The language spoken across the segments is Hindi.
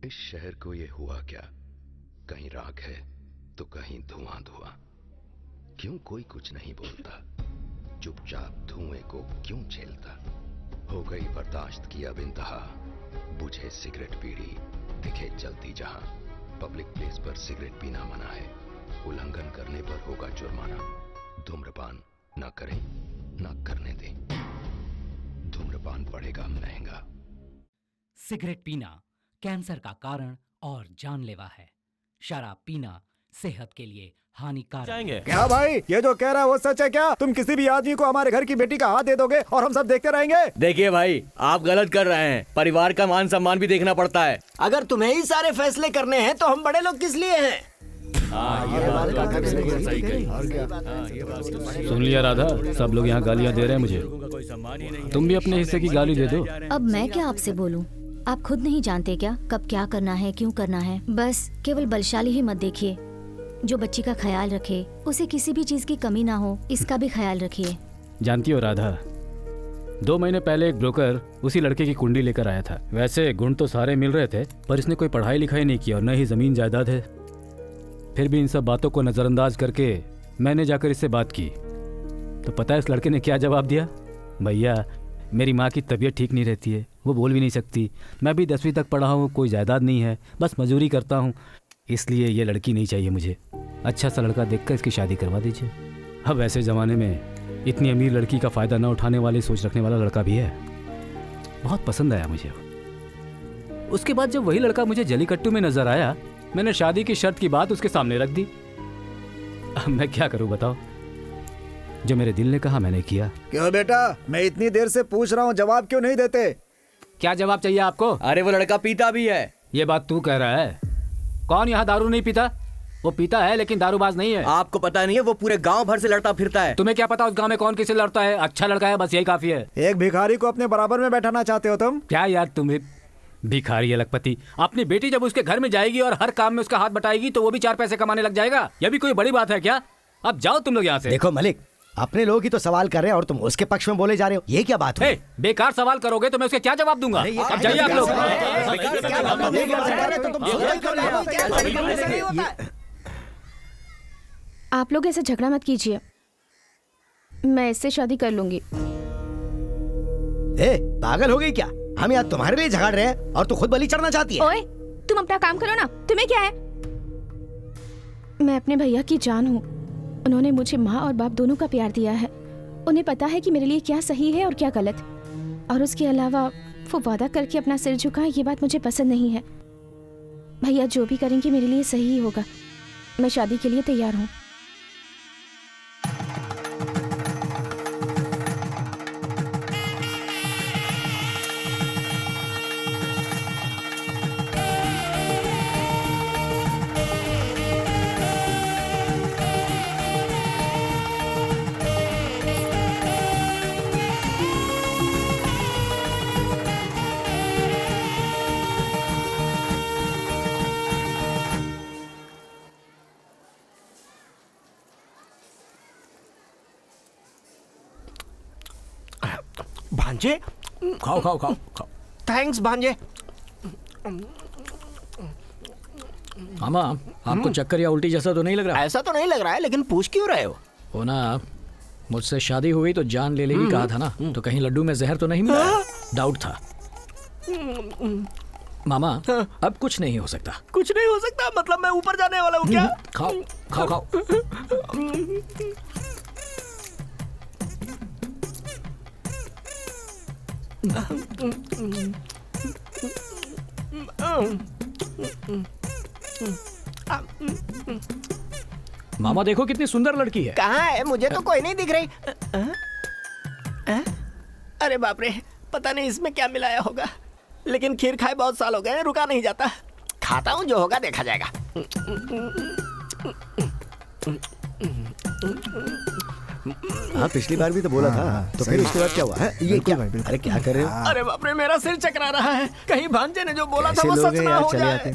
इस शहर को ये हुआ क्या? कहीं राख है तो कहीं धुआं धुआं। क्यों कोई कुछ नहीं बोलता? चुपचाप धुएं को क्यों झेलता? हो गई बर्दाश्त की अब इंतहा। बुझे सिगरेट बीड़ी दिखे जलती जहां। पब्लिक प्लेस पर सिगरेट पीना मना है। उल्लंघन करने पर होगा जुर्माना। धूम्रपान ना करें ना करने दें। धूम्रपान पड़ेगा महंगा। सिगरेट पीना कैंसर का कारण और जानलेवा है। शराब पीना सेहत के लिए हानिकारक है। क्या भाई, ये जो कह रहा है वो सच है क्या? तुम किसी भी आदमी को हमारे घर की बेटी का हाथ दे दोगे और हम सब देखते रहेंगे? देखिए भाई, आप गलत कर रहे हैं। परिवार का मान सम्मान भी देखना पड़ता है। अगर तुम्हें ही सारे फैसले करने हैं तो हम बड़े लोग किस लिए हैं? सुन लिया राधा, सब लोग यहाँ गालियाँ दे रहे हैं मुझे। तुम भी अपने हिस्से की गाली दे दो। अब मैं क्या आपसे बोलूं? आप खुद नहीं जानते क्या कब क्या करना है, क्यों करना है? बस केवल बलशाली ही मत देखिए। जो बच्ची का ख्याल रखे, उसे किसी भी चीज की कमी ना हो, इसका भी ख्याल रखिए। जानती हो राधा, 2 महीने पहले एक ब्रोकर उसी लड़के की कुंडली लेकर आया था। वैसे गुण तो सारे मिल रहे थे, पर इसने कोई पढ़ाई लिखाई नहीं की और न ही जमीन जायदाद है। फिर भी इन सब बातों को नजरअंदाज करके मैंने जाकर इससे बात की तो पता है इस लड़के ने क्या जवाब दिया? भैया, मेरी माँ की तबीयत ठीक नहीं रहती है, वो बोल भी नहीं सकती। मैं भी 10वीं तक पढ़ा हूँ, कोई जायदाद नहीं है, बस मजदूरी करता हूँ। इसलिए ये लड़की नहीं चाहिए मुझे। अच्छा सा लड़का देखकर इसकी शादी करवा दीजिए। अब ऐसे ज़माने में इतनी अमीर लड़की का फ़ायदा न उठाने वाली सोच रखने वाला लड़का भी है। बहुत पसंद आया मुझे। उसके बाद जब वही लड़का मुझे जलीकट्टू में नजर आया, मैंने शादी की शर्त की बात उसके सामने रख दी। अब मैं क्या करूं बताओ? जो मेरे दिल ने कहा मैंने किया। क्यों बेटा, मैं इतनी देर से पूछ रहा हूँ, जवाब क्यों नहीं देते? क्या जवाब चाहिए आपको? अरे वो लड़का पीता भी है। ये बात तू कह रहा है? कौन यहाँ दारू नहीं पीता? वो पीता है लेकिन दारूबाज नहीं है। आपको पता नहीं है, वो पूरे गांव भर से लड़ता फिरता है। तुम्हें क्या पता उस गांव में कौन किससे लड़ता है? अच्छा लड़का है, बस यही काफी है। एक भिखारी को अपने बराबर में बैठाना चाहते हो तुम? क्या यार, तुम्हें भिखारी है लखपति। अपनी बेटी जब उसके घर में जाएगी और हर काम में उसका हाथ बटाएगी तो वो भी 4 पैसे कमाने लग जाएगा। यह भी कोई बड़ी बात है क्या? अब जाओ तुम लोग यहाँ से। देखो मलिक, अपने लोग ही तो सवाल कर रहे हैं और तुम उसके पक्ष में बोले जा रहे हो। ये क्या बात है? बेकार सवाल करोगे तो मैं उसके क्या जवाब दूंगा? अब जाइए आप लोग। आप लोग ऐसे झगड़ा मत कीजिए, मैं इससे शादी कर लूंगी। पागल हो गई क्या? हम यहाँ तुम्हारे लिए झगड़ रहे हैं और तू खुद बलि चढ़ना चाहती है। ओए, तुम अपना काम करो ना, तुम्हें क्या है? मैं अपने भैया की जान हूँ। उन्होंने मुझे माँ और बाप दोनों का प्यार दिया है। उन्हें पता है कि मेरे लिए क्या सही है और क्या गलत। और उसके अलावा वो वादा करके अपना सिर झुकाए, ये बात मुझे पसंद नहीं है। भैया जो भी करेंगे मेरे लिए सही ही होगा। मैं शादी के लिए तैयार हूँ। भांजे, खाओ खाओ खाओ खाओ। थैंक्स भांजे। मामा, आपको चक्कर या उल्टी जैसा तो नहीं लग रहा? ऐसा तो नहीं लग रहा है, लेकिन पूछ क्यों रहे हो? ना, मुझसे शादी हुई तो जान ले लेगी कहा था ना, तो कहीं लड्डू में जहर तो नहीं मिला? डाउट था मामा। अब कुछ नहीं हो सकता। कुछ नहीं हो सकता मतलब मैं ऊपर जाने वाला हूँ क्या? खाओ खाओ खाओ। मामा देखो कितनी सुंदर लड़की है। कहाँ है? मुझे तो कोई नहीं दिख रही। अरे बाप रे, पता नहीं इसमें क्या मिलाया होगा, लेकिन खीर खाए बहुत साल हो गए, रुका नहीं जाता। खाता हूँ, जो होगा देखा जाएगा। हाँ, पिछली बार भी तो बोला था। तो फिर उसके बाद क्या हुआ? ये क्या? अरे क्या कर रहे हो? अरे बाप रे, मेरा सिर चकरा रहा है। कहीं भांजे ने जो बोला था वो सच ना हो जाए।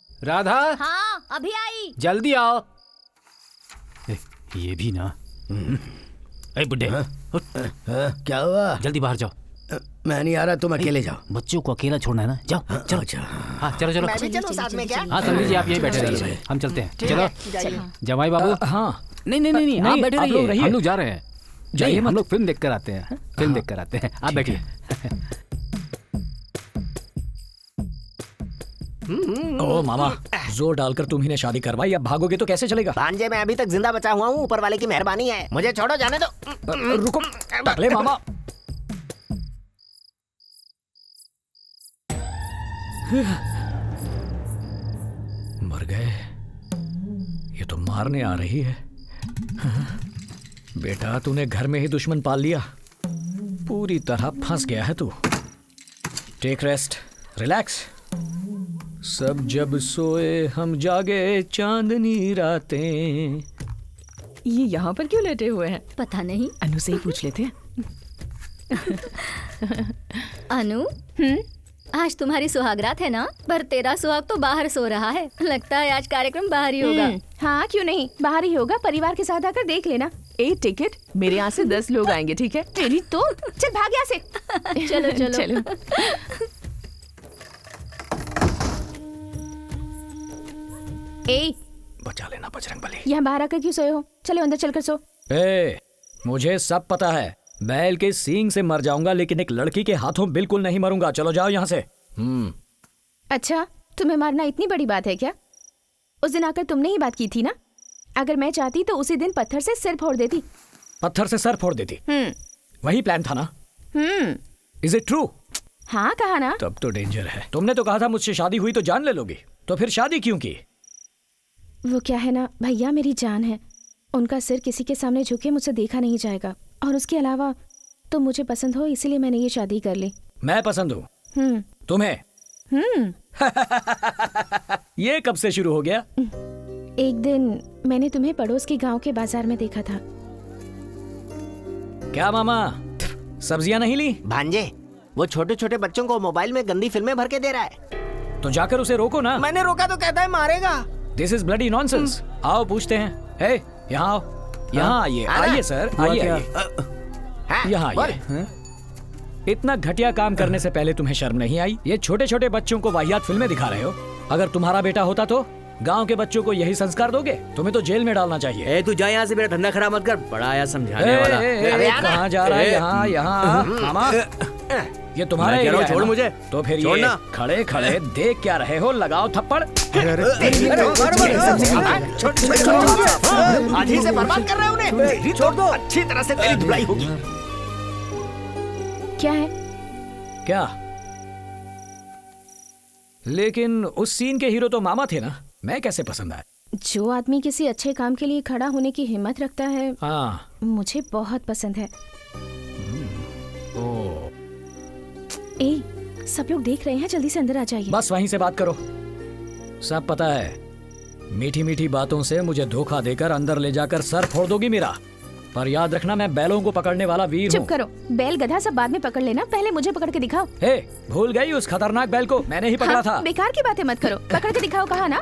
राधा, हाँ अभी आई। जल्दी आओ। ये भी ना। ए बुड्ढे, क्या हुआ? जल्दी बाहर जाओ। मैं नहीं आ रहा, तुम अकेले जाओ। बच्चों को अकेला छोड़ना है ना, जाओ चलो। अच्छा। हाँ चलो चलो। मैं भी चलूं साथ में क्या? हाँ समझ लीजिए, आप यहीं बैठे रहिए, हम चलते हैं। चलो जमाई बाबू। हाँ नहीं नहीं नहीं नहीं, आप बैठे रहिए, हम लोग जा रहे हैं। जाइए, हम लोग फिल्म देख कर आते हैं। फिल्म देख कर आते हैं, आप बैठिए। ओ मामा, जोर डालकर तुम्ही ने शादी करवाई, अब भागोगे तो कैसे चलेगा? भांजे, मैं अभी तक जिंदा बचा हुआ हूँ, ऊपर वाले की मेहरबानी है। मुझे छोड़ो, जाने दो। रुको टकले मामा। मर गए, ये तो मारने आ रही है। बेटा, तूने घर में ही दुश्मन पाल लिया, पूरी तरह फंस गया है तू। Take rest, relax. सब जब सोए हम जागे, चांदनी रातें। ये यहाँ पर क्यों लेटे हुए हैं? पता नहीं, अनु से ही पूछ लेते हैं। अनु, आज तुम्हारी सुहागरात है ना? पर तेरा सुहाग तो बाहर सो रहा है। लगता है आज कार्यक्रम बाहर ही होगा। हाँ क्यों नहीं, बाहर ही होगा। परिवार के साथ आकर देख लेना। 8 टिकट, मेरे यहाँ से 10 लोग आएंगे, ठीक है? तेरी तो चल भाग यहाँ से। चलो चलो चलो। ए, बचा लेना बजरंगबली। यहाँ बाहर आकर क्यों सोए हो? चलो अंदर चलकर सो। ए, मुझे सब पता है। बैल के सींग से मर जाऊंगा, लेकिन एक लड़की के हाथों बिल्कुल नहीं मरूंगा। चलो जाओ यहाँ से। अच्छा, तुम्हें मारना इतनी बड़ी बात है क्या? उस दिन आकर तुमने ही बात की थी ना? अगर मैं चाहती तो उसी दिन पत्थर से सिर फोड़ देती। पत्थर से सर फोड़ देती? वही प्लान था ना? Is it true? हाँ कहा ना। तब तो डेंजर है। तुमने तो कहा था मुझसे शादी हुई तो जान ले लोगी, तो फिर शादी क्यों की? वो क्या है ना भैया, मेरी जान है। उनका सिर किसी के सामने झुके मुझसे देखा नहीं जाएगा। और उसके अलावा तुम मुझे पसंद हो, इसीलिए मैंने ये शादी कर ली। मैं पसंद हूँ तुम्हें? ये कब से शुरू हो गया? एक दिन मैंने तुम्हें पड़ोस के गांव के बाजार में देखा था। क्या मामा, सब्जियां नहीं ली? भांजे, वो छोटे छोटे बच्चों को मोबाइल में गंदी फिल्में भर के दे रहा है। तो जाकर उसे रोको ना। मैंने रोका तो कहता है मारेगा। This is bloody nonsense. आओ पूछते हैं। हे, यहाँ आओ, यहाँ आइए। आइए सर, आइए आइए, यहाँ आइए। इतना घटिया काम करने से पहले तुम्हें शर्म नहीं आई? ये छोटे छोटे बच्चों को वाहियात फिल्में दिखा रहे हो। अगर तुम्हारा बेटा होता तो गांव के बच्चों को यही संस्कार दोगे? तुम्हें तो जेल में डालना चाहिए। ए, तू जा यहाँ से, मेरा धंधा खराब मत कर। बड़ा आया समझाने वाला। कहाँ जा रहा है? यहाँ यहाँ मामा, ये तुम्हारा एरिया है। छोड़ मुझे। तो फिर ये खड़े खड़े देख क्या रहे हो? लगाओ थप्पड़। आज ही से बर्बाद कर रहे हो उन्हें। छोड़ दो, अच्छी तरह से तेरी धुलाई होगी। क्या है? क्या? लेकिन उस सीन के हीरो तो मामा थे ना, मैं कैसे पसंद आया? जो आदमी किसी अच्छे काम के लिए खड़ा होने की हिम्मत रखता है, हाँ, मुझे बहुत पसंद है। ओ, ए, सब लोग देख रहे हैं, जल्दी से अंदर आ जाइए। बस वहीं से बात करो। सब पता है, मीठी मीठी बातों से मुझे धोखा देकर अंदर ले जाकर सर फोड़ दोगी मेरा। पर याद रखना, मैं बैलों को पकड़ने वाला वीर हूँ। चुप करो, बैल गधा सब बाद में पकड़ लेना, पहले मुझे पकड़ के दिखाओ। हे, भूल गई उस खतरनाक बैल को? मैंने ही पकड़ा था। बेकार की बातें मत करो, पकड़ के दिखाओ, कहा ना।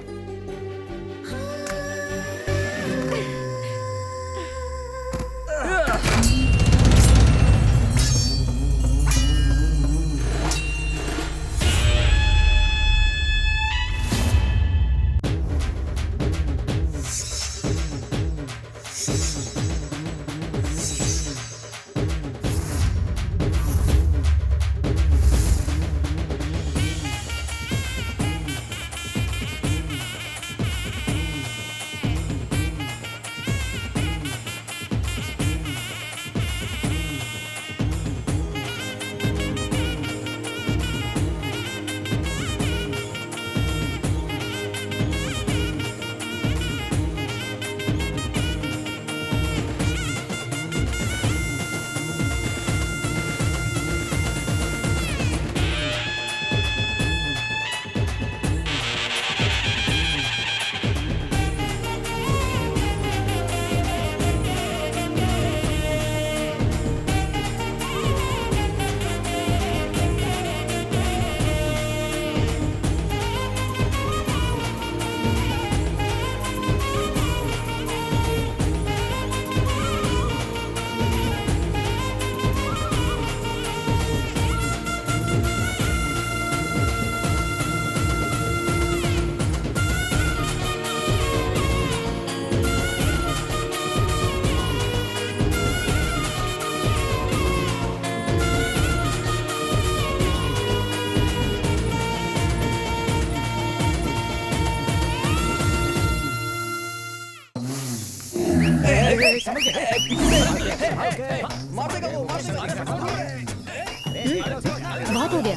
बहुत हो गया।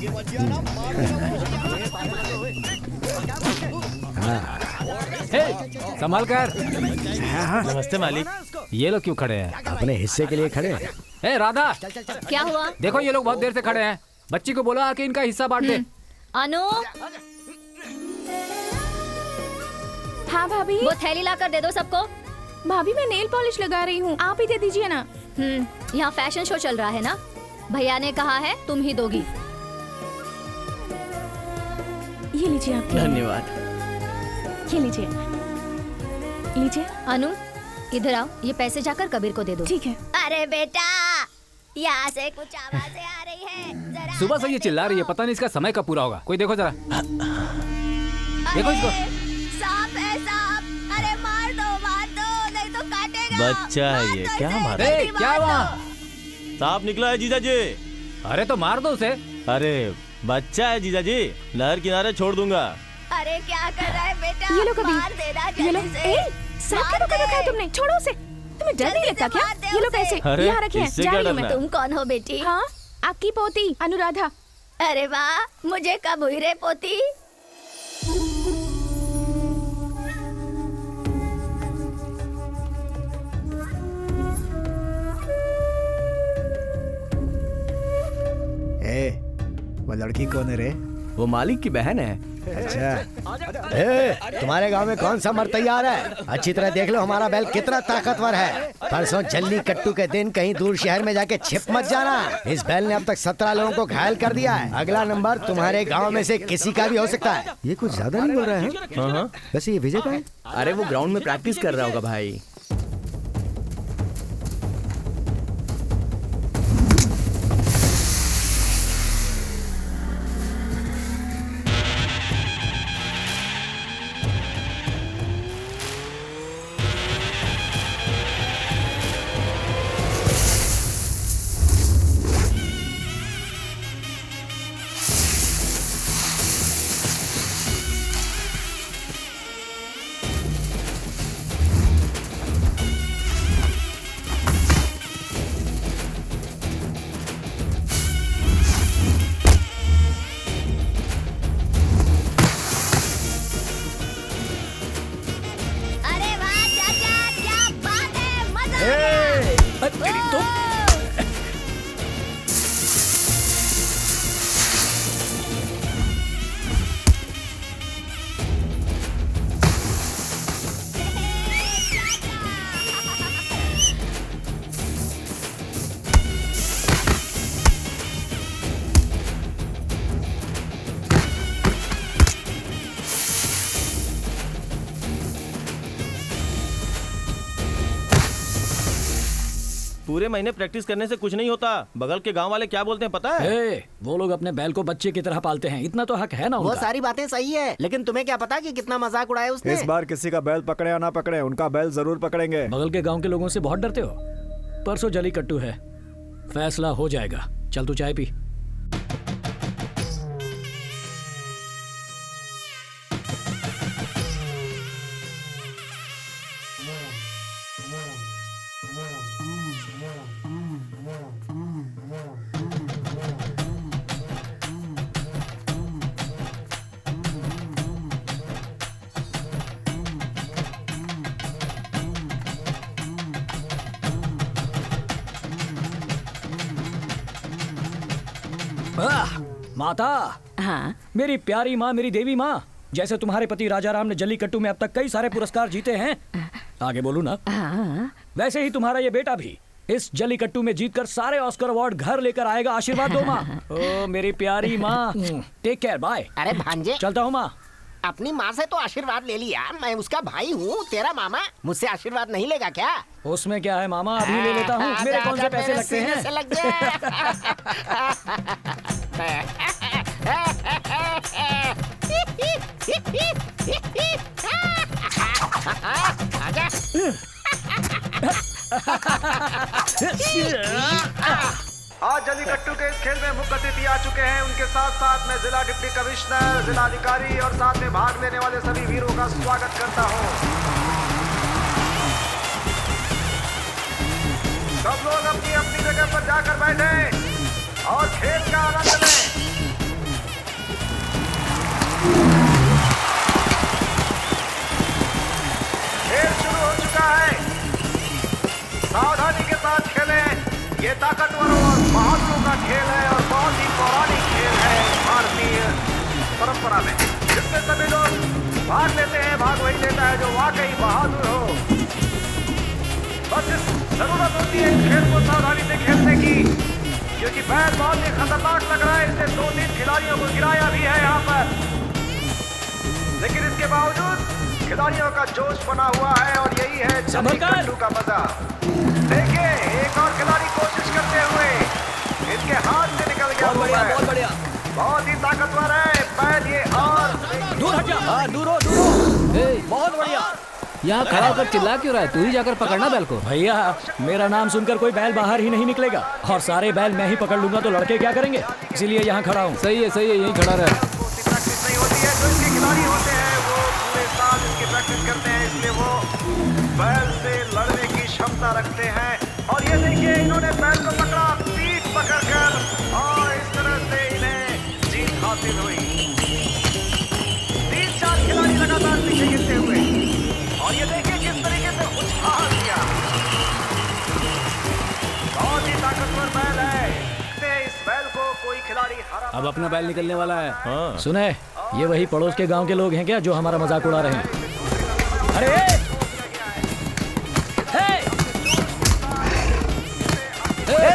संभाल कर। नमस्ते मालिक। ये लोग क्यों खड़े हैं? अपने हिस्से के लिए खड़े हैं। ए राधा, क्या हुआ? देखो ये लोग बहुत देर से खड़े हैं। बच्ची को बोलो आके इनका हिस्सा बांट दे। अनु, हाँ भाभी। वो थैली ला कर दे दो सबको। भाभी मैं नेल पॉलिश लगा रही हूँ, आप ही दे दीजिए ना। यहाँ फैशन शो चल रहा है ना, भैया ने कहा है तुम ही दोगी। ये लीजिए आपके। धन्यवाद। ये लीजिए। लीजिए। अनु इधर आओ, ये पैसे जाकर कबीर को दे दो। ठीक है। अरे बेटा, यहाँ से कुछ आवाजें आ रही है, जरा सुबह से ये चिल्ला रही है, पता नहीं इसका समय कब पूरा होगा। कोई देखो जरा, देखो इसको। सांप है सांप, अरे मार दो नहीं तो काटेगा। बच्चा है ये, क्या मारा? क्या हुआ? सांप निकला है जीजा जी। अरे तो मार दो उसे। अरे बच्चा है जीजा जी, नहर किनारे छोड़ दूंगा। अरे क्या कर रहा है बेटा? ये लो कबीर। मार देना ये लो। जल्दी से। सांप का धोखा रखा है तुमने, छोड़ो उसे। तुम्हें डर नहीं लगता क्या? ये लो पैसे, अरे, यहाँ रखे हैं। इससे जा क्या रही हूँ मैं। डरना? तुम कौन हो बेटी? हाँ, आपकी पोती अनुराधा। अरे वाह, मुझे कब हुई रे पोती? वो लड़की कौन है रे? वो मालिक की बहन है। अच्छा। तुम्हारे गांव में कौन सा मर्द तैयार है? अच्छी तरह देख लो हमारा बैल कितना ताकतवर है। परसों जल्ली कट्टू के दिन कहीं दूर शहर में जाके छिप मत जाना। इस बैल ने अब तक 17 लोगों को घायल कर दिया है। अगला नंबर तुम्हारे गांव में से किसी का भी हो सकता है। ये कुछ ज्यादा नहीं बोल रहा है? वैसे ये विजय का है? अरे वो ग्राउंड में प्रैक्टिस कर रहा होगा भाई। पूरे महीने प्रैक्टिस करने से कुछ नहीं होता। बगल के गांव वाले क्या बोलते हैं पता है? वो लोग अपने बैल को बच्चे की तरह पालते हैं, इतना तो हक है ना उनका। वो सारी बातें सही है, लेकिन तुम्हें क्या पता कि कितना मजाक उड़ाया उसने? इस बार किसी का बैल पकड़े या ना पकड़े, उनका बैल जरूर पकड़ेंगे। बगल के गांव के लोगों से बहुत डरते हो? परसों जली कट्टू है, फैसला हो जाएगा। चल तू चाय पी। माता। हाँ। मेरी प्यारी माँ, मेरी देवी माँ, जैसे तुम्हारे पति राजा राम ने जल्लीकट्टू में अब तक कई सारे पुरस्कार जीते हैं, आगे बोलू ना, हाँ। वैसे ही तुम्हारा ये बेटा भी इस जल्लीकट्टू में जीतकर सारे ऑस्कर अवार्ड घर लेकर आएगा। आशीर्वाद दो माँ। ओ मेरी प्यारी माँ, टेक केयर, बाय। अरे भांजे, चलता हूँ माँ। अपनी माँ से तो आशीर्वाद ले लिया, मैं उसका भाई हूँ, तेरा मामा। मुझसे आशीर्वाद नहीं लेगा क्या? उसमें क्या है मामा, अभी ले लेता हूँ। मेरे कौन से पैसे लगते हैं? से लग जाए। आजा। आज जल्लीकट्टू के इस खेल में मुख्य अतिथि आ चुके हैं। उनके साथ साथ मैं जिला डिप्टी कमिश्नर, जिला अधिकारी और साथ में भाग लेने वाले सभी वीरों का स्वागत करता हूं। पर जाकर बैठे और खेल का आनंद लें। खेल शुरू हो चुका है, सावधानी के साथ खेलें। ये ताकतवरों और बहादुरों का खेल है और बहुत ही पौराणिक खेल है भारतीय परंपरा में, जिसमें सभी लोग भाग लेते हैं। भाग वही लेता है जो वाकई बहादुर हो। बस जरूरत होती है इस खेल को सावधानी से खेलने की, क्योंकि बैल बहुत ही खतरनाक लग रहा है। इसने 2-3 खिलाड़ियों को गिराया भी है यहाँ पर, लेकिन इसके बावजूद खिलाड़ियों का जोश बना हुआ है और यही है जल्लीकट्टू का मजा। देखिए एक और खिलाड़ी कोशिश करते हुए, इसके हाथ से निकल गया। बहुत बढ़िया, बहुत ही ताकतवर है बैल ये। और दूर हट जा। हाँ, दूर हो, दूर हो। बहुत बढ़िया। यहाँ खड़ा होकर चिल्ला क्यों रहा है? तू ही जाकर पकड़ना बैल को। भैया मेरा नाम सुनकर कोई बैल बाहर ही नहीं निकलेगा और सारे बैल मैं ही पकड़ लूंगा तो लड़के क्या करेंगे, इसीलिए यहाँ खड़ा हूँ। सही है, यहीं खड़ा रहे। प्रैक्टिस नहीं होती है, जो इनके खिलाड़ी होते हैं वो पूरे साल इसकी प्रैक्टिस करते हैं, इसलिए वो बैल से लड़ने की क्षमता रखते हैं। और ये देखिए इन्होंने बैल को पकड़ा, पीठ पकड़कर, और इस तरह से इन्हें जीत हासिल हुई। 3-4 खिलाड़ी लगातार पीछे गिरते हुए, और ये देखिए किस तरीके से उछाल दिया। बहुत ही ताकतवर बैल है। इस बैल को कोई खिलाड़ी हरा। अब अपना बैल निकलने वाला है। हाँ। सुने, ये वही पड़ोस के गांव के लोग हैं क्या जो हमारा मजाक उड़ा रहे हैं? अरे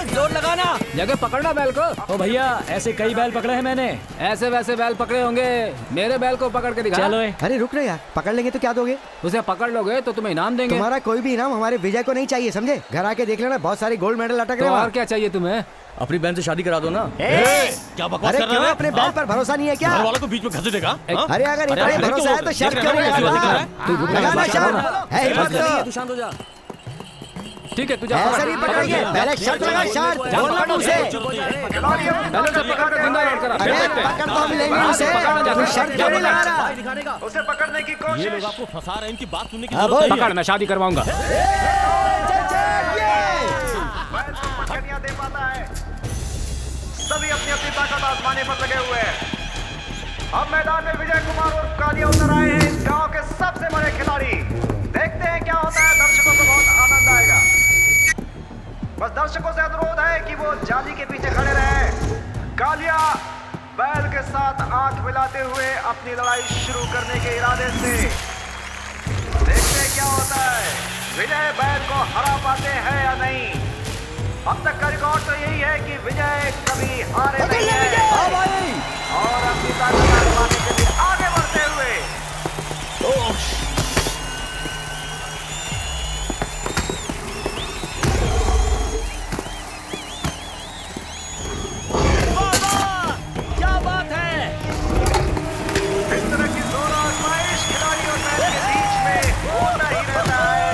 जोर लगाना, जगह पकड़ना बैल को। ओ भैया ऐसे कई बैल पकड़े हैं मैंने, ऐसे वैसे बैल पकड़े होंगे, मेरे बैल को पकड़ के दिखा। चलो अरे रुक ना यार, पकड़ लेंगे तो क्या दोगे? उसे पकड़ लोगे तो तुम्हें इनाम देंगे। तुम्हारा कोई भी इनाम हमारे विजय को नहीं चाहिए, समझे? घर आके देख लेना, बहुत सारे गोल्ड मेडल अटक रहे हैं। और क्या चाहिए तुम्हें? अपनी बहन से शादी करा दो ना। क्या बकवास कर रहे हो? अपने बैल पर भरोसा नहीं है क्या? घर वालों को बीच में घसीट देगा। अरे अगर इतना ही भरोसा है तो शर्त क्यों नहीं लगाना? शर्त, तू शांत हो जा। ठीक है, तू जा। ऐसे नहीं पकड़ेंगे, पहले शर्त लगा, शर्त बोलना मुझसे। पकड़ तो हम लेंगे उसे, तू शर्त क्यों नहीं लगा रहा? उसे पकड़ने की कोशिश। ये लोग आपको फंसा रहे हैं, इनकी बात सुनने की जरूरत नहीं है। पकड़, मैं शादी करवाऊंगा। पकड़ियां दे पाता है। सभी अपनी अपनी ताकत आजमाने पर लगे हुए हैं। अब मैदान में विजय कुमार और कालिया उतर आए हैं, इस गांव के सबसे बड़े खिलाड़ी। देखते हैं क्या होता है, दर्शकों को बहुत आनंद आएगा। बस दर्शकों से अनुरोध है कि वो जाली के पीछे खड़े रहे। कालिया बैल के साथ आंख मिलाते हुए अपनी लड़ाई शुरू करने के इरादे से। देखते हैं क्या होता है, विजय बैल को हरा पाते हैं या नहीं। अब तक का रिकॉर्ड तो यही है कि विजय कभी हारे नहीं है। और अपनी ताकत आजमाने के लिए आगे बढ़ते हुए क्या बात है। इस तरह की जोर आजमाइश खिलाड़ी और बैल के बीच में होता ही रहता है।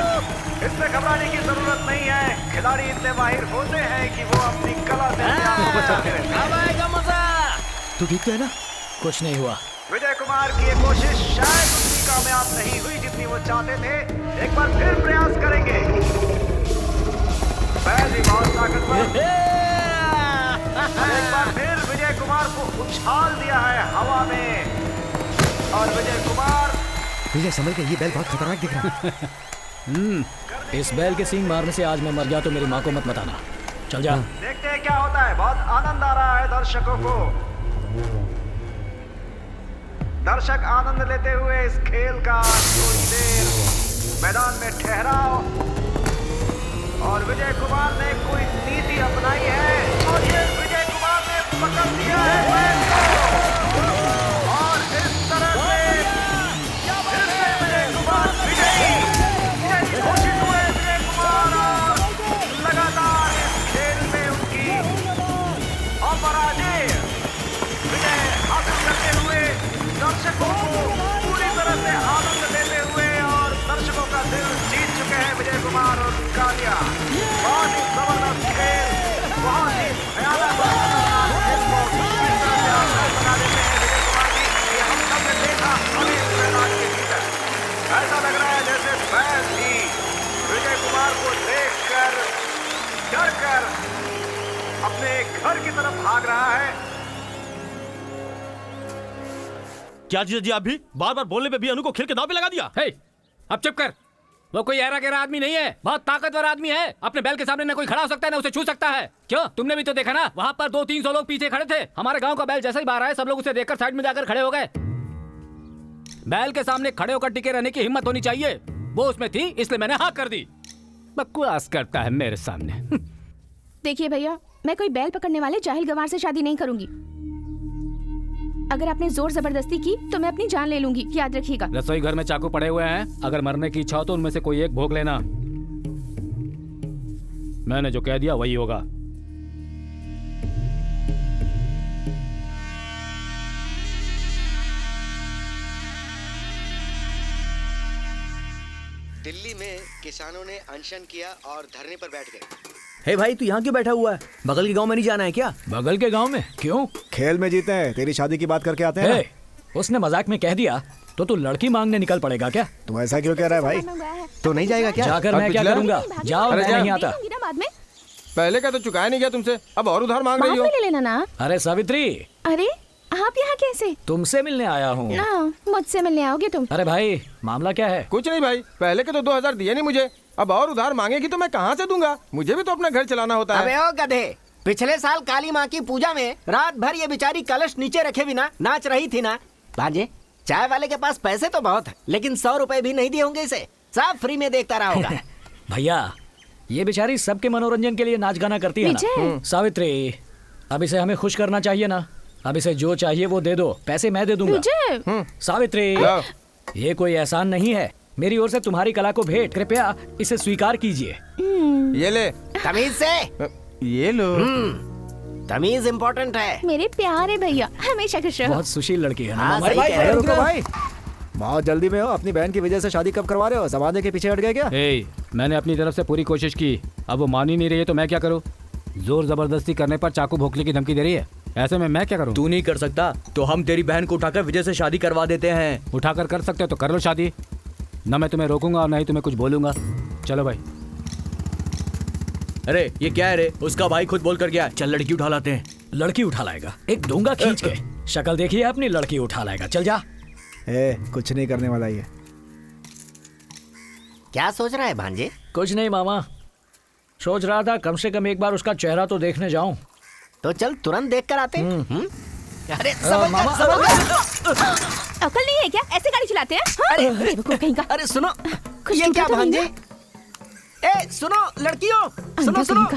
इसमें घबराने की जरूरत नहीं है। खिलाड़ी इतने माहिर होते हैं कि वो अपनी कला से अब आएगा मजा। तू ठीक है ना? कुछ नहीं हुआ। विजय कुमार की ये कोशिश शायद उतनी कामयाब नहीं हुई जितनी वो चाहते थे। एक बार फिर प्रयास करेंगे। बैल भी बहुत ताकतवर। एक बार फिर विजय कुमार को उछाल दिया है हवा में, और विजय कुमार। विजय संभल के, ये बैल बहुत खतरनाक दिख रहा है। इस बैल के सींग मारने से आज मैं मर गया तो मेरी माँ को मत बताना। चल जा। देखते हैं क्या होता है। बहुत आनंद आ रहा है दर्शकों को। दर्शक आनंद लेते हुए इस खेल का कुछ देर मैदान में ठहराव। और विजय कुमार ने कोई नीति अपनाई है, और ये विजय कुमार ने पकड़ दिया है बैल को। और इस तरह से फिर से विजय कुमार विजयी घोषित हुए। विजय कुमार और लगातार इस खेल में उनकी अपराजय विजय हासिल करते हुए दर्शकों को पूरी तरह से आनंद देते हुए और दर्शकों का दिल जीत चुके हैं विजय कुमार और कालिया। बहुत ही जबरदस्त खेल, बहुत ही भयानक बना देते हैं विजय कुमार जी। ये हम सब ने देखा हमें इस मैदान के भीतर। ऐसा लग रहा है जैसे बैल भी विजय कुमार को देखकर डर कर की तरफ भाग रहा है। क्या चीज जी, आप भी बार बार बोलने पे भी अनु को खेल के दांव पे लगा दिया। हे, अब चुप कर। वो कोई ऐरा गहरा आदमी नहीं है, बहुत ताकतवर आदमी है। अपने बैल के सामने ना कोई खड़ा हो सकता है ना उसे छू सकता है। क्यों, तुमने भी तो देखा ना, वहाँ पर 200-300 लोग पीछे खड़े थे। हमारे गांव का बैल जैसे ही बाहर आया, सब लोग उसे देखकर साइड में जाकर खड़े हो गए। बैल के सामने खड़े होकर टिके रहने की हिम्मत होनी चाहिए। वो उसमें थी, इसलिए मैंने हाँ कर दी। बकवास करता है मेरे सामने। देखिए भैया, मैं कोई बैल पकड़ने वाले जाहिल गंवार से शादी नहीं करूंगी। अगर आपने जोर जबरदस्ती की तो मैं अपनी जान ले लूंगी, याद रखिएगा। रसोई घर में चाकू पड़े हुए हैं, अगर मरने की इच्छा हो तो उनमें से कोई एक भोग लेना। मैंने जो कह दिया वही होगा। दिल्ली में किसानों ने अनशन किया और धरने पर बैठ गए। हे भाई, तू यहाँ क्यों बैठा हुआ है? बगल के गांव में नहीं जाना है क्या? बगल के गांव में क्यों? खेल में जीते हैं, तेरी शादी की बात करके आते हैं ना। उसने मजाक में कह दिया तो तू लड़की मांगने निकल पड़ेगा क्या? तू ऐसा क्यों कह रहा है भाई? तो नहीं जाएगा क्या? जाकर मैं क्या करूंगा? जाओ, मैं नहीं आता। पहले का तो चुकाया नहीं गया तुमसे, अब और उधार मांग रही हो। ले लेना ना। अरे सावित्री, अरे आप यहाँ कैसे? तुमसे मिलने आया हूँ। ना, मुझसे मिलने आओगे तुम? अरे भाई, मामला क्या है? कुछ नहीं भाई, पहले के तो 2000 दिए नहीं मुझे, अब और उधार मांगेगी तो मैं कहाँ से दूंगा? मुझे भी तो अपना घर चलाना होता है। अबे ओ गधे, पिछले साल काली माँ की पूजा में रात भर ये बेचारी कलश नीचे रखे बिना नाच रही थी ना। भांजे, चाय वाले के पास पैसे तो बहुत है, लेकिन 100 रुपए भी नहीं दिए होंगे इसे, सब फ्री में देखता रहा होगा। भैया, ये बेचारी सबके मनोरंजन के लिए नाच गाना करती है ना। सावित्री, अब इसे हमें खुश करना चाहिए ना। अब इसे जो चाहिए वो दे दो, पैसे मैं दे दूंगा। सावित्री, ये कोई एहसान नहीं है, मेरी ओर से तुम्हारी कला को भेंट। कृपया इसे स्वीकार कीजिए। ये ले। तमीज से ये लो। तमीज इम्पोर्टेंट है। मेरे प्यारे भैया, हमेशा खुश रहो। बहुत सुशील लड़की है ना। हाँ, सही भाई, कह रहे हो। रुको भाई, बहुत जल्दी में हो। अपनी बहन की वजह से शादी कब करवा रहे हो? जमाने के पीछे हट गए क्या? मैंने अपनी तरफ से पूरी कोशिश की, अब वो मान ही नहीं रही है तो मैं क्या करूँ? जोर जबरदस्ती करने पर चाकू भोंकने की धमकी दे रही है, ऐसे में मैं क्या करूँ? तू नहीं कर सकता तो हम तेरी बहन को उठाकर विजय से शादी करवा देते हैं। उठाकर कर सकते हो तो कर लो शादी, ना मैं तुम्हें रोकूंगा और ना ही तुम्हें कुछ बोलूंगा। चलो भाई। अरे ये क्या है रे? उसका भाई खुद बोल कर गया, चल लड़की उठा लाते हैं। लड़की उठा लाएगा? एक दूंगा खींच के। शक्ल देखिए अपनी, लड़की उठा लाएगा। चल जा। कुछ नहीं करने वाला ये। क्या सोच रहा है भांजे? कुछ नहीं मामा, सोच रहा था कम से कम एक बार उसका चेहरा तो देखने जाऊं। तो चल तुरंत देख कर आते। अरे अकल नहीं है क्या? ऐसे गाड़ी चलाते हैं? अरे कहीं का। अरे सुनो, ये क्या भांजे? ए सुनो लड़कियों, सुनो सुनो,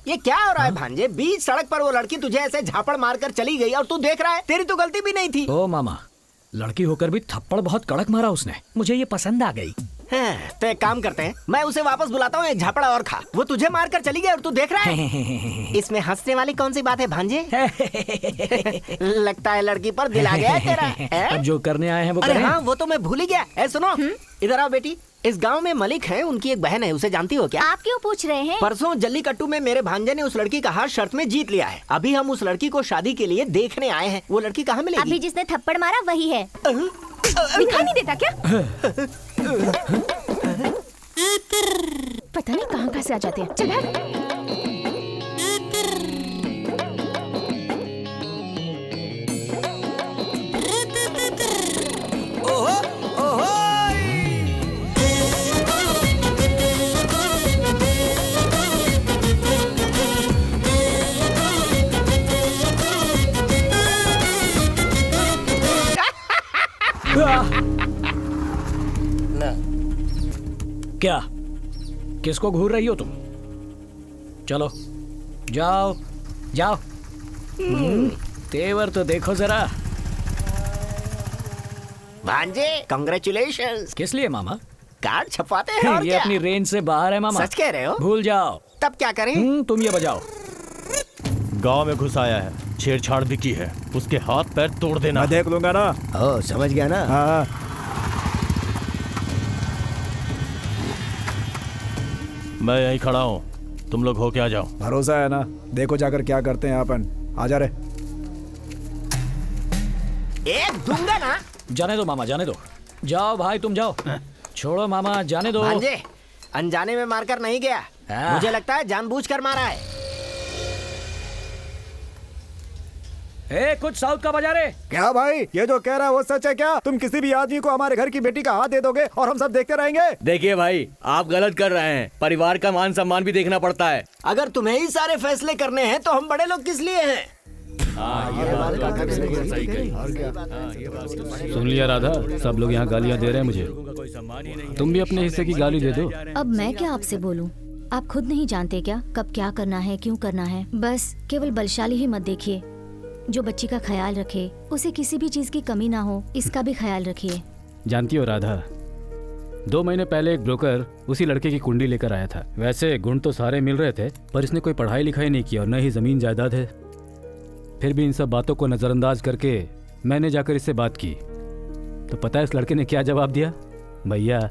ये क्या हो रहा है भांजे? बीच सड़क पर वो लड़की तुझे ऐसे झापड़ मारकर चली गई और तू देख रहा है? तेरी तो गलती भी नहीं थी। ओ मामा, लड़की होकर भी थप्पड़ बहुत कड़क मारा उसने, मुझे ये पसंद आ गई। तो एक काम करते हैं, मैं उसे वापस बुलाता हूँ, एक झापड़ा और खा। वो तुझे मारकर चली गई और तू देख रहा है? इसमें हंसने वाली कौन सी बात है भांजे? लगता है लड़की पर दिल आ गया है तेरा। अब जो करने आए हैं वो अरे करें। हाँ, वो तो मैं भूल ही गया। ए सुनो, इधर आओ बेटी। इस गांव में मलिक है, उनकी एक बहन है, उसे जानती हो क्या? आप क्यों पूछ रहे हैं? परसों जल्लीकट्टू में मेरे भांजे ने उस लड़की का हाथ शर्त में जीत लिया है। अभी हम उस लड़की को शादी के लिए देखने आए हैं। वो लड़की कहाँ मिलेगी? अभी जिसने थप्पड़ मारा वही है। दिखाई नहीं देता क्या? पता नहीं कहाँ से आ जाते हैं। चल भाग। क्या, किसको घूर रही हो तुम? चलो जाओ जाओ। तेवर तो देखो जरा। भांजे कांग्रेचुलेशंस। किस लिए मामा? कार्ड छपवाते हैं और ये क्या? अपनी रेंज से बाहर है मामा। सच कह रहे हो? भूल जाओ। तब क्या करें? तुम ये बजाओ। गांव में घुस आया है, छेड़छाड़ भी की है, उसके हाथ पैर तोड़ देना। मैं देख लूंगा ना। ओ समझ गया ना। हाँ। मैं यहीं खड़ा हूँ, तुम लोग हो के आ जाओ। भरोसा है ना? देखो जाकर क्या करते हैं अपन। आ जा रे। एक दूंगा ना। जाने दो मामा, जाने दो। जाओ भाई तुम जाओ। छोड़ो मामा, जाने दो। भांजे, अनजाने में मारकर नहीं गया, मुझे लगता है जानबूझकर मारा है। कुछ साउथ का बजा रे। क्या भाई, ये जो कह रहा है वो सच है क्या? तुम किसी भी आदमी को हमारे घर की बेटी का हाथ दे दोगे और हम सब देखते रहेंगे? देखिए भाई, आप गलत कर रहे हैं। परिवार का मान सम्मान भी देखना पड़ता है। अगर तुम्हें ही सारे फैसले करने हैं तो हम बड़े लोग किस लिए हैं? सुन लिया राधा, सब लोग यहाँ गालियाँ दे रहे हैं मुझे। तुम भी अपने हिस्से की गाली दे दो। अब मैं क्या आपसे बोलूं? आप खुद नहीं जानते क्या कब क्या करना है, क्यों करना है? बस केवल बलशाली ही मत देखिए, जो बच्ची का ख्याल रखे, उसे किसी भी चीज की कमी ना हो, इसका भी ख्याल रखिए। जानती हो राधा, 2 महीने पहले एक ब्रोकर उसी लड़के की कुंडली लेकर आया था। वैसे गुण तो सारे मिल रहे थे, पर इसने कोई पढ़ाई लिखाई नहीं की और न ही जमीन जायदाद है। फिर भी इन सब बातों को नजरअंदाज करके मैंने जाकर इससे बात की तो पता है इस लड़के ने क्या जवाब दिया? भैया,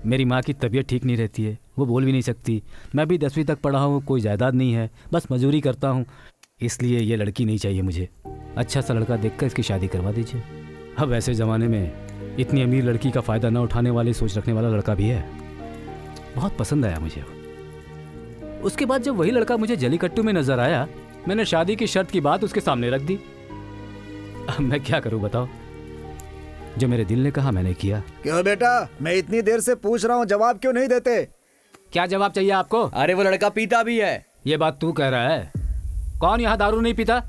मेरी माँ की तबीयत ठीक नहीं रहती है, वो बोल भी नहीं सकती। मैं भी 10वीं तक पढ़ा हूँ, कोई जायदाद नहीं है, बस मजदूरी करता हूँ, इसलिए ये लड़की नहीं चाहिए मुझे। अच्छा सा लड़का देखकर इसकी शादी करवा दीजिए। अब ऐसे ज़माने में इतनी अमीर लड़की का फ़ायदा न उठाने वाली सोच रखने वाला लड़का भी है। बहुत पसंद आया मुझे। उसके बाद जब वही लड़का मुझे जलीकट्टू में नजर आया, मैंने शादी की शर्त की बात उसके सामने रख दी। अब मैं क्या करूं बताओ? जो मेरे दिल ने कहा मैंने किया। क्यों बेटा, मैं इतनी देर से पूछ रहा हूँ, जवाब क्यों नहीं देते? क्या जवाब चाहिए आपको? अरे वो लड़का पीता भी है। ये बात तू कह रहा है? कौन यहाँ दारू नहीं पीता?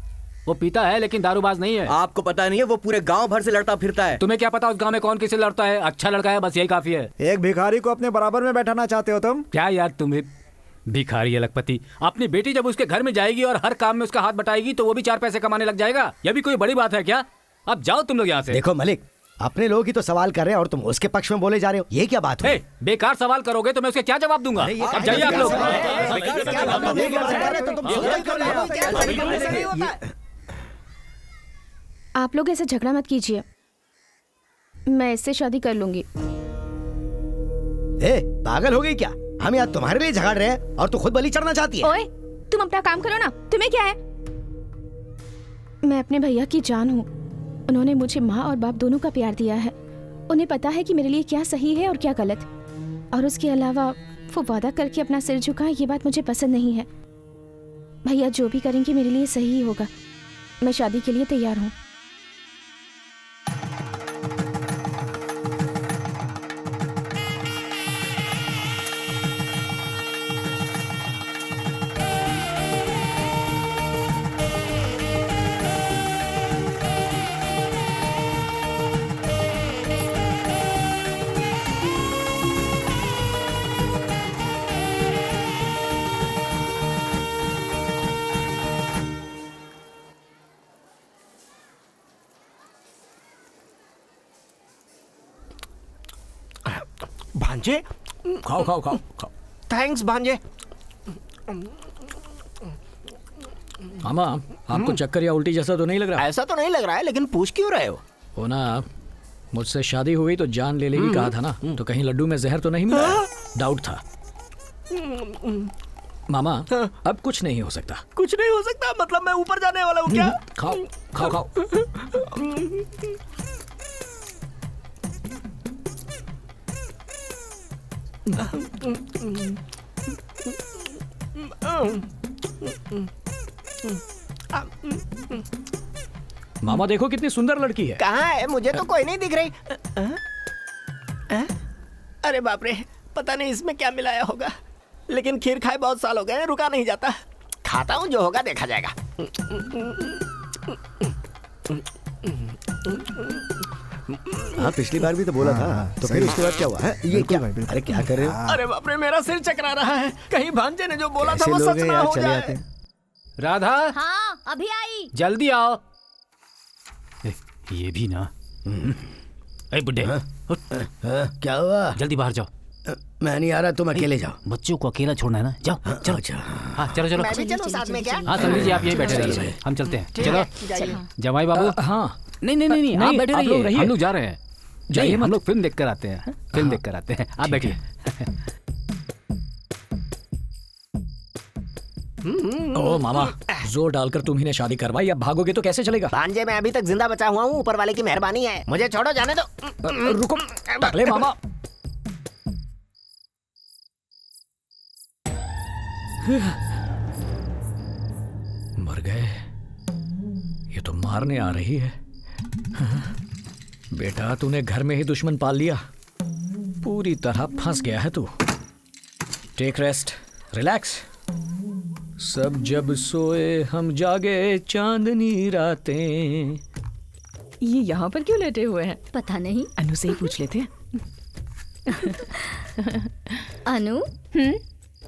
वो पीता है लेकिन दारूबाज नहीं है। आपको पता नहीं है, वो पूरे गांव भर से लड़ता फिरता है। तुम्हें क्या पता उस गांव में कौन किससे लड़ता है? अच्छा लड़का है, बस यही काफी है। एक भिखारी को अपने बराबर में बैठाना चाहते हो तुम? क्या यार, तुम्हें भिखारी है लखपति। अपनी बेटी जब उसके घर में जाएगी और हर काम में उसका हाथ बटाएगी तो वो भी 4 पैसे कमाने लग जाएगा। यह भी कोई बड़ी बात है क्या? अब जाओ तुम लोग यहाँ से। देखो मलिक, अपने लोग ही तो सवाल कर रहे हैं और तुम उसके पक्ष में बोले जा रहे हो, ये क्या बात है? बेकार सवाल करोगे तो मैं उसके क्या जवाब दूंगा? अब जाइए आप लोग। आप लोग ऐसे झगड़ा मत कीजिए, मैं इससे शादी कर लूंगी। पागल हो गई क्या? हम यहाँ तुम्हारे लिए झगड़ रहे हैं और तू खुद बलि चढ़ना चाहती है। ओए, तुम अपना काम करो ना, तुम्हें क्या है? मैं अपने भैया की जान हूँ। उन्होंने मुझे माँ और बाप दोनों का प्यार दिया है। उन्हें पता है कि मेरे लिए क्या सही है और क्या गलत। और उसके अलावा वो वादा करके अपना सिर झुकाए, ये बात मुझे पसंद नहीं है। भैया जो भी करेंगे मेरे लिए सही ही होगा। मैं शादी के लिए तैयार हूँ। भांजे, खाओ खाओ खाओ खाओ। थैंक्स भांजे। मामा, आपको चक्कर या उल्टी जैसा तो नहीं लग रहा? ऐसा तो नहीं लग रहा है, लेकिन पूछ क्यों रहे हो? ना, मुझसे शादी हुई तो जान ले लेगी कहा था ना, तो कहीं लड्डू में जहर तो नहीं मिला? डाउट था मामा। अब कुछ नहीं हो सकता। कुछ नहीं हो सकता मतलब मैं ऊपर जाने वाला हूँ क्या? खाओ खाओ खाओ। मामा देखो कितनी सुंदर लड़की है। कहाँ है? मुझे तो कोई नहीं दिख रही। अरे बाप रे, पता नहीं इसमें क्या मिलाया होगा, लेकिन खीर खाए बहुत साल हो गए, रुका नहीं जाता। खाता हूँ, जो होगा देखा जाएगा। हाँ, पिछली बार भी तो बोला था। तो फिर उसके बाद क्या हुआ है? ये क्या? अरे क्या कर रहे हो? अरे बाप रे, मेरा सिर चकरा रहा है। कहीं भांजे ने जो बोला था वो सच ना हो जाए। राधा, हाँ अभी आई। जल्दी आओ। ये भी ना। ए बुड्ढे, क्या हुआ? जल्दी बाहर जाओ। मैं नहीं आ रहा, तुम अकेले जाओ। बच्चों को अकेला छोड़ना है ना? जाओ चलो। हाँ चलो चलो। मैं भी चलूं साथ में क्या? हाँ समझ लीजिए, आप यहीं बैठे रहिए, हम चलते हैं। चलो जमाई बाबू। हाँ नहीं, आप बैठे रहिए, हम लोग जा रहे हैं। जाइए, हम लोग फिल्म देखकर आते हैं। फिल्म देखकर आते हैं, आप बैठिए। ओ मामा, जोर डालकर तुम्ही ने शादी करवाई, अब भागोगे तो कैसे चलेगा? भांजे, मैं अभी तक जिंदा बचा हुआ हूँ, ऊपर वाले की मेहरबानी है। मुझे छोड़ो, जाने दो। रुको टकले मामा। मर गए? ये तो मारने आ रही है। बेटा तूने घर में ही दुश्मन पाल लिया, पूरी तरह फंस गया है तू। Take rest, relax. सब जब सोए हम जागे चांदनी रातें। ये यहाँ पर क्यों लेटे हुए हैं? पता नहीं। अनु से ही पूछ लेते हैं। अनु,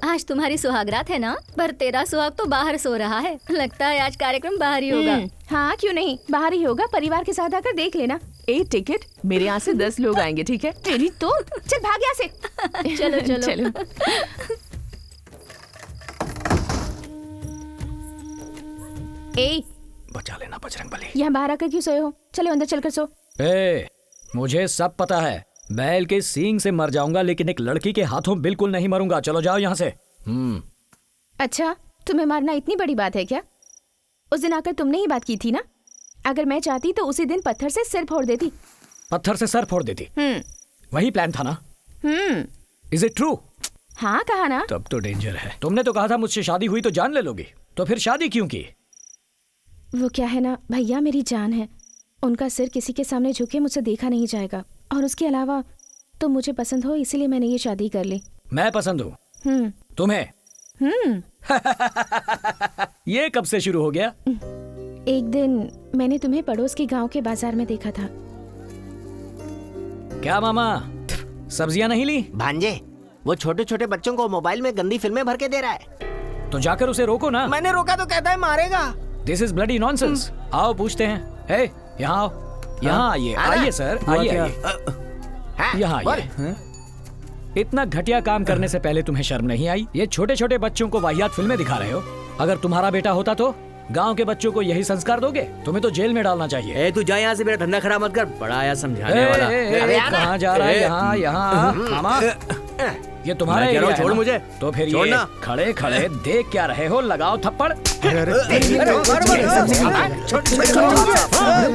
आज तुम्हारी सुहागरात है ना? पर तेरा सुहाग तो बाहर सो रहा है। लगता है आज कार्यक्रम बाहर ही होगा। हाँ क्यों नहीं, बाहर ही होगा। परिवार के साथ आकर देख लेना। 8 टिकट, मेरे यहाँ से 10 लोग आएंगे, ठीक है? तेरी तो चल भाग यहाँ से। चलो चलो चलो। ए, बचा लेना बजरंगबली। यहाँ बाहर आकर क्यों सोए हो? चलो अंदर चलकर सो। मुझे सब पता है। बैल के सींग से मर जाऊंगा, लेकिन एक लड़की के हाथों बिल्कुल नहीं मरूंगा। चलो जाओ यहाँ से। अच्छा, तुम्हें मारना इतनी बड़ी बात है क्या? उस दिन आकर तुमने ही बात की थी ना? अगर मैं चाहती तो उसी दिन पत्थर से सिर फोड़ देती। पत्थर से सर फोड़ देती? वही प्लान था ना? Is it true? हाँ कहा ना। तब तो डेंजर है। तुमने तो कहा था मुझसे शादी हुई तो जान ले लोगी, तो फिर शादी क्यों की? वो क्या है ना भैया, मेरी जान है। उनका सिर किसी के सामने झुके मुझसे देखा नहीं जाएगा। और उसके अलावा तुम मुझे पसंद हो, इसीलिए मैंने ये शादी कर ली। मैं पसंद हूँ तुम्हें? ये कब से शुरू हो गया? एक दिन मैंने तुम्हें पड़ोस के गांव के बाजार में देखा था। क्या मामा, सब्जियां नहीं ली? भांजे, वो छोटे छोटे बच्चों को मोबाइल में गंदी फिल्में भर के दे रहा है। तो जाकर उसे रोको ना। मैंने रोका तो कहता है मारेगा। This is bloody nonsense. आओ पूछते हैं। हे, यहाँ आओ। यहाँ आइए। आइए सर, आइए आइए। यहाँ आइए। इतना घटिया काम करने से पहले तुम्हें शर्म नहीं आई? ये छोटे छोटे बच्चों को वाहियात फिल्में दिखा रहे हो। अगर तुम्हारा बेटा होता तो गांव के बच्चों को यही संस्कार दोगे? तुम्हें तो जेल में डालना चाहिए। तू जा यहाँ से, मेरा धंधा खराब मत कर। बड़ा आया समझाने वाला। कहाँ जा रहा है? यहाँ यहाँ मामा, ये तुम्हारा एरिया है। छोड़ मुझे। तो फिर ये खड़े खड़े देख क्या रहे हो? लगाओ थप्पड़।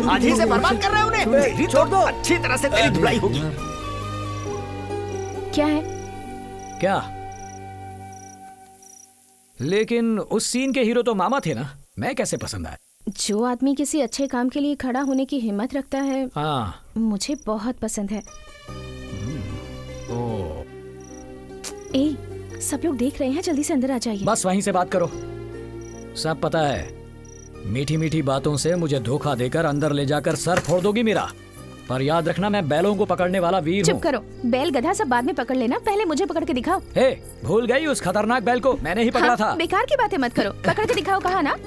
आज ही से बर्बाद कर रहे हो उन्हें। छोड़ दो, अच्छी तरह से तेरी धुलाई होगी। क्या है? क्या? लेकिन उस सीन के हीरो तो मामा थे ना, मैं कैसे पसंद आया? जो आदमी किसी अच्छे काम के लिए खड़ा होने की हिम्मत रखता है, हाँ, मुझे बहुत पसंद है। सब लोग देख रहे हैं, जल्दी से अंदर आ जाइए। बस वहीं से बात करो। सब पता है, मीठी मीठी बातों से मुझे धोखा देकर अंदर ले जाकर सर फोड़ दोगी मेरा। पर याद रखना, मैं बैलों को पकड़ने वाला वीर हूँ। चुप करो, बैल गधा सब बाद में पकड़ लेना, पहले मुझे पकड़ के दिखाओ। हे, भूल गई उस खतरनाक बैल को? मैंने ही पकड़ा था। बेकार की बातें मत करो, पकड़ के दिखाओ, कहा ना।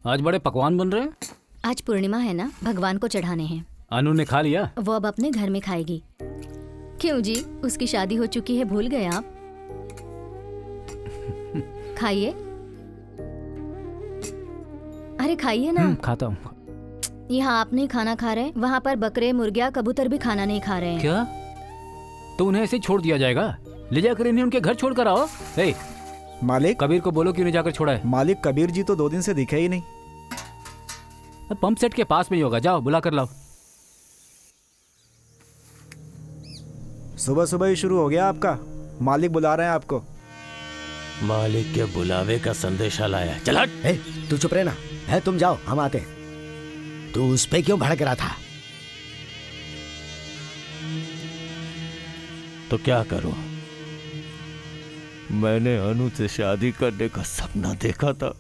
आज बड़े पकवान बन रहे हैं। आज पूर्णिमा है ना, भगवान को चढ़ाने हैं। अनु ने खा लिया? वो अब अपने घर में खाएगी। क्यों जी, उसकी शादी हो चुकी है, भूल गए आप? खाइए। अरे खाइए ना। खाता हूँ। यहाँ आप नहीं खाना खा रहे, वहाँ पर बकरे, मुर्गियाँ, कबूतर भी खाना नहीं खा रहे हैं। क्या? तो उन्हें ऐसे छोड़ दिया जाएगा? ले जाकर इन्हें उनके घर छोड़ कर आओ। मालिक, कबीर को बोलो क्यों नहीं जाकर छोड़ा है। मालिक, कबीर जी तो 2 दिन से दिखे ही नहीं। पंप सेट के पास में ही होगा, जाओ बुला कर लाओ। सुबह सुबह ही शुरू हो गया आपका। मालिक बुला रहे हैं आपको। मालिक के बुलावे का संदेशा लाया। चल हट। तू चुप रहना है, तुम जाओ, हम आते। तू उस पे क्यों भड़क रहा था? तो क्या करूं? मैंने अनु से शादी करने का सपना देखा था।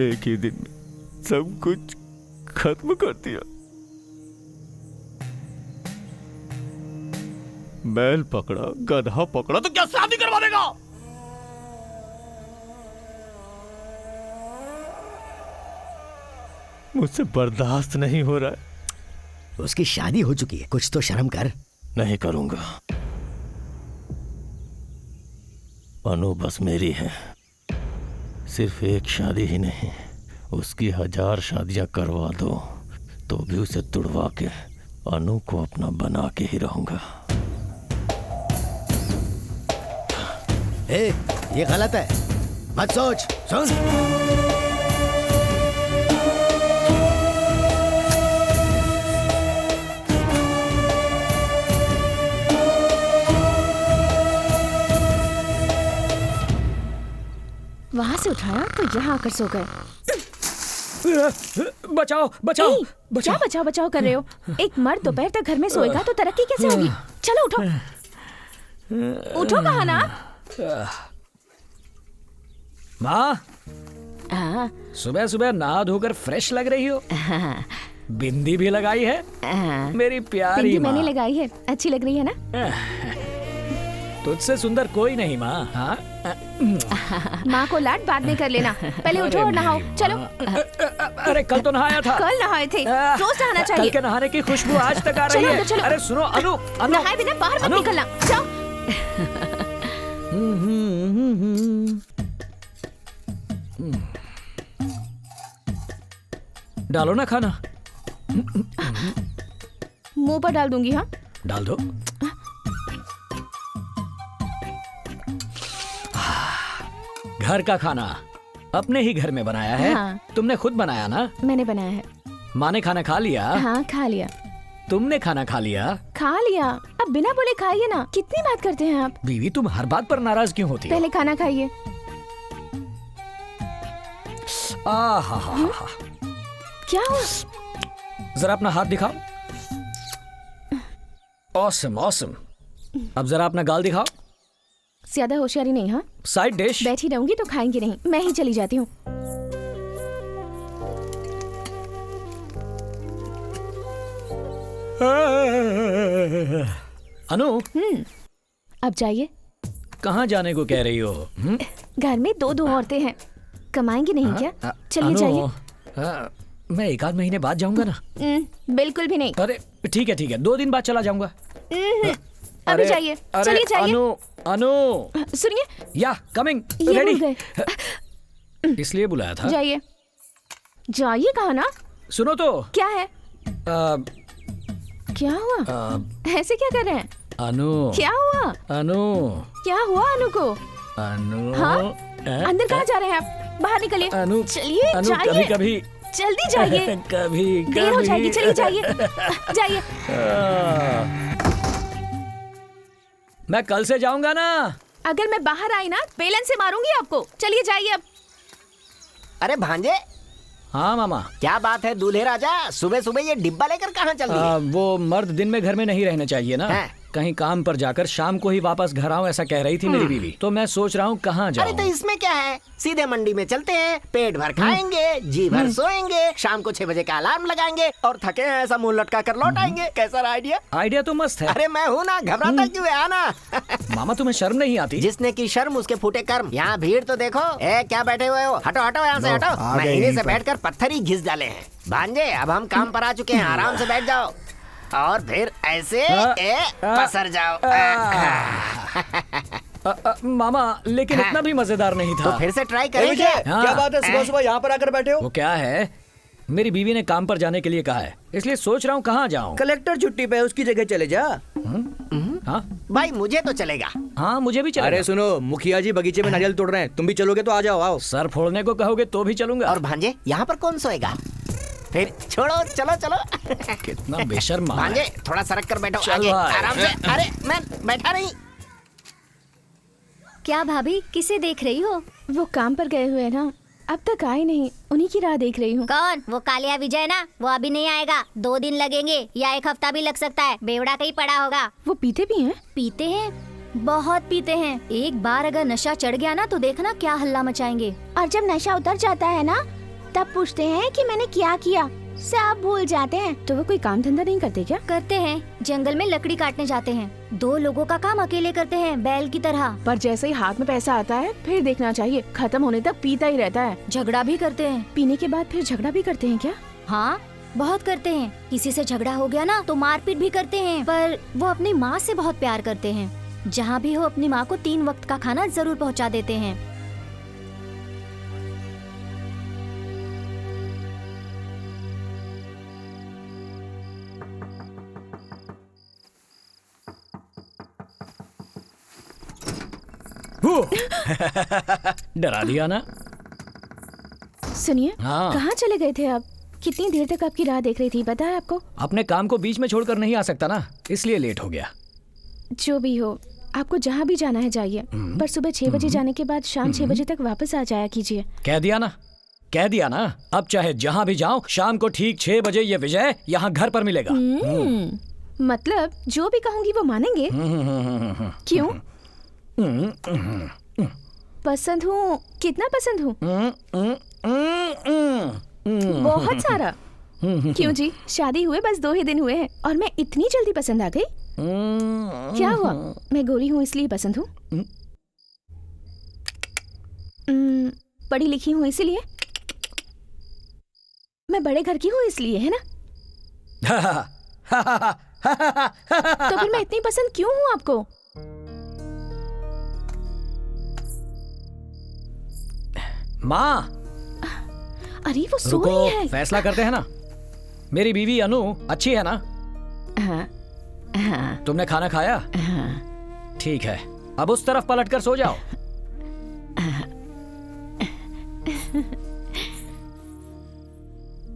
एक ही दिन में सब कुछ खत्म कर दिया। बैल पकड़ा, गधा पकड़ा, तो क्या शादी करवा देगा? मुझसे बर्दाश्त नहीं हो रहा है। उसकी शादी हो चुकी है, कुछ तो शर्म कर। नहीं करूंगा। अनु बस मेरी है। सिर्फ एक शादी ही नहीं, उसकी 1000 शादियां करवा दो तो भी उसे तुड़वा के अनु को अपना बना के ही रहूंगा। ए, ये गलत है, मत सोच, सुन। वहाँ से उठाया तो यहाँ आकर सो गए। बचाओ बचाओ क्या बचाओ बचाओ कर रहे हो? एक मर्द दोपहर तक घर में सोएगा तो तरक्की कैसे होगी? चलो उठो, उठो कहा ना। माँ, सुबह सुबह नहा धोकर फ्रेश लग रही हो। बिंदी भी लगाई है मेरी प्यारी बिंदी माँ। मैंने लगाई है, अच्छी लग रही है ना? तुझसे सुंदर कोई नहीं माँ। हाँ माँ को लाड बाद में कर लेना, पहले उठो और नहाओ। चलो। अरे कल तो नहाया था। कल नहाए थे, रोज नहाना चाहिए। कल के नहाने की खुशबू आज तक आ रही है। चलो। अरे सुनो अनु, नहाए बिना बाहर मत निकलना, जाओ। डालो ना खाना। मुंह पर डाल दूंगी। हाँ डाल दो। घर का खाना अपने ही घर में बनाया है। हाँ। तुमने खुद बनाया ना? मैंने बनाया है। माँ ने खाना खा लिया? हाँ खा लिया। तुमने खाना खा लिया? खा लिया। अब बिना बोले खाइए ना, कितनी बात करते हैं आप। बीवी तुम हर बात पर नाराज क्यों होती हो? पहले खाना खाइए। क्या हुआ? जरा अपना हाथ दिखाओ। Awesome awesome. अब जरा अपना गाल दिखाओ। ज्यादा होशियारी नहीं। हाँ साइड डिश। बैठी रहूंगी तो खाएंगे नहीं, मैं ही चली जाती हूँ। अनु, अब जाइए। कहाँ जाने को कह रही हो? घर में दो औरतें हैं, कमाएंगी नहीं क्या? चलिए जाइए। मैं एक आध महीने बाद जाऊंगा ना। बिल्कुल भी नहीं। अरे ठीक है 2 दिन बाद चला जाऊंगा। अभी जाइए, चलिए जाइए। अनु सुनिए। या कमिंग ये भूल रेडी। गए। इसलिए बुलाया था। जाइए जाइए कहा ना। सुनो तो। क्या है? क्या हुआ? ऐसे क्या कर रहे हैं? अनु क्या हुआ? अनु क्या हुआ अनु को? अनु हाँ? अंदर कहाँ जा रहे हैं आप? बाहर निकलिए। अनु चलिए अनु जाइए। कभी कभी जल्दी जाइए। कभी देर हो जाएगी, चलिए जाइए। जाइए। मैं कल से जाऊंगा ना। अगर मैं बाहर आई ना, बेलन से मारूंगी आपको। चलिए जाइए अब। अरे भांजे। हाँ मामा। क्या बात है दूल्हे राजा, सुबह सुबह ये डिब्बा लेकर कहाँ चल रही है? वो मर्द दिन में घर में नहीं रहने चाहिए ना। कहीं काम पर जाकर शाम को ही वापस घर आऊं, ऐसा कह रही थी मेरी बीवी। तो मैं सोच रहा हूँ कहाँ जाऊँ। अरे तो इसमें क्या है, सीधे मंडी में चलते हैं, पेट भर खाएंगे, जी भर सोएंगे, शाम को 6 बजे का अलार्म लगाएंगे और थके हैं ऐसा मुंह लटका कर लौट आएंगे। कैसा आइडिया? आइडिया तो मस्त है। अरे मैं हूँ ना, घबराता क्यों है? आना। मामा तुम्हें शर्म नहीं आती? जिसने की शर्म उसके फूटे कर्म। यहाँ भीड़ तो देखो। क्या बैठे हुए हो? हटो हटो यहाँ से हटो। महीने से बैठकर पत्थर ही घिस डाले हैं। भांजे अब हम काम पर आ चुके हैं, आराम से बैठ जाओ और फिर ऐसे पसर जाओ। मामा लेकिन इतना भी मजेदार नहीं था। तो फिर से ट्राई करेंगे। क्या बात है, सुबह सुबह यहाँ पर आकर बैठे हो? वो क्या है, मेरी बीवी ने काम पर जाने के लिए कहा है, इसलिए सोच रहा हूँ कहाँ जाऊँ। कलेक्टर छुट्टी पे, उसकी जगह चले जा। हाँ भाई मुझे तो चलेगा। हाँ मुझे भी चलेगा। अरे सुनो, मुखिया जी बगीचे में नारियल तोड़ रहे हैं, तुम भी चलोगे तो आ जाओ। आओ। सर फोड़ने को कहोगे तो भी चलूंगा। और भांजे यहाँ पर कौन सोएगा? फिर छोड़ो, चलो चलो। कितना बेशर्म भांजे थोड़ा सरक कर बैठो चल आगे, भाई। आराम से। अरे मैं बैठा नहीं। क्या भाभी, किसे देख रही हो? वो काम पर गए हुए हैं ना, अब तक आए नहीं, उन्हीं की राह देख रही हूँ। कौन? वो कालिया विजय ना? वो अभी नहीं आएगा, 2 दिन लगेंगे या 1 हफ्ता भी लग सकता है। बेवड़ा कहीं पड़ा होगा। वो पीते भी हैं? पीते हैं, बहुत पीते हैं। एक बार अगर नशा चढ़ गया ना तो देखना क्या हल्ला मचाएंगे। और जब नशा उतर जाता है ना, तब पूछते हैं कि मैंने क्या किया, सब भूल जाते हैं। तो वो कोई काम धंधा नहीं करते क्या? करते हैं, जंगल में लकड़ी काटने जाते हैं। 2 लोगों का काम अकेले करते हैं, बैल की तरह। पर जैसे ही हाथ में पैसा आता है फिर देखना चाहिए, खत्म होने तक पीता ही रहता है। झगड़ा भी करते हैं। पीने के बाद फिर झगड़ा भी करते हैं क्या? हाँ बहुत करते हैं। किसी से झगड़ा हो गया ना तो मारपीट भी करते हैं। पर वो अपनी माँ से बहुत प्यार करते हैं। जहाँ भी हो अपनी माँ को 3 वक्त का खाना जरूर पहुँचा देते हैं। डरा दिया ना। सुनिए, हाँ। कहाँ चले गए थे आप? कितनी देर तक आपकी राह देख रही थी, पता है आपको? अपने काम को बीच में छोड़कर नहीं आ सकता ना, इसलिए लेट हो गया। जो भी हो, आपको जहाँ भी जाना है जाइए, पर सुबह 6 बजे जाने के बाद शाम 6 बजे तक वापस आ जाया कीजिए। कह दिया ना, कह दिया ना। अब चाहे जहाँ भी जाओ, शाम को ठीक 6 बजे ये विजय यहाँ घर पर मिलेगा। मतलब जो भी कहूँगी वो मानेंगे? क्यों? पसंद हूँ? कितना पसंद हूँ? बहुत सारा। क्यों जी, शादी हुए बस 2 ही दिन हुए हैं और मैं इतनी जल्दी पसंद आ गई? क्या हुआ, मैं गोरी हूँ इसलिए पसंद हूँ? पढ़ी लिखी हूँ इसलिए? मैं बड़े घर की हूँ इसलिए, है ना? तो फिर मैं इतनी पसंद क्यों हूँ आपको? माँ, अरे वो सो रुको, रही है। फैसला करते हैं ना। मेरी बीवी अनु अच्छी है ना? हाँ, हाँ। तुमने खाना खाया? हाँ। ठीक है, अब उस तरफ पलट कर सो जाओ।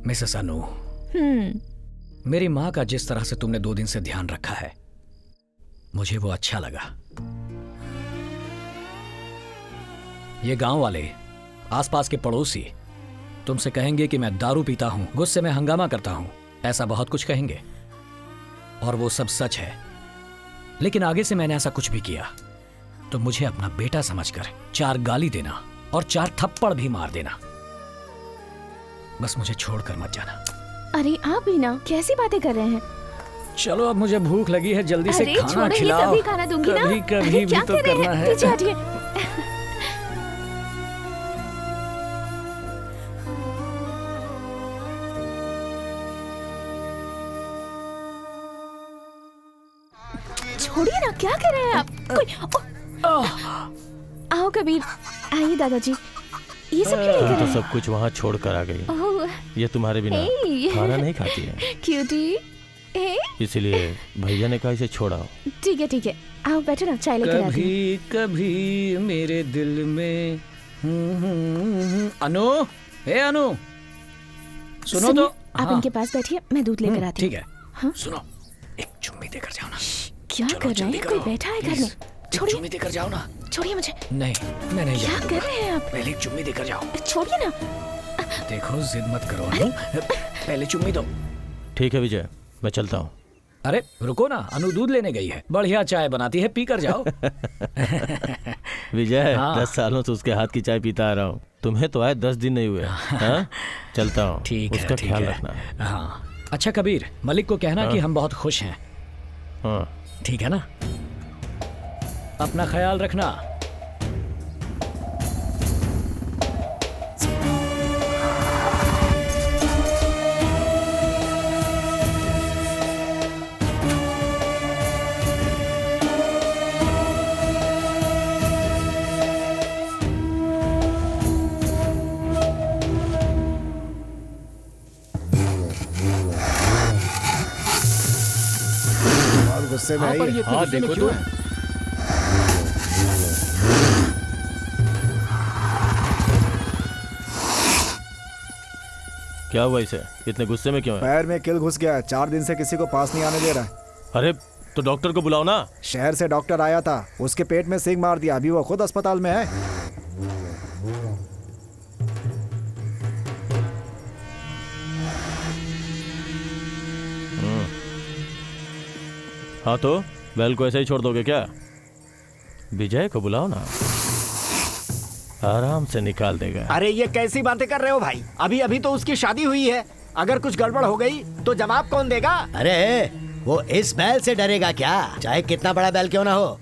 मिसेस अनु, मेरी माँ का जिस तरह से तुमने 2 दिन से ध्यान रखा है, मुझे वो अच्छा लगा। ये गांव वाले, आसपास के पड़ोसी तुमसे कहेंगे कि मैं दारू पीता हूं, गुस्से में हंगामा करता हूं, ऐसा बहुत कुछ कहेंगे और वो सब सच है। लेकिन आगे से मैंने ऐसा कुछ भी किया तो मुझे अपना बेटा समझकर 4 गाली देना और 4 थप्पड़ भी मार देना। बस मुझे छोड़कर मत जाना। अरे आप भी ना, कैसी बातें कर रहे हैं? चलो, अब मुझे भूख लगी है, जल्दी से खाना छोड़िए, खिलाओ। तभी खाना दूंगी ना। कभी कभी भी तो करना है। पीछे हटिए। छोड़िए ना, क्या कर रहे हैं आप? आओ कबीर, आइए दादाजी। ये सब क्यों लेकर तो आए? सब कुछ वहाँ छोड़ कर आ गई। ओह, ये तुम्हारे बिना खाना नहीं खाती है, क्यूटी। इसीलिए भैया ने कहा इसे छोड़ाओ। ठीक है ठीक है, आओ बैठो ना, चाय लेकर आती हूँ। कभी कभी मेरे दिल में अनु, हे अनु, सुनो तो। आप इनके पास बैठिए, मैं दूध लेकर आती हूँ। ठीक है। हाँ? सुनो, एक चुम्मी देकर जाओ ना। क्या कर रहे हैं? कोई बैठा है घर में? छोड़िए, चुम्मी देकर जाओ ना। छोड़िए मुझे। नहीं, मैं नहीं क्या जाऊंगा। कर रहे हैं आप? पहले एक चुम्मी देकर जाओ। छोड़िए ना। देखो, जिद मत करो अनु, पहले चुम्मी दो। ठीक है विजय, मैं चलता हूँ। अरे रुको ना, अनु दूध लेने गई है, बढ़िया चाय बनाती है, पी कर जाओ। विजय, हाँ। 10 सालों से उसके हाथ की चाय पीता आ रहा हूँ। तुम्हें तो आए 10 दिन नहीं हुए। हाँ? चलता हूँ। ठीक है, उसका ठीक ख्याल है। रखना। हाँ, अच्छा कबीर, मलिक को कहना कि हम बहुत खुश हैं। हाँ, ठीक है ना? अपना ख्याल रखना। गुस्से में हाँ, आई पर है। ये इतने गुस्से में क्यों है? क्या हुआ इसे? इतने गुस्से में क्यों है? पैर में किल घुस गया है, 4 दिन से किसी को पास नहीं आने दे रहा है। अरे तो डॉक्टर को बुलाओ ना। शहर से डॉक्टर आया था, उसके पेट में सिंग मार दिया, अभी वो खुद अस्पताल में है। हाँ तो बैल को ऐसे ही छोड़ दोगे क्या? विजय को बुलाओ ना, आराम से निकाल देगा। अरे ये कैसी बातें कर रहे हो भाई? अभी अभी तो उसकी शादी हुई है, अगर कुछ गड़बड़ हो गई तो जवाब कौन देगा? अरे वो इस बैल से डरेगा क्या? चाहे कितना बड़ा बैल क्यों ना हो,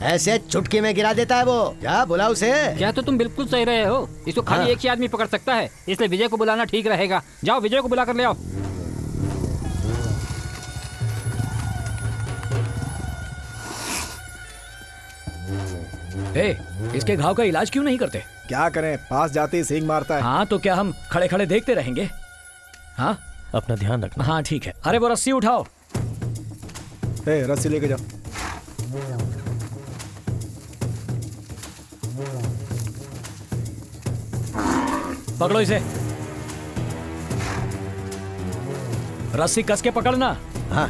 ऐसे चुटकी में गिरा देता है वो। क्या बुला उसे? क्या तो तुम बिल्कुल सही रहे हो, इसको खाली हाँ। एक ही आदमी पकड़ सकता है, इसलिए विजय को बुलाना ठीक रहेगा। जाओ विजय को बुला कर ले आओ। इसके घाव का इलाज क्यों नहीं करते? क्या करें, पास जाते ही सिंग मारता है। हाँ तो क्या हम खड़े खड़े देखते रहेंगे? हाँ, अपना ध्यान रखना। हाँ ठीक है। अरे वो रस्सी उठाओ। ए, रस्सी लेके जाओ। पकड़ो इसे। रस्सी कस के पकड़ना। हाँ,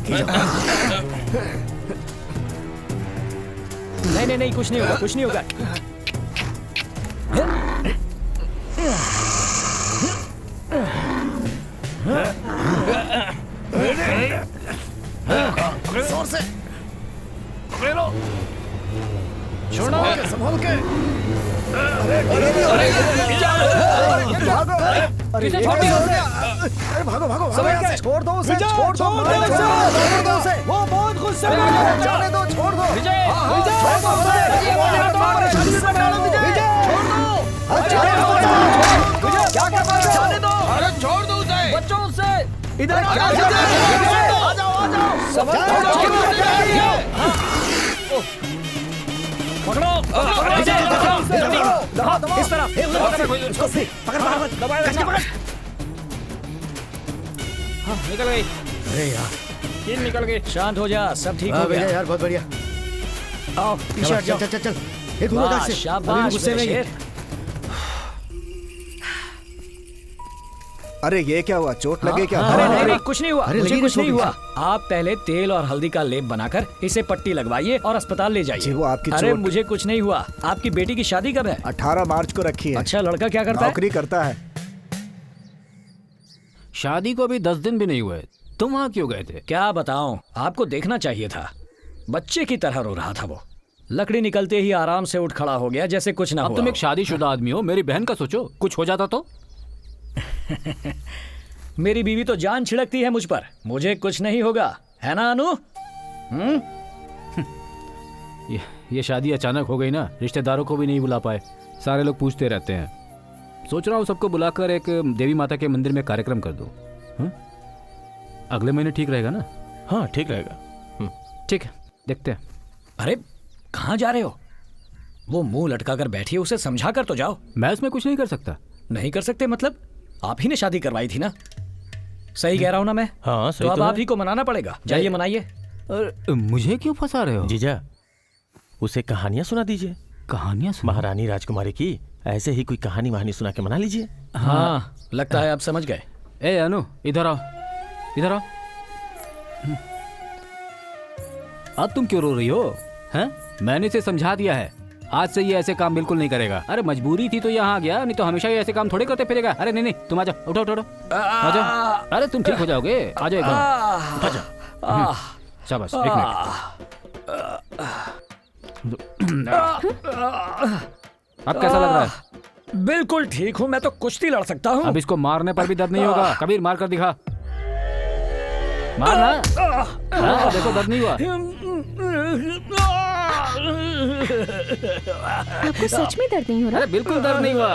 नहीं नहीं, कुछ नहीं होगा, कुछ नहीं होगा। जोर से पकड़ लो, छोड़ो, संभाल के। अरे भागो भागो, छोड़ दो उसे, छोड़ दो उसे, वो बहुत गुस्से में है, जाने दो, छोड़ दो विजय, छोड़ दो उसे, क्या कर रहे हो? जाने दो, अरे छोड़ दो उसे, बच्चों से इधर आ जाओ, पकड़ो, इस तरफ, निकल गई। अरे यार, तीन निकल गई। शांत हो जा, सब ठीक हो गया यार, बहुत बढ़िया। आओ पीछे हट जाओ। चल एक घूमो से, शाबाश गुस्से में शेर। अरे ये क्या हुआ, चोट लगे क्या? अरे नहीं, कुछ नहीं हुआ, मुझे कुछ नहीं हुआ। चोट। आप पहले तेल और हल्दी का लेप बनाकर इसे पट्टी लगवाइए और अस्पताल ले जाइए। वो आपकी अरे चोट। मुझे कुछ नहीं हुआ। आपकी बेटी की शादी कब है? 18 मार्च को रखी है। अच्छा, लड़का क्या करता है? नौकरी करता है। शादी को अभी 10 दिन भी नहीं हुए, तुम वहाँ क्यों गए थे? क्या बताऊं, आपको देखना चाहिए था। बच्चे की तरह रो रहा था वो। लकड़ी निकलते ही आराम से उठ खड़ा हो गया जैसे कुछ ना हुआ। अब तुम एक शादीशुदा आदमी हो, मेरी बहन का सोचो, कुछ हो जाता तो। मेरी बीवी तो जान छिड़कती है मुझ पर, मुझे कुछ नहीं होगा, है ना अनु? ये शादी अचानक हो गई ना, रिश्तेदारों को भी नहीं बुला पाए, सारे लोग पूछते रहते हैं। सोच रहा हूँ सबको बुलाकर एक देवी माता के मंदिर में कार्यक्रम कर दूं। अगले महीने ठीक रहेगा ना? हाँ ठीक रहेगा। ठीक है, देखते हैं। अरे कहाँ जा रहे हो? वो मुंह लटका कर बैठी है, उसे समझा कर तो जाओ। मैं इसमें कुछ नहीं कर सकता। नहीं कर सकते मतलब? आप ही ने शादी करवाई थी ना? सही कह रहा हूँ ना मैं? हाँ सही। तो अब आप ही को मनाना पड़ेगा, जाइए मनाइए। मुझे क्यों फंसा रहे हो? जीजा, उसे कहानियां सुना दीजिए। कहानियां? महारानी राजकुमारी की ऐसे ही कोई कहानी सुना के मना लीजिए। हाँ लगता है आप समझ गए। ए अनु, इधर आओ, इधर आओ। अब तुम क्यों रो रही हो? हैं? मैंने इसे समझा दिया है, आज से ये ऐसे काम बिल्कुल नहीं करेगा। अरे मजबूरी थी तो यहाँ आ गया, नहीं तो हमेशा ये ऐसे काम थोड़े करते फिरेगा। अरे नहीं, तुम आ जाओ, उठो उठो, आ जाओ। अरे तुम ठीक हो जाओगे, आ जाओ एकदम। शाबाश, एक मिनट। अब कैसा लग रहा है? बिल्कुल ठीक हूँ, मैं तो कुश्ती लड़ सकता हूँ। अब इसको मारने पर भी दर्द नहीं होगा। कबीर मार कर दिखा, मारना। देखो दर्द नहीं हुआ। आपको सच में दर्द नहीं हो रहा? अरे बिल्कुल दर्द नहीं हुआ।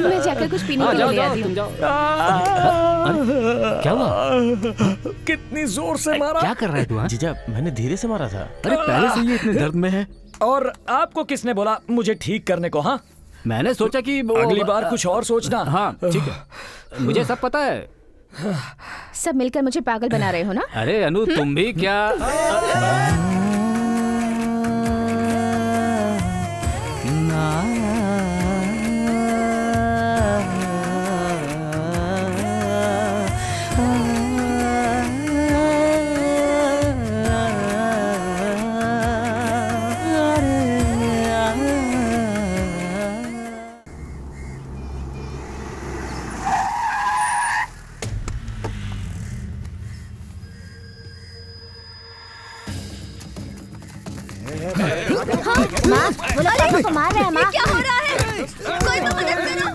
मैं जाकर कुछ पीने के लिए ले आती हूँ। क्या हुआ? कितनी जोर से मारा? क्या कर रहा है तू? जीजा, मैंने धीरे से मारा था। अरे पहले से ये इतने दर्द में है। और आपको किसने बोला मुझे ठीक करने को? हाँ मैंने सोचा कि अगली बार कुछ और सोचना। हाँ ठीक है, मुझे सब पता है। सब मिलकर मुझे पागल बना रहे हो ना? अरे अनु, तुम भी क्या? माँ, वो लड़के को मार रहे हैं। माँ, क्या हो रहा है? कोई तो मदद करो।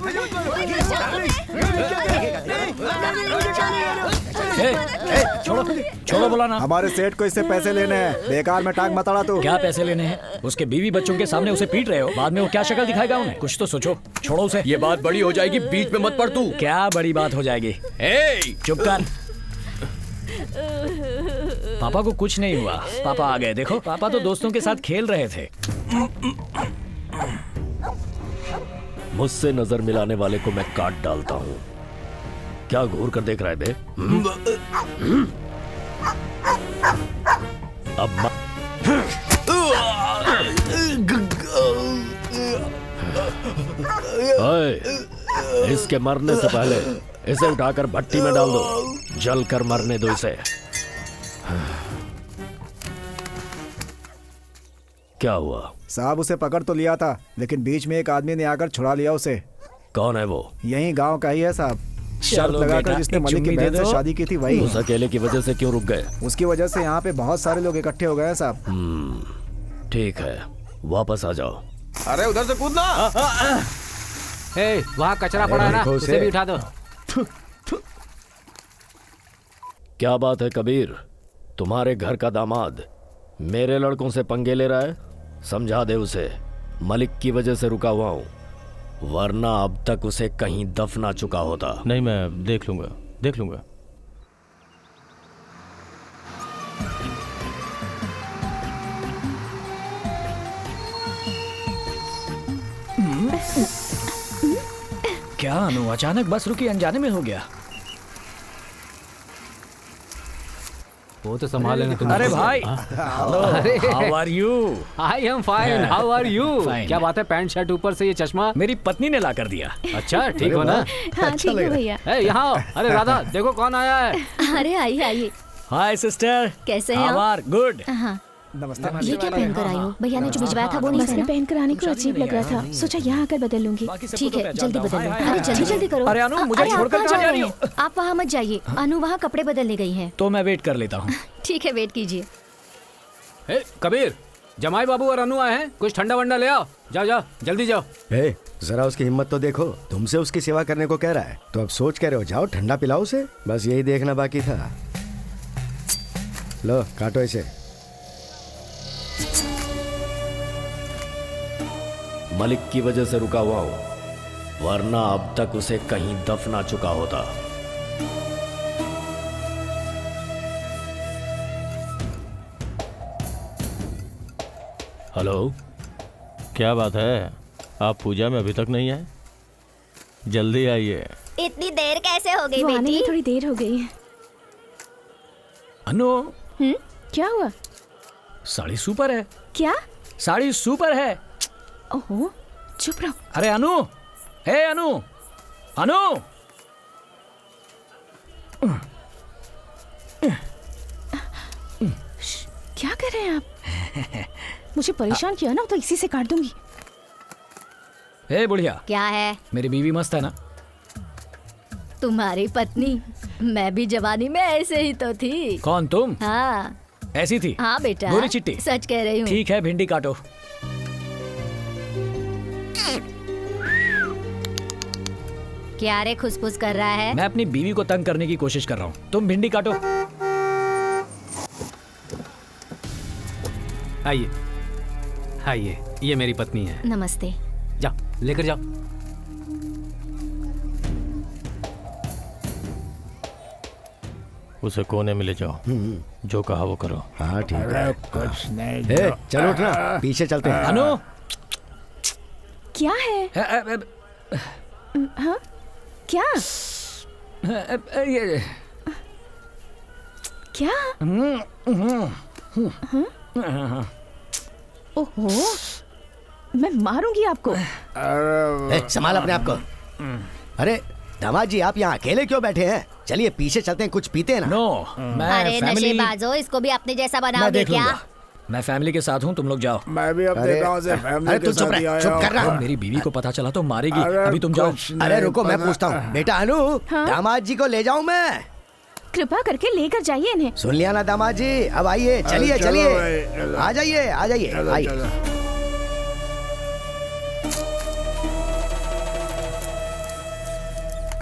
छोड़ो बुलाना। हमारे सेठ को इससे पैसे लेने हैं, बेकार में टांग मत अड़ा तू। क्या पैसे लेने हैं? उसके बीवी बच्चों के सामने उसे पीट रहे हो, बाद में वो क्या शक्ल दिखाएगा उन्हें? कुछ तो सोचो। छोड़ो उसे। ये बात बड़ी हो जाएगी, बीच में मत पड़ तू। क्या बड़ी बात हो जाएगी? चुप कर। पापा को कुछ नहीं हुआ, पापा आ गए। देखो पापा तो दोस्तों के साथ खेल रहे थे। मुझसे नजर मिलाने वाले को मैं काट डालता हूँ। क्या घूर कर देख रहा है बे? अब इसके मरने से पहले इसे उठाकर भट्टी में डाल दो, जल कर मरने दो इसे। क्या हुआ? साहब उसे पकड़ तो लिया था, लेकिन बीच में एक आदमी ने आकर छुड़ा लिया उसे। कौन है वो? यही गांव का ही है साहब। शर्त चलो लगाकर बेटा, जिसने एक मलिक की चुम्मी बहन दे से दो। शादी की थी वही। उस अकेले की वजह से क्यों रुक गए? उसकी वजह से यहाँ पे बहुत सारे लोग इकट्ठे हो गए हैं साहब। ठीक है, वापस आ जाओ। अरे उधर से कूदना। वहाँ कचरा पड़ा है ना, उसे भी उठा दो। क्या बात है कबीर, तुम्हारे घर का दामाद मेरे लड़कों से पंगे ले रहा है? समझा दे उसे, मलिक की वजह से रुका हुआ हूं, वरना अब तक उसे कहीं दफना चुका होता। नहीं, मैं देख लूंगा, देख लूंगा। क्या अनु, अचानक बस रुकी, अनजाने में हो गया। वो तो संभाल लेना तुम। अरे भाई, अरे how are you? I am fine, how are you? Fine. क्या बात है, पैंट शर्ट ऊपर से ये चश्मा? मेरी पत्नी ने ला कर दिया। अच्छा, ठीक हो ना? हाँ ठीक है भैया। यहाँ आओ। अरे राधा, देखो कौन आया है। अरे आइए आइए। हाय सिस्टर, कैसे हैं हाउ आप? Are good. हाँ। नमस्ते। ये क्या पहनकर आई हो? भैया ने जो भिजवाया था वो नहीं बस में पहना? पहनकर आने को अजीब लग रहा था, सोचा यहाँ आकर बदल लूंगी। ठीक है, जल्दी बदल लो। अरे जल्दी जल्दी करो। अरे अनु, मुझे अरे आप छोड़कर कहाँ कहाँ जा जा रहे रही हैं? आप वहाँ मत जाइए, अनु वहाँ कपड़े बदलने गई है। तो मैं वेट कर लेता हूँ। ठीक है, वेट कीजिए। कबीर, जमाई बाबू और अनु आए हैं, कुछ ठंडा वंडा ले आओ। जाओ जाओ, जल्दी जाओ। जरा उसकी हिम्मत तो देखो, तुमसे उसकी सेवा करने को कह रहा है तो अब सोच कह रहे हो, जाओ ठंडा पिलाओ उसे। बस यही देखना बाकी था। लो काटो इसे। मलिक की वजह से रुका हुआ हूं, वरना अब तक उसे कहीं दफना चुका होता। हेलो, क्या बात है, आप पूजा में अभी तक नहीं आए? जल्दी आइए। इतनी देर कैसे हो गई वो आने बेटी? में थोड़ी देर हो गई है। अनु, क्या हुआ? साड़ी सुपर है। क्या? साड़ी सुपर है। ओहो, चुप रहो। अरे अनु, हे अनु, अनु। क्या कर रहे हैं आप? मुझे परेशान किया ना तो इसी से काट दूंगी। हे बुढ़िया, क्या है? मेरी बीवी मस्त है ना? तुम्हारी पत्नी? मैं भी जवानी में ऐसे ही तो थी। कौन, तुम? हाँ ऐसी थी? हाँ बेटा, गोरी चिट्टी? सच कह रही हूँ। ठीक है, भिंडी काटो। क्या रे खुसफुस कर रहा है? मैं अपनी बीवी को तंग करने की कोशिश कर रहा हूँ, तुम भिंडी काटो। आइए आइए, ये मेरी पत्नी है। नमस्ते। जाओ लेकर जाओ। उसे कोने में ले जाओ, जो कहा वो करो। हाँ ठीक है। कुछ नहीं। चलो उठना, पीछे चलते हैं। अनु, क्या है? हाँ क्या? ये क्या? ओहो, मैं मारूंगी आपको। संभाल अपने आप को। अरे दामाद जी, आप यहाँ अकेले क्यों बैठे हैं? चलिए पीछे चलते हैं, कुछ पीते हैं ना। नो, मैं अरे नशेबाजो, इसको भी अपने जैसा बनाओगे क्या? मैं फैमिली के साथ हूँ, तुम लोग जाओ। मैं भी अपने गांव से फैमिली के साथ ही आया हूँ। अगर मेरी बीवी को पता चला तो मारेगी। अभी तुम जाओ। अरे रुको, मैं पूछता हूँ। बेटा अनु, दामाद जी को ले जाऊँ मैं? कृपा करके लेकर जाइए इन्हें। सुन लिया ना दामाद जी, अब आइए, चलिए चलिए, आ जाइए आ जाइए आइए।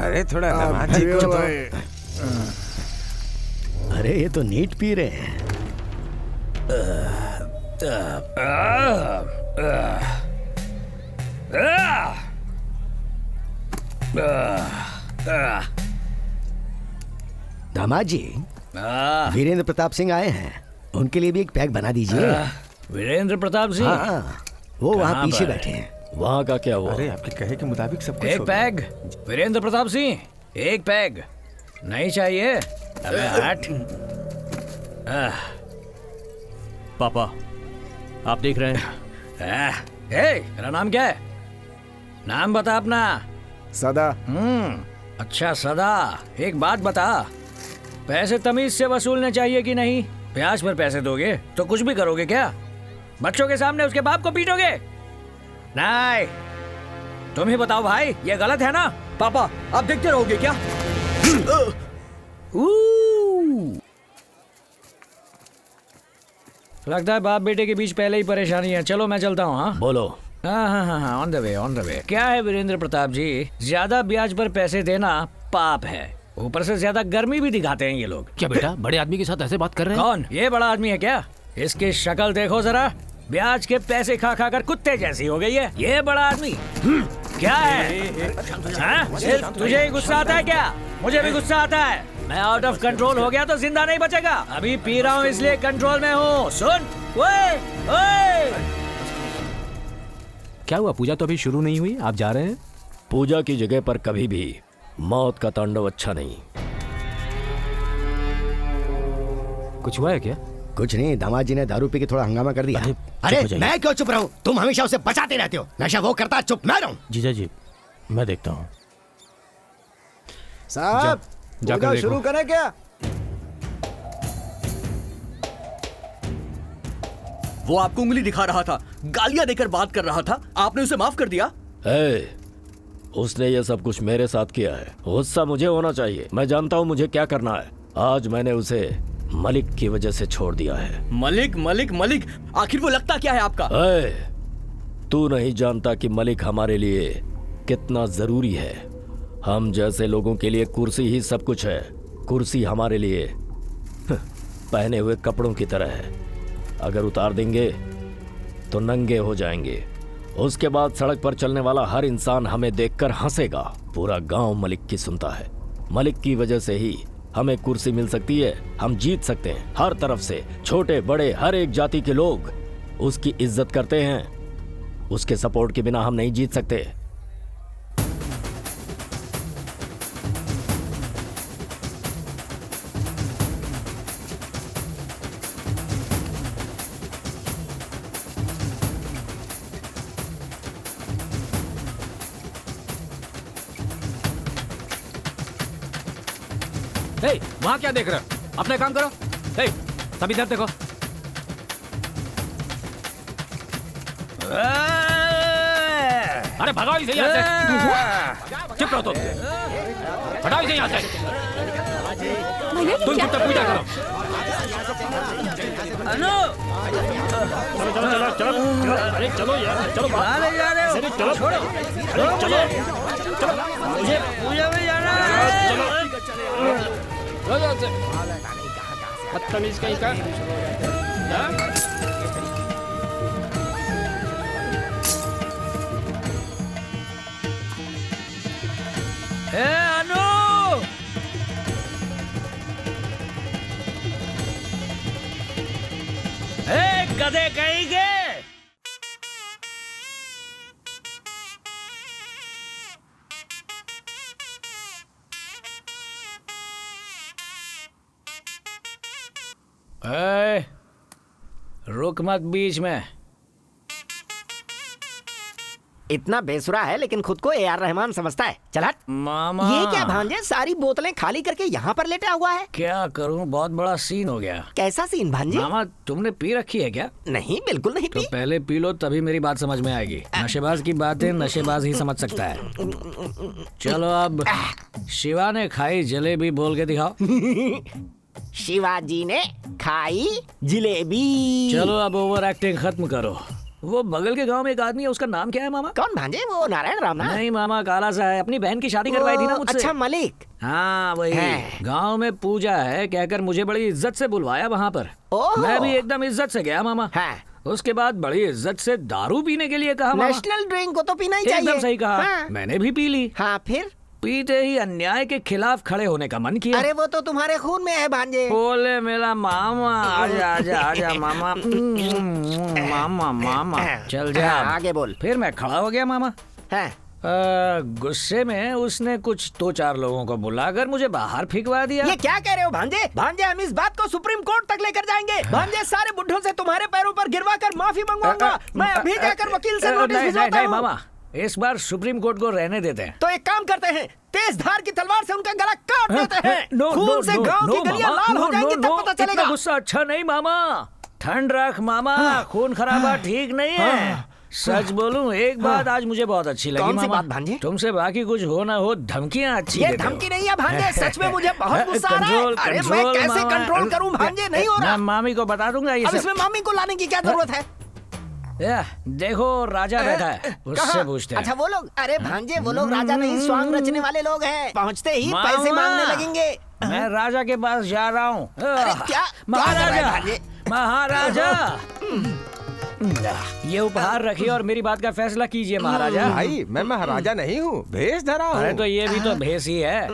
अरे थोड़ा दामाद जी को अरे ये तो नीट पी रहे हैं। दामाद जी, वीरेंद्र प्रताप सिंह आए हैं, उनके लिए भी एक पैक बना दीजिए। वीरेंद्र प्रताप सिंह? हाँ, वो वहाँ पीछे बैठे हैं। वहाँ का क्या हुआ? अरे आपके कहे के मुताबिक सब कुछ एक पैग वीरेंद्र प्रताप सिंह, एक पैग नहीं चाहिए? अबे हट। पापा, आप देख रहे हैं? मेरा नाम क्या है? नाम बता अपना। सदा। अच्छा सदा, एक बात बता, पैसे तमीज से वसूलने चाहिए कि नहीं? ब्याज पर पैसे दोगे तो कुछ भी करोगे क्या? बच्चों के सामने उसके बाप को पीटोगे? नहीं, तुम ही बताओ भाई, ये गलत है ना? पापा आप देखते रहोगे क्या? लगता है बाप बेटे के बीच पहले ही परेशानी है। चलो मैं चलता हूँ। हाँ बोलो। हाँ, on the way, on the way. क्या है वीरेंद्र प्रताप जी, ज्यादा ब्याज पर पैसे देना पाप है, ऊपर से ज्यादा गर्मी भी दिखाते हैं ये लोग। क्या बेटा बड़े आदमी के साथ ऐसे बात कर रहे हैं? कौन? ये बड़ा आदमी है क्या? इसकी शक्ल देखो जरा, ब्याज के पैसे खा खा कर कुत्ते जैसी हो गई है। ये बड़ा आदमी क्या है? सिर्फ तुझे ही गुस्सा आता है क्या? मुझे भी गुस्सा आता है। मैं आउट ऑफ कंट्रोल हो गया तो जिंदा नहीं बचेगा। अभी पी रहा हूँ इसलिए कंट्रोल में हूँ। सुन, ओए ओए। क्या हुआ? पूजा तो अभी शुरू नहीं हुई, आप जा रहे हैं? पूजा की जगह पर कभी भी मौत का तांडव अच्छा नहीं। कुछ हुआ है क्या? कुछ नहीं, दामाद जी ने दारू पी के थोड़ा हंगामा कर दिया। अरे मैं क्यों चुप रहूं? तुम हमेशा उसे बचाते रहते हो। नशा वो करता है, चुप मैं रहूं। जीजा जी मैं देखता हूँ। साहब पूजा शुरू करें क्या? वो आपको उंगली दिखा रहा था, गालियां देकर बात कर रहा था, आपने उसे माफ कर दिया? उसने ये सब कुछ मेरे साथ किया है, गुस्सा मुझे होना चाहिए। मैं जानता हूँ मुझे क्या करना है। आज मैंने उसे मलिक की वजह से छोड़ दिया है। मलिक मलिक मलिक, आखिर वो लगता क्या है आपका? तू नहीं जानता कि मलिक हमारे लिए कितना जरूरी है। हम जैसे लोगों के लिए कुर्सी ही सब कुछ है। कुर्सी हमारे लिए पहने हुए कपड़ों की तरह है, अगर उतार देंगे तो नंगे हो जाएंगे। उसके बाद सड़क पर चलने वाला हर इंसान हमें देखकर हंसेगा। पूरा गांव मलिक की सुनता है। मलिक की वजह से ही हमें कुर्सी मिल सकती है। हम जीत सकते हैं। हर तरफ से छोटे बड़े हर एक जाति के लोग उसकी इज्जत करते हैं। उसके सपोर्ट के बिना हम नहीं जीत सकते। वहाँ क्या देख रहे हो? अपने काम करो। सब इधर देखो। अरे भगाओ इसे यहाँ से। चुप रहो तुम। हटाओ इसे यहाँ से। तुम चुपचाप पूजा करो। चलो चलो चलो चलो, अरे चलो यार, चलो चलो छोड़ो, चलो चलो, मुझे पूजा में जाना है। चलो बदतमीज कहीं का। अनु, गधे कहीं के। रुक मत बीच में। इतना बेसुरा है लेकिन खुद को ए.आर. रहमान समझता है। चल हट। मामा ये क्या भांजे, सारी बोतलें खाली करके यहाँ पर लेटा हुआ है? क्या करूँ, बहुत बड़ा सीन हो गया। कैसा सीन भांजे? मामा तुमने पी रखी है क्या? नहीं, बिल्कुल नहीं पी। तो पहले पी लो तभी मेरी बात समझ में आएगी। नशेबाज की बातें नशेबाज ही समझ सकता है। चलो अब शिवा ने खाई जलेबी बोल के दिखाओ। शिवाजी ने खाई जलेबी। चलो अब ओवर एक्टिंग खत्म करो। वो बगल के गांव में एक आदमी है, उसका नाम क्या है मामा? कौन भांजे? वो नारायण राम ना? नहीं मामा, काला सा है, अपनी बहन की शादी करवाई थी ना मुझसे। अच्छा मलिक। हाँ वही। गांव में पूजा है कहकर मुझे बड़ी इज्जत से बुलवाया वहाँ पर। मैं भी एकदम इज्जत से गया मामा। उसके बाद बड़ी इज्जत से दारू पीने के लिए कहा। नेशनल ड्रिंक को तो पीना ही चाहिए। एकदम सही कहा। मैंने भी पी ली। हाँ फिर? पीते ही अन्याय के खिलाफ खड़े होने का मन किया। अरे वो तो तुम्हारे खून में है भांजे। बोले मेरा मामा, आजा आजा आजा मामा। मामा मामा चल जा। आगे बोल। फिर मैं खड़ा हो गया मामा। गुस्से में उसने कुछ 2-4 लोगों को बुलाकर मुझे बाहर फेंकवा दिया। ये क्या कह रहे हो भांजे? भांजे हम इस बात को सुप्रीम कोर्ट तक लेकर जाएंगे। भांजे सारे बुड्ढों से तुम्हारे पैरों पर गिरवा कर माफी मंगवाऊंगा। मैं अभी जाकर वकील से नोटिस भिजवाता हूं। नहीं मामा, इस बार सुप्रीम कोर्ट को रहने देते हैं। तो एक काम करते हैं, तेज धार की तलवार से उनका गला काट देते हैं। खून से गांव की गलियां लाल हो जाएंगी, तब पता चलेगा। इतना गुस्सा अच्छा नहीं मामा, ठंड रख मामा, खून खराबा ठीक नहीं है। सच बोलूं, एक बात आज मुझे बहुत अच्छी लगी कौन सी मामा। बात भांजे? तुमसे बाकी कुछ हो ना हो, धमकियां अच्छी ये देते हो। धमकी नहीं है भांजे, सच में मुझे बहुत गुस्सा आ रहा है। अरे मैं कैसे कंट्रोल करूं भांजे, नहीं हो रहा। मैं मामी को बता दूंगा ये अब सब। इसमें मामी को लाने की क्या जरूरत है? देखो राजा बैठा है, उससे पूछते हैं। अच्छा वो लोग, अरे भांजे वो लोग राजा नहीं, स्वांग रचने वाले लोग हैं। पहुंचते ही पैसे मांगने लगेंगे। मैं राजा के पास जा रहा हूँ। अरे क्या महाराजा, महाराजा, ये उपहार रखिए और मेरी बात का फैसला कीजिए महाराजा। भाई मैं महाराजा नहीं हूँ, भेष धरा हूँ। अरे तो ये भी तो भेष ही है।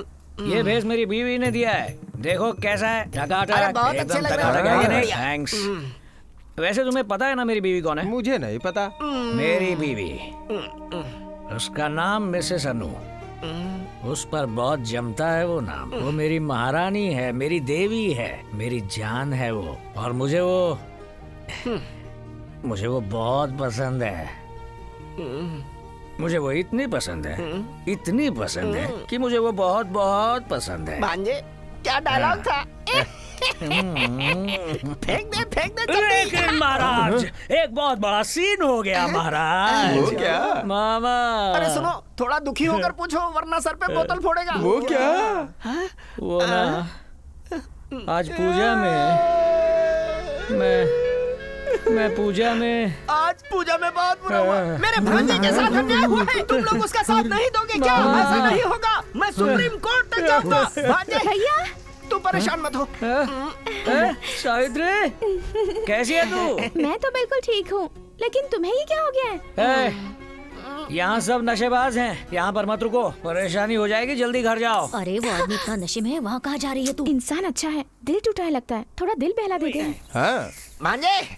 ये भेष मेरी बीवी ने दिया है, देखो कैसा है, बहुत अच्छे लग रहे हैं। थैंक्स। वैसे तुम्हें पता है ना मेरी बीवी कौन है? मुझे नहीं पता। मेरी बीवी, उसका नाम मिसेस अनु। उस पर बहुत जमता है वो नाम। वो मेरी महारानी है, मेरी देवी है, मेरी जान है वो। और मुझे वो बहुत पसंद है। मुझे वो इतनी पसंद है, इतनी पसंद है कि मुझे वो बहुत बहुत पसंद है। भांजे क्या डायलॉग था? फेंक दे लेकिन महाराज, एक बहुत बड़ा सीन हो गया महाराज। वो क्या? मामा, अरे सुनो, थोड़ा दुखी होकर पूछो वरना सर पे बोतल फोड़ेगा। वो क्या? वो ना, आज पूजा में मैं पूजा में आज पूजा में बहुत बुरा हुआ। मेरे भांजे के साथ अन्याय हुआ है, तुम लोग उसका साथ नहीं दोगे क्या? ऐसा नहीं होगा, मैं सुप्रीम कोर्ट तक जाऊंगा। भांजे भैया तू परेशान मत हो। सावित्री कैसी है तू? मैं तो बिल्कुल ठीक हूँ, लेकिन तुम्हें ये क्या हो गया है? यहाँ सब नशेबाज हैं, यहाँ पर मत रुको, परेशानी हो जाएगी, जल्दी घर जाओ। अरे वो आदमी इतना नशे में है, वहाँ कहाँ जा रही है तू? इंसान अच्छा है, दिल टूटा है लगता है, थोड़ा दिल बहला देते हैं। भांजे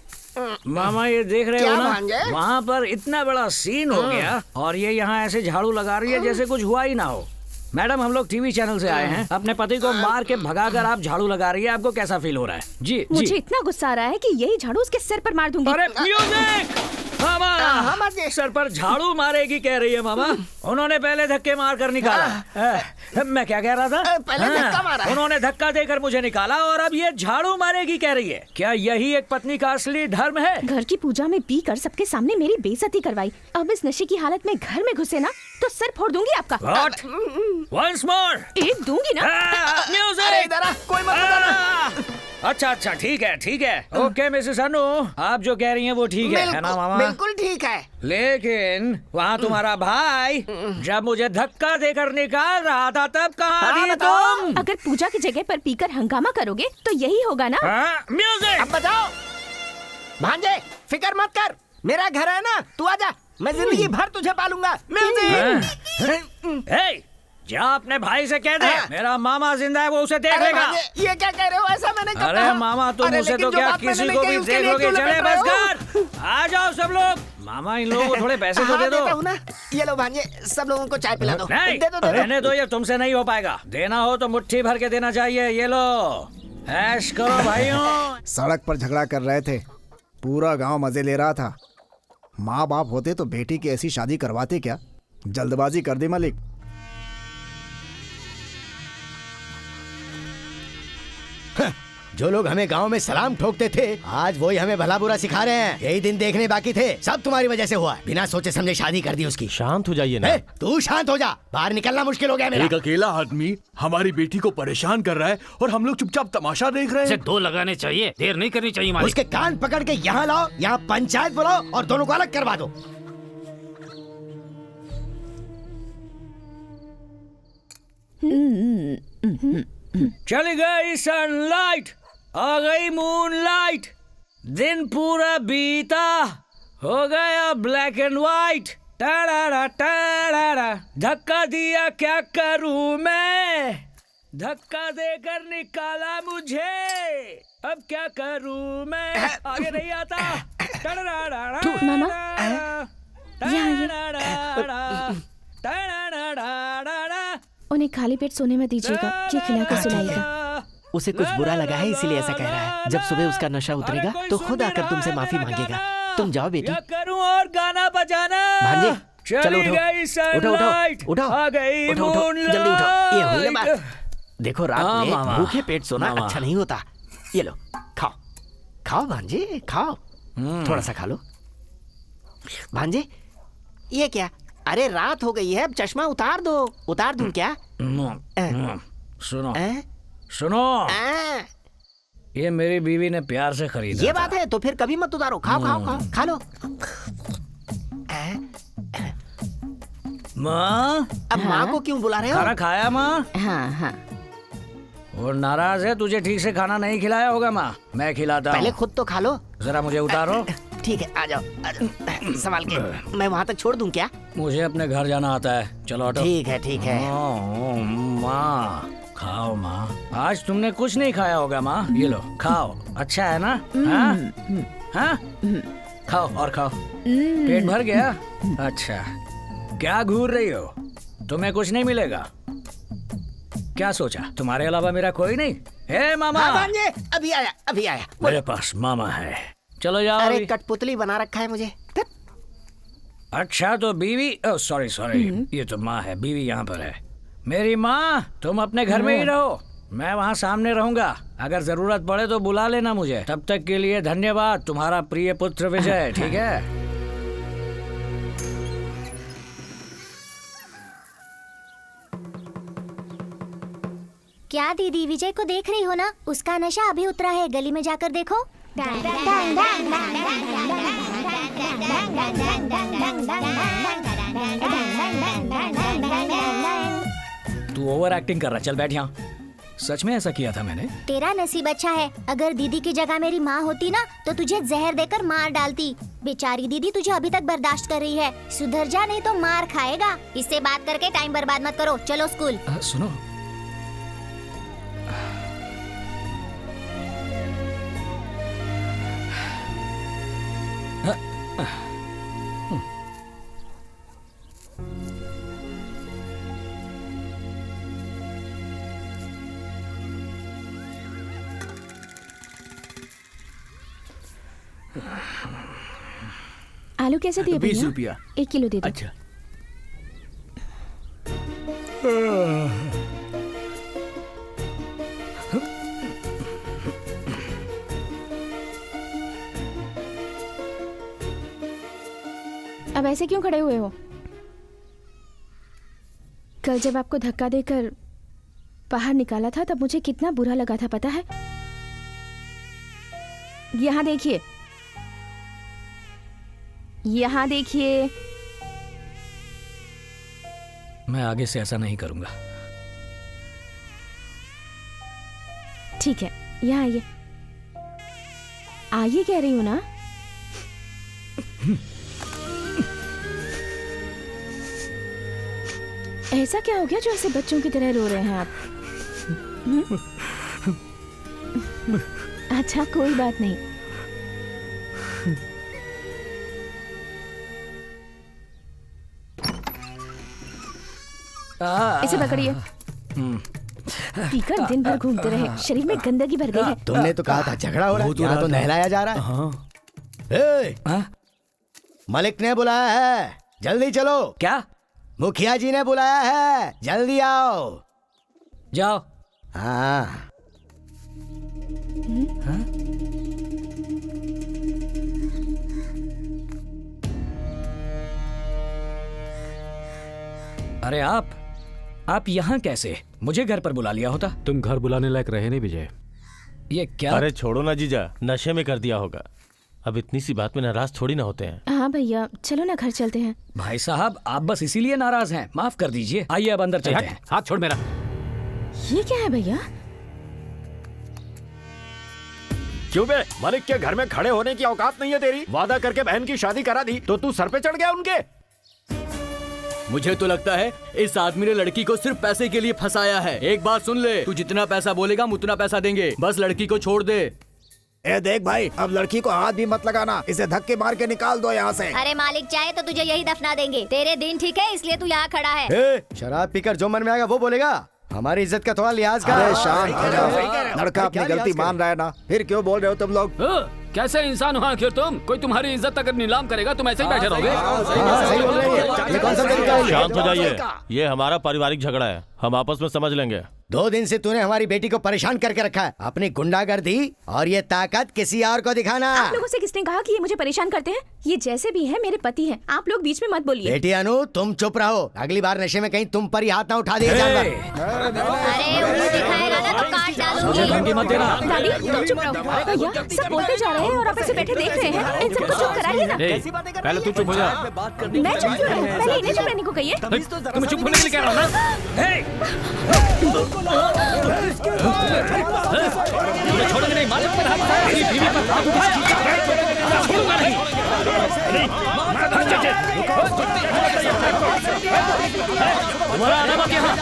मामा ये देख रहे क्या हो ना, भांजे? वहाँ पर इतना बड़ा सीन हो गया और ये यहाँ ऐसे झाड़ू लगा रही है जैसे कुछ हुआ ही ना हो। मैडम हम लोग टीवी चैनल से आए हैं, अपने पति को मार के भगाकर आप झाड़ू लगा रही है, आपको कैसा फील हो रहा है? जी मुझे इतना गुस्सा आ रहा है कि यही झाड़ू उसके सिर पर मार दूंगी। अरे म्यूजिक! मामा सर पर झाड़ू मारेगी कह रही है मामा। उन्होंने पहले धक्के मार कर निकाला। मैं क्या कह रहा था? पहले धक्का मारा। उन्होंने धक्का देकर मुझे निकाला और अब ये झाड़ू मारेगी कह रही है। क्या यही एक पत्नी का असली धर्म है? घर की पूजा में पी कर सबके सामने मेरी बेइज्जती करवाई। अब इस नशे की हालत में घर में घुसे ना तो सर फोड़ दूंगी आपका। What? Once more? एक दूंगी ना। म्यूजिक! इधर आ, कोई मत बताना। अच्छा ठीक है। ओके मिसेस अनु, आप जो कह रही हैं वो ठीक है ना मामा? बिल्कुल ठीक है। लेकिन वहाँ तुम्हारा भाई जब मुझे धक्का देकर निकाल रहा था तब कहाँ थी तुम? अगर पूजा की जगह पर पीकर हंगामा करोगे तो यही होगा ना। म्यूजिक! अब बताओ भांजे, फिक्र मत कर, मेरा घर है ना, तू आजा, मैं जिंदगी भर तुझे पालूंगा। म्यूजिक! जा अपने भाई से कह दे मेरा मामा जिंदा है, वो उसे देख लेगा। ये क्या कह रहे हो? ऐसा मैंने कहा। अरे मामा तुम उसे तो क्या किसी को भी देख लोगे? चले बस घर, आ जाओ सब लोग। मामा इन लोगों को थोड़े पैसे तो दे दो। ना, ये लो भांजे, सब लोगों को चाय पिला दो। नहीं, दे दो। रहने दो, ये तुमसे नहीं हो पाएगा। देना हो तो मुट्ठी भर के देना चाहिए। ये लो, ऐश करो भाइयों। सड़क पर झगड़ा कर रहे थे, पूरा गांव मजे ले रहा था। माँ बाप होते तो बेटी की ऐसी शादी करवाते क्या? जल्दबाजी कर दी मालिक। जो लोग हमें गांव में सलाम ठोकते थे आज वही हमें भला बुरा सिखा रहे हैं। यही दिन देखने बाकी थे, सब तुम्हारी वजह से हुआ। बिना सोचे समझे शादी कर दी उसकी। शांत हो जाइए ना। तू शांत हो जा, बाहर निकलना मुश्किल हो गया मेरा। एक अकेला आदमी हमारी बेटी को परेशान कर रहा है और हम लोग चुपचाप तमाशा देख रहे हैं। दो लगाने चाहिए, देर नहीं करनी चाहिए मालिक। उसके कान पकड़ के यहाँ लाओ, यहाँ पंचायत बुलाओ और दोनों को अलग करवा दो। चली गई सनलाइट, आ गई मूनलाइट, दिन पूरा बीता, हो गया black and white. Ta-da ta-da, धक्का दिया क्या करूं मैं, धक्का देकर निकाला मुझे, अब क्या करूं मैं, आगे नहीं आता। उन्हें खाली पेट सोने में दीजिएगा, ये खिलाकर सुलाइएगा। उसे कुछ बुरा लगा है इसीलिए ऐसा कह रहा है। जब सुबह उसका नशा उतरेगा तो खुद आकर तुमसे माफी मांगेगा। तुम जाओ बेटी। क्या करूं और गाना बजाना। भांजे चली गई सनलाइट, आ गई मूनलाइट। जल्दी उठो, ये हुई ना बात। देखो रात में मामा। भूखे पेट सोना मामा। अच्छा नहीं होता। ये लो खाओ, खाओ भांजे खाओ, थोड़ा सा खा लो। भांजे ये क्या? अरे रात हो गई है, अब चश्मा उतार दो। उतार दूं क्या? सुनो सुनो, ये मेरी बीवी ने प्यार से खरीदा ये बात है तो फिर कभी मत उतारो। खाओ खाओ खाओ, खा लो। माँ, अब माँ को क्यों बुला रहे हो? खाना खाया माँ? हाँ हाँ। वो नाराज है, तुझे ठीक से खाना नहीं खिलाया होगा माँ, मैं खिलाता हूँ। पहले खुद तो खा लो। जरा मुझे उतारो। ठीक है, आ जाओ संभाल के। मैं वहाँ तक छोड़ दूं क्या? मुझे अपने घर जाना आता है, चलो हटो। ठीक है ठीक है। माँ खाओ माँ, आज तुमने कुछ नहीं खाया होगा माँ, ये लो खाओ, अच्छा है ना? हाँ हाँ, खाओ और खाओ, पेट भर गया? अच्छा, क्या घूर रही हो? तुम्हें कुछ नहीं मिलेगा? क्या सोचा तुम्हारे अलावा मेरा कोई नहीं? हे मामा। हाँ भांजे, अभी आया अभी आया। मेरे पास मामा है, चलो जाओ। अरे कठपुतली बना रखा है मुझे। अच्छा तो बीवी, सॉरी सॉरी, ये तो माँ है, बीवी यहाँ पर है। मेरी माँ, तुम अपने घर में ही रहो, मैं वहाँ सामने रहूंगा, अगर जरूरत पड़े तो बुला लेना मुझे। तब तक के लिए धन्यवाद, तुम्हारा प्रिय पुत्र विजय। ठीक है? क्या दीदी विजय को देख रही हो ना? उसका नशा अभी उतरा है, गली में जाकर देखो। तू ओवर एक्टिंग कर रहा, चल बैठ यहाँ। सच में ऐसा किया था मैंने? तेरा नसीब अच्छा है, अगर दीदी की जगह मेरी माँ होती ना तो तुझे जहर देकर मार डालती। बेचारी दीदी तुझे अभी तक बर्दाश्त कर रही है, सुधर जा नहीं तो मार खाएगा। इससे बात करके टाइम बर्बाद मत करो, चलो स्कूल। सुनो, आलू कैसे दिए? 20 रुपया। 1 किलो दे दो। अच्छा। अब ऐसे क्यों खड़े हुए हो? कल जब आपको धक्का देकर बाहर निकाला था तब मुझे कितना बुरा लगा था, पता है? यहाँ देखिए, यहाँ देखिए। मैं आगे से ऐसा नहीं करूंगा। ठीक है, यहाँ आइए। आइए कह रही हूँ ना। ऐसा क्या हो गया जो ऐसे बच्चों की तरह रो रहे हैं आप? अच्छा कोई बात नहीं। इसे पकड़िए। पीकर दिन भर घूमते रहे, शरीर में गंदगी भर गई है। तुमने तो कहा था झगड़ा हो रहा है, यहाँ तो नहलाया जा रहा है। मलिक ने बुलाया है, जल्दी चलो। क्या? मुखिया जी ने बुलाया है, जल्दी आओ। जाओ। हाँ। अरे आप यहाँ कैसे? मुझे घर पर बुला लिया होता। तुम घर बुलाने लायक रहे नहीं विजय। ये क्या? अरे छोड़ो ना जीजा, नशे में कर दिया होगा। अब इतनी सी बात में नाराज थोड़ी ना होते हैं। हाँ भैया, चलो ना घर चलते हैं। भाई साहब, आप बस इसीलिए नाराज हैं, माफ कर दीजिए। आइए अब अंदर चलते हैं। हाथ छोड़ मेरा। ये क्या है भैया? क्यों बे? मलिक के घर में खड़े होने की औकात नहीं है तेरी? वादा करके बहन की शादी करा दी तो तू सर पे चढ़ गया उनके? मुझे तो लगता है इस आदमी ने लड़की को सिर्फ पैसे के लिए फंसाया है। एक बात सुन ले, तू जितना पैसा बोलेगा हम उतना पैसा देंगे, बस लड़की को छोड़ दे। ए देख भाई, अब लड़की को हाथ भी मत लगाना, इसे धक्के मार के निकाल दो यहाँ से। अरे मालिक चाहे तो तुझे यही दफना देंगे, तेरे दिन ठीक है इसलिए तू यहाँ खड़ा है। शराब पीकर जो मन में आएगा वो बोलेगा, हमारी इज्जत का थोड़ा लिहाज कर। अरे शांत हो जाओ, लड़का अपनी गलती मान रहा है ना, फिर क्यों बोल रहे हो तुम लोग? कैसे इंसान हो आखिर तुम? कोई तुम्हारी इज्जत अगर नीलाम करेगा तुम ऐसे ही बैठे रहोगे? सही बोल रही है। ये कौन सा तरीका है? शांत हो जाइए, ये हमारा पारिवारिक झगड़ा है, हम आपस में समझ लेंगे। 2 दिन से तूने हमारी बेटी को परेशान करके रखा है। अपनी गुंडागर्दी और ये ताकत किसी और को दिखाना। आप लोगों से किसने कहा कि ये मुझे परेशान करते हैं? ये जैसे भी हैं मेरे पति हैं, आप लोग बीच में मत बोलिए। बेटी अनु, तुम चुप रहो। अगली बार नशे में कहीं तुम पर ही हाथ ना उठा दिया जाएगा। धमकी मत देना। दादी तुम चुप रहो। भैया सब बोलते जा रहे हैं और आप ऐसे बैठे देख रहे हैं। इन सबको चुप कराइए ना। पहले तू चुप हो जा। मैं चुप क्यों रहूं? पहले इन्हें चुप रहने को कहिए। तुम चुप होने के लिए कह रहा हूं ना? छोड़ोगे नहीं, मालिक पर हाथ उठाया, अपनी बीवी पर हाथ उठाया, छोड़ूंगा नहीं। तुम्हारा आना मत यहाँ।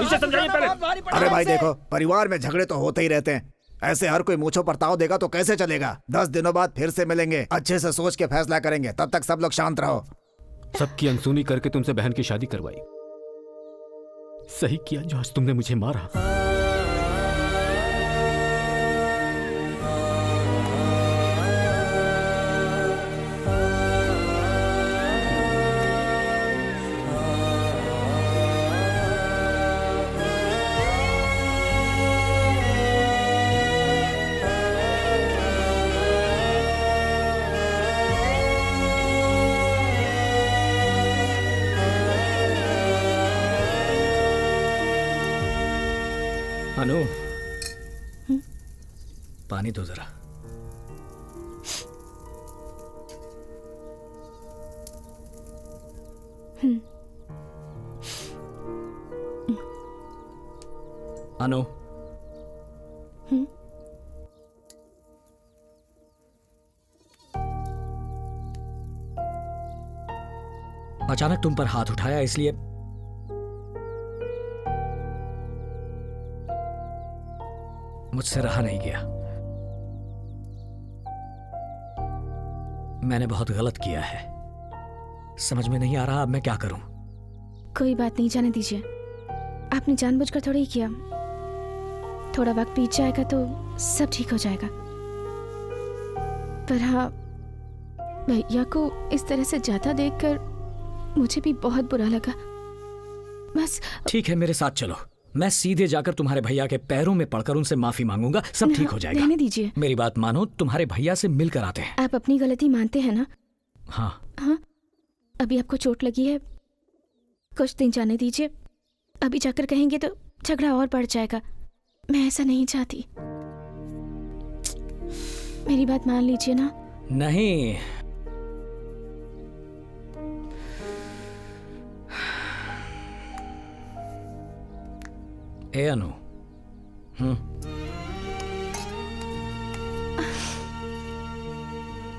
इसे समझाइए पहले। अरे भाई देखो, परिवार में झगड़े तो होते ही रहते हैं। ऐसे हर कोई मूंछों पर ताव देगा तो कैसे चलेगा? 10 दिनों बाद फिर से मिलेंगे, अच्छे से सोच के फैसला करेंगे। तब तक सब लोग शांत रहो। सबकी अनसुनी करके तुमसे बहन की शादी करवाई। सही किया जो आज तुमने मुझे मारा। अनु, पानी दो जरा। अनु, अचानक तुम पर हाथ उठाया इसलिए मुझसे रहा नहीं गया। मैंने बहुत गलत किया है, समझ में नहीं आ रहा अब मैं क्या करूं। कोई बात नहीं, जाने दीजिए। आपने जानबूझकर थोड़ा ही किया। थोड़ा वक्त बीत जाएगा तो सब ठीक हो जाएगा। पर हाँ, भैया को इस तरह से जाता देखकर मुझे भी बहुत बुरा लगा। बस ठीक है, मेरे साथ चलो। मैं सीधे जाकर तुम्हारे भैया के पैरों में पड़कर उनसे माफी मांगूंगा, सब ठीक हो जाएगा। रहने दीजिए। मेरी बात मानो, तुम्हारे भैया से मिलकर आते हैं। आप अपनी गलती मानते हैं ना? हाँ। हाँ, अभी आपको चोट लगी है, कुछ दिन जाने दीजिए। अभी जाकर कहेंगे तो झगड़ा और बढ़ जाएगा। मैं ऐसा नहीं चाहती। मेरी बात मान लीजिए ना। नहीं, ए अनु,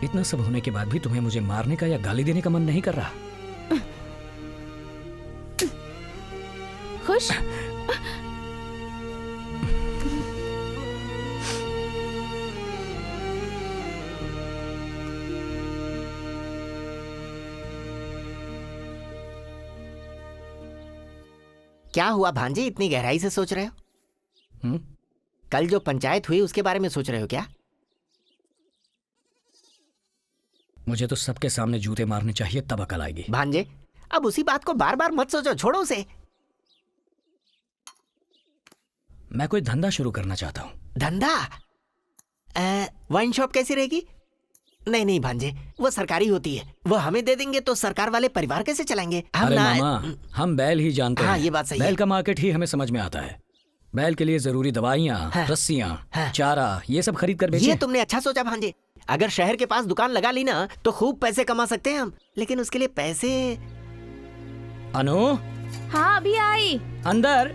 इतना सब होने के बाद भी तुम्हें मुझे मारने का या गाली देने का मन नहीं कर रहा? खुश? क्या हुआ भांजे, इतनी गहराई से सोच रहे हो? कल जो पंचायत हुई उसके बारे में सोच रहे हो क्या? मुझे तो सबके सामने जूते मारने चाहिए, तब अकल आएगी। भांजे, अब उसी बात को बार बार मत सोचो, छोड़ो उसे। मैं कोई धंधा शुरू करना चाहता हूँ। धंधा? वाइन शॉप कैसी रहेगी? नहीं नहीं भांजे, वो सरकारी होती है, वो हमें दे देंगे तो सरकार वाले परिवार कैसे चलाएंगे? अरे मामा, हम बैल ही जानते हैं। हाँ, ये बात सही बैल है। का मार्केट ही हमें समझ में आता है। बैल के लिए जरूरी दवाइयाँ, रस्सियाँ, चारा, ये सब खरीद कर बेचें। ये तुमने अच्छा सोचा भांजे। अगर शहर के पास दुकान लगा ली ना तो खूब पैसे कमा सकते हैं हम, लेकिन उसके लिए पैसे। अनु? हाँ, अभी आई। अंदर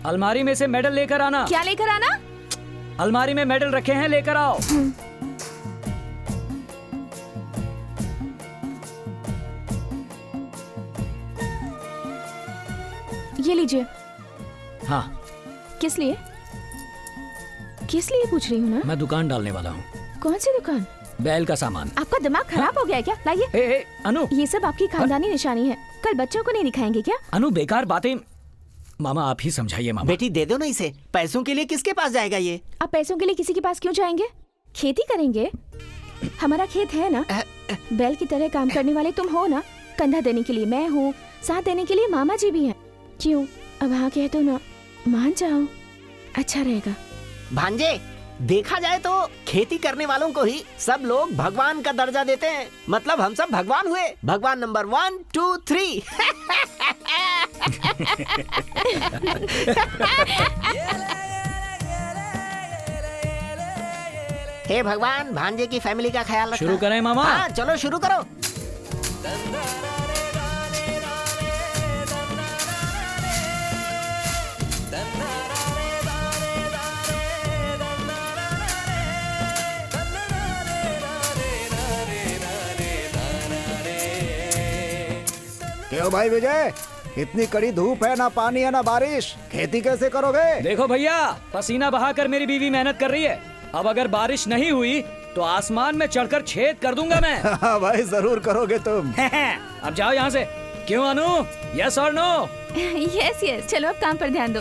अलमारी में से मेडल लेकर आना। क्या लेकर आना? अलमारी में मेडल रखे हैं, लेकर आओ। ये लीजिए। हाँ। किस लिए? किस लिए पूछ रही हूँ ना? मैं दुकान डालने वाला हूँ। कौन सी दुकान? बैल का सामान। आपका दिमाग खराब हो गया है क्या? लाइए। अनु, ये सब आपकी खानदानी निशानी है, कल बच्चों को नहीं दिखाएंगे क्या? अनु, बेकार बातें। मामा आप ही समझाइए मामा। बेटी दे दो ना इसे, पैसों के लिए किसके पास जाएगा ये? आप पैसों के लिए किसी के पास क्यों जाएंगे? खेती करेंगे, हमारा खेत है ना। बैल की तरह काम करने वाले तुम हो ना। कंधा देने के लिए मैं हूँ, साथ देने के लिए मामा जी भी हैं। क्यों अब हाँ कह दो ना, मान जाओ, अच्छा रहेगा। भांजे देखा जाए तो खेती करने वालों को ही सब लोग भगवान का दर्जा देते हैं। मतलब हम सब भगवान हुए, भगवान नंबर 1 2 3। हे भगवान, भांजे की फैमिली का ख्याल रखना। शुरू करें मामा? हाँ चलो शुरू करो। क्यों भाई विजय, इतनी कड़ी धूप है, ना पानी है ना बारिश, खेती कैसे करोगे? देखो भैया, पसीना बहाकर मेरी बीवी मेहनत कर रही है। अब अगर बारिश नहीं हुई तो आसमान में चढ़कर छेद कर दूंगा मैं। हाँ भाई जरूर करोगे तुम। अब जाओ यहाँ से। क्यों अनु, यस और नो? यस यस, चलो अब काम पर ध्यान दो।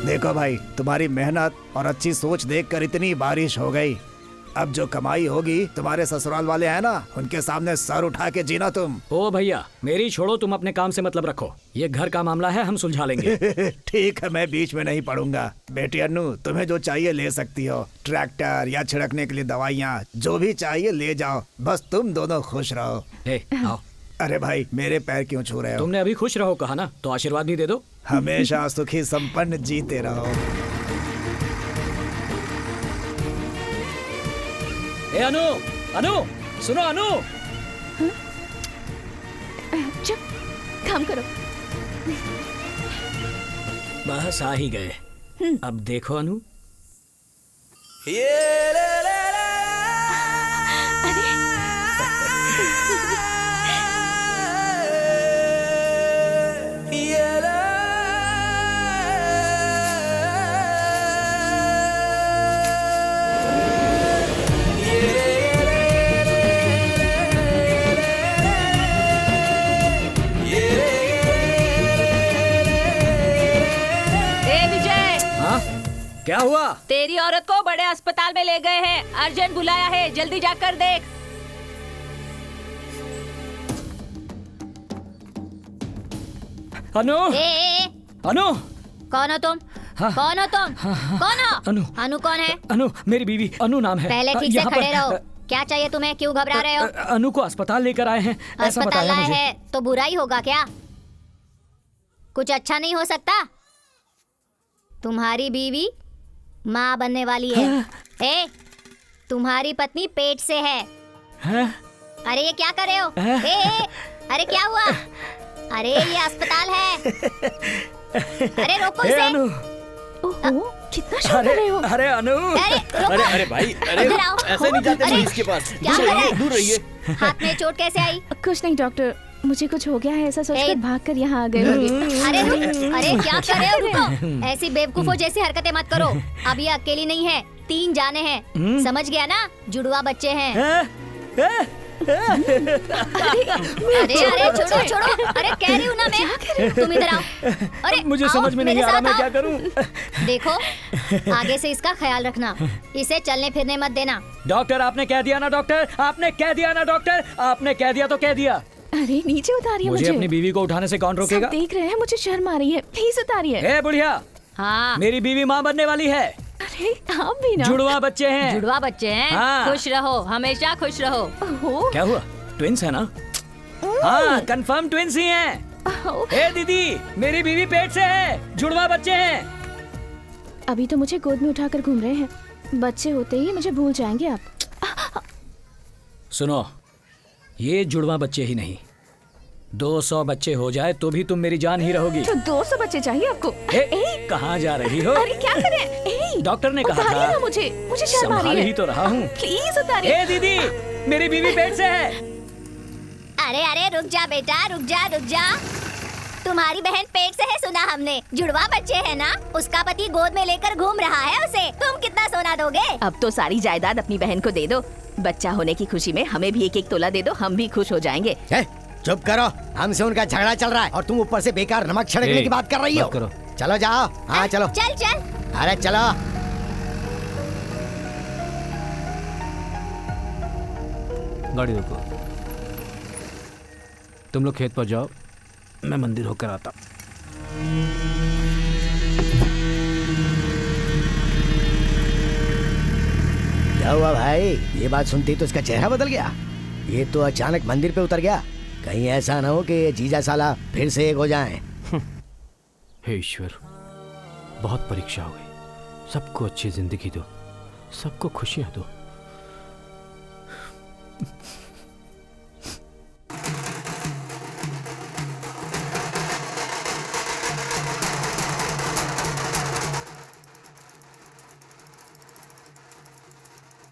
देखो भाई, तुम्हारी मेहनत और अच्छी सोच देखकर इतनी बारिश हो गई। अब जो कमाई होगी तुम्हारे ससुराल वाले हैं ना, उनके सामने सर उठा के जीना तुम। ओ भैया मेरी छोड़ो, तुम अपने काम से मतलब रखो। ये घर का मामला है, हम सुलझा लेंगे। ठीक है, मैं बीच में नहीं पड़ूंगा। बेटी अन्नू, तुम्हें जो चाहिए ले सकती हो, ट्रैक्टर या छिड़कने के लिए दवाइयाँ, जो भी चाहिए ले जाओ, बस तुम दोनों खुश रहो। आओ। अरे भाई मेरे पैर क्यों छू रहे हो? तुमने अभी खुश रहो कहा ना, तो आशीर्वाद भी दे दो। हमेशा सुखी संपन्न जीते रहो। ए अनु, अनु सुनो अनु। चुप, काम करो। बस आ ही गए। अब देखो अनु। क्या हुआ? तेरी औरत को बड़े अस्पताल में ले गए हैं, अर्जेंट बुलाया है, जल्दी जाकर देख। अनु, अनु, कौन हो तुम? हाँ, कौन हो तुम? कौन हो? अनु, अनु कौन है? अनु मेरी बीवी अनु नाम है। पहले ठीक से खड़े रहो। क्या चाहिए तुम्हें? क्यों घबरा रहे हो? अनु को अस्पताल लेकर आए हैं, ऐसा अस्पताल बताया लाए मुझे। है तो बुराई होगा क्या? कुछ अच्छा नहीं हो सकता? तुम्हारी बीवी माँ बनने वाली है। ए, तुम्हारी पत्नी पेट से है। अरे ये क्या कर रहे हो? अरे क्या हुआ? अरे ये अस्पताल है। अरे रोको इसे। अनु, कितना शोर कर रहे हो? अरे अनु, अरे भाई, अरे ऐसे नहीं जाते पुलिस के पास। क्या कर रहे? दूर रहिए। हाथ में चोट कैसे आई? कुछ नहीं डॉक्टर, मुझे कुछ हो गया है ऐसा सोचकर भागकर यहाँ आ गए होंगे। अरे रुक, अरे क्या कर रहे हो? रुको, ऐसी बेवकूफों जैसी हरकतें मत करो। अब ये अकेली नहीं है, 3 जाने हैं। समझ गया ना? जुड़वा बच्चे हैं। अरे छोड़ो छोड़ो। अरे कह रही हूँ ना मैं, तुम इधर आओ। अरे मुझे समझ में नहीं आ रहा मैं क्या करूँ। देखो, आगे से इसका ख्याल रखना, इसे चलने फिरने मत देना। डॉक्टर आपने कह दिया ना, डॉक्टर आपने कह दिया ना, डॉक्टर आपने कह दिया तो कह दिया। अरे नीचे उतारिए मुझे। अपनी बीवी को उठाने से कौन रोकेगा? सब देख रहे हैं, मुझे शर्म आ रही है, प्लीज उतारिए। ए बुढ़िया, हाँ मेरी बीवी माँ बनने वाली है। अरे आप भी ना। जुड़वा बच्चे हैं। जुड़वा बच्चे हैं। हाँ। खुश रहो, हमेशा खुश रहो। क्या हुआ? ट्विंस है ना? हाँ कंफर्म ट्विंस ही हैं। ए दीदी, मेरी बीवी पेट से है, जुड़वा बच्चे हैं। अभी तो मुझे गोद में उठाकर घूम रहे हैं, बच्चे होते ही मुझे भूल जाएंगे आप। सुनो, ये जुड़वा बच्चे ही नहीं, 200 बच्चे हो जाए तो भी तुम मेरी जान ही रहोगी। तो 200 बच्चे चाहिए आपको? कहाँ जा रही हो? अरे क्या करें? डॉक्टर ने कहा था। ना मुझे शर्म आ रही है। संभाल ही तो रहा हूँ। प्लीज उतारिए। ए दीदी, मेरी बीवी पेट से है। अरे अरे रुक जा बेटा, रुक जा रुक जा। तुम्हारी बहन पेट से है, सुना हमने। जुड़वा बच्चे है ना, उसका पति गोद में लेकर घूम रहा है उसे। तुम कितना सोना दोगे? अब तो सारी जायदाद अपनी बहन को दे दो। बच्चा होने की खुशी में हमें भी 1-1 तोला दे दो, हम भी खुश हो जाएंगे। चुप करो, हमसे उनका झगड़ा चल रहा है और तुम ऊपर से बेकार नमक छिड़कने की बात कर रही हो। चलो जाओ। हाँ चलो। चल चल। अरे चलो। गाड़ी रोको। तुम लोग खेत पर जाओ, मैं मंदिर होकर आता। क्या हुआ भाई? ये बात सुनते ही तो इसका चेहरा बदल गया। ये तो अचानक मंदिर पे उतर गया। कहीं ऐसा ना हो कि ये जीजा साला फिर से एक हो जाएं। हे ईश्वर, बहुत परीक्षा हो गई। सबको अच्छी जिंदगी दो, सबको खुशियां दो।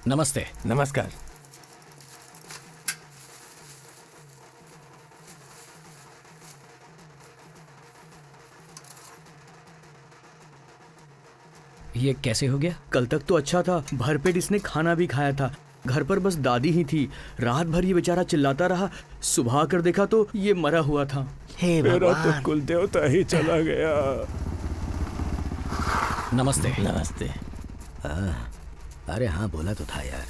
नमस्ते। नमस्कार। ये कैसे हो गया? कल तक तो अच्छा था, भरपेट इसने खाना भी खाया था। घर पर बस दादी ही थी। रात भर ये बेचारा चिल्लाता रहा। सुबह कर देखा तो ये मरा हुआ था। हे मेरा तो कुल देवता ही चला गया। नमस्ते। नमस्ते। अरे हाँ, बोला तो था यार।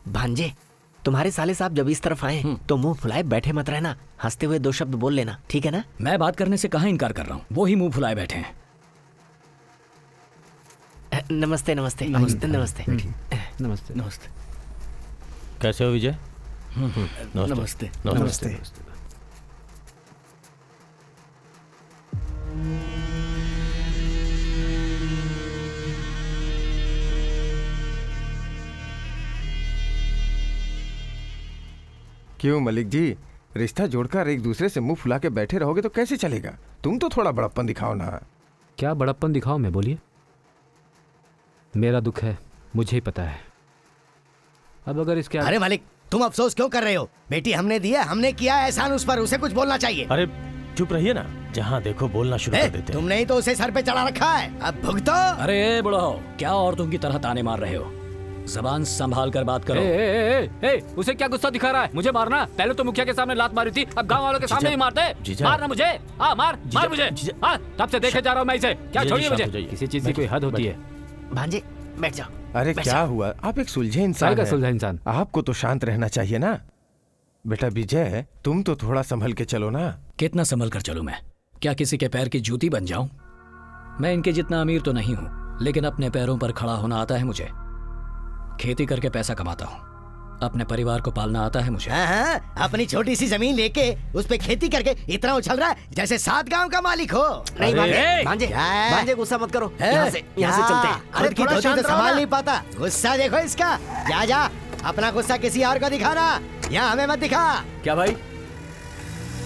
भांजे, तुम्हारे साले साहब जब इस तरफ आए तो मुंह फुलाए बैठे मत रहना, हंसते हुए 2 शब्द बोल लेना, ठीक है ना? मैं बात करने से कहाँ इनकार कर रहा हूँ, वो ही मुंह फुलाए बैठे हैं। नमस्ते नमस्ते नमस्ते नमस्ते नमस्ते नमस्ते। कैसे हो विजय? नमस्ते नमस्ते। क्यों मलिक जी, रिश्ता जोड़कर एक दूसरे से मुंह फुला के बैठे रहोगे तो कैसे चलेगा? तुम तो थोड़ा बड़प्पन दिखाओ ना। क्या बड़प्पन दिखाओ मैं? बोलिए। मेरा दुख है, मुझे ही पता है। अब अगर इसके अरे मालिक, तुम अफसोस क्यों कर रहे हो? बेटी हमने दिया, हमने किया एहसान उस पर, उसे कुछ बोलना चाहिए। अरे चुप रहिए ना, जहाँ देखो बोलना शुरू कर देते हैं। तुमने ही तो उसे सर पे चढ़ा रखा है, अब भुगतो। अरे बुढ़ाओ, क्या औरतों की तरह ताने मार रहे हो? जबान संभाल कर बात करो। उसे क्या गुस्सा दिखा रहा है? मुझे मारना? पहले तो मुखिया के सामने लात मारी थी, अब गांव वालों के सामने ही मारते। मारना मुझे? हाँ मार मुझे। हाँ, तब से देखे जा रहा हूँ मैं इसे। क्या छोड़िए मुझे। किसी चीज की कोई हद होती है। भांजे बैठ जाओ। अरे क्या हुआ? आप एक सुलझे इंसान हैं। सुलझा इंसान? आपको तो शांत रहना चाहिए ना। बेटा विजय, तुम तो थोड़ा संभल के चलो ना। कितना संभल कर चलूं मैं? क्या किसी के पैर की जूती बन जाऊं? मैं इनके जितना अमीर तो नहीं हूं, लेकिन अपने पैरों पर खड़ा होना आता है मुझे। खेती करके पैसा कमाता हूँ, अपने परिवार को पालना आता है मुझे। हाँ, अपनी छोटी सी जमीन लेके उस पे खेती करके इतना उछल रहा है जैसे 7 गांव का मालिक हो। नहीं भांजे गुस्सा मत करो, यहाँ से चलते हैं। अरे थोड़ा शांत संभाल नहीं पाता, गुस्सा देखो इसका। जा अपना गुस्सा किसी और को दिखाना, यहाँ हमें मत दिखा। क्या भाई,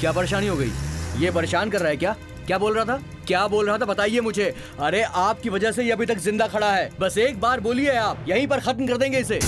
क्या परेशानी हो गई? ये परेशान कर रहा है क्या? क्या बोल रहा था? क्या बोल रहा था बताइए मुझे। अरे आपकी वजह से ये अभी तक जिंदा खड़ा है। बस एक बार बोलिए, आप यहीं पर खत्म कर देंगे इसे।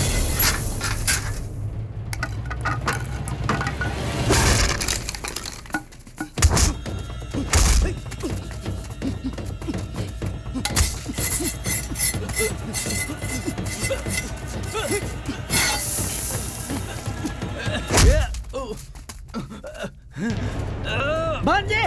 भांजे,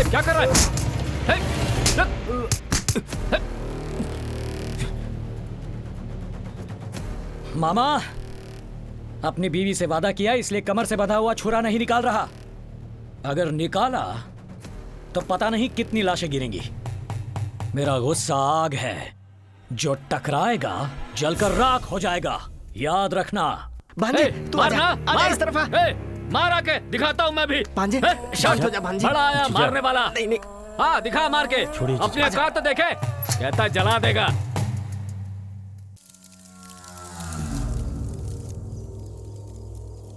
क्या कर रहा है? मामा, अपनी बीवी से वादा किया इसलिए कमर से बंधा हुआ छुरा नहीं निकाल रहा। अगर निकाला तो पता नहीं कितनी लाशें गिरेंगी। मेरा गुस्सा आग है, जो टकराएगा जलकर राख हो जाएगा, याद रखना। भांजे, तू आजा, आजा इस तरफ आ। मार आके दिखाता हूँ मैं भी। भांजे, शांत हो जा भांजे। बड़ा आया मारने वाला। नहीं नहीं, हाँ दिखा मार के, अपनी औकात तो देखे, कहता जला देगा।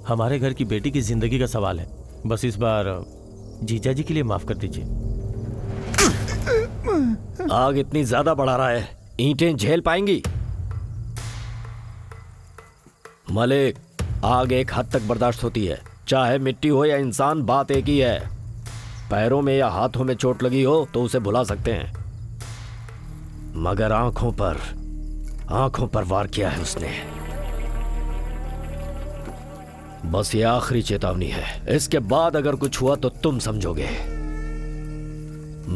हमारे घर की बेटी की जिंदगी का सवाल है, बस इस बार जीजा जी के लिए माफ कर दीजिए। आग इतनी ज्यादा बढ़ा रहा है, ईंटें झेल पाएंगी? मलिक, आग एक हद तक बर्दाश्त होती है, चाहे मिट्टी हो या इंसान, बात एक ही है। पैरों में या हाथों में चोट लगी हो तो उसे भुला सकते हैं, मगर आंखों पर वार किया है उसने। बस ये आखिरी चेतावनी है, इसके बाद अगर कुछ हुआ तो तुम समझोगे।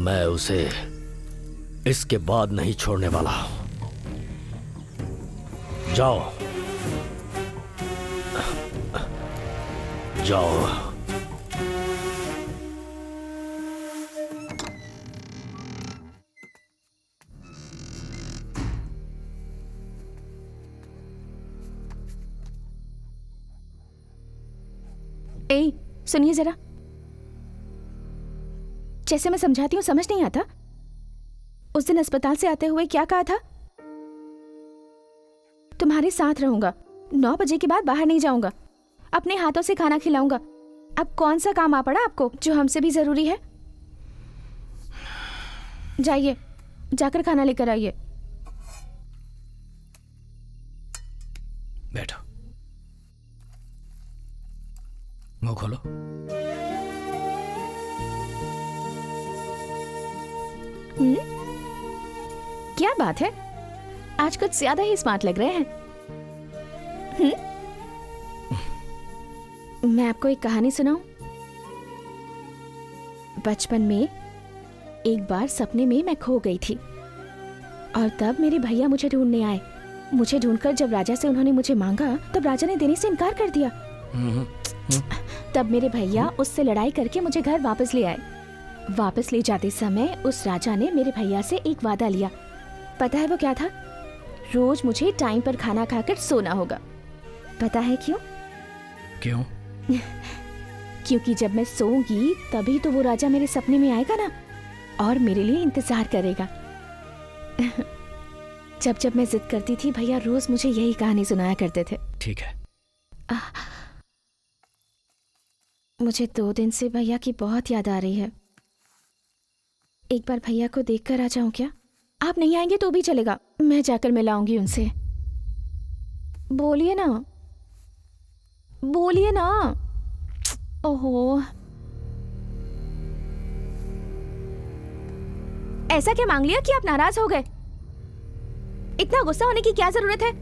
मैं उसे इसके बाद नहीं छोड़ने वाला। जाओ जाओ। ए, सुनिए जरा, जैसे मैं समझाती हूँ समझ नहीं आता। उस दिन अस्पताल से आते हुए क्या कहा था? तुम्हारे साथ रहूंगा, 9 बजे के बाद बाहर नहीं जाऊंगा, अपने हाथों से खाना खिलाऊंगा। अब कौन सा काम आ पड़ा आपको जो हमसे भी जरूरी है? जाइए, जाकर खाना लेकर आइए। बैठो, मुंह खोलो। क्या बात है, आज कुछ ज्यादा ही स्मार्ट लग रहे हैं। मैं आपको एक कहानी सुनाऊं? बचपन में एक बार सपने में मैं खो गई थी और तब मेरे भैया मुझे ढूंढने आए। मुझे ढूंढकर जब राजा से उन्होंने मुझे मांगा तब राजा ने देने से इनकार कर दिया। तब मेरे भैया उससे लड़ाई करके मुझे घर वापस ले आए। वापस ले जाते समय उस राजा ने मेरे भैया से एक वादा लिया। पता है वो क्या था? रोज मुझे टाइम पर खाना खाकर सोना होगा। पता है क्यों? क्यों? क्योंकि जब मैं सोऊंगी तभी तो वो राजा मेरे सपने में आएगा ना, और मेरे लिए इंतजार करेगा। जब जब मैं जिद करती थी भैया रोज मुझे यही कहानी सुनाया करते थे। ठीक है। मुझे 2 दिन से भैया की बहुत याद आ रही है। एक बार भैया को देखकर आ जाऊं क्या? आप नहीं आएंगे तो भी चलेगा, मैं जाकर मिलाऊंगी उनसे। बोलिए ना, बोलिए ना। ओहो, ऐसा क्या मांग लिया कि आप नाराज हो गए? इतना गुस्सा होने की क्या जरूरत है?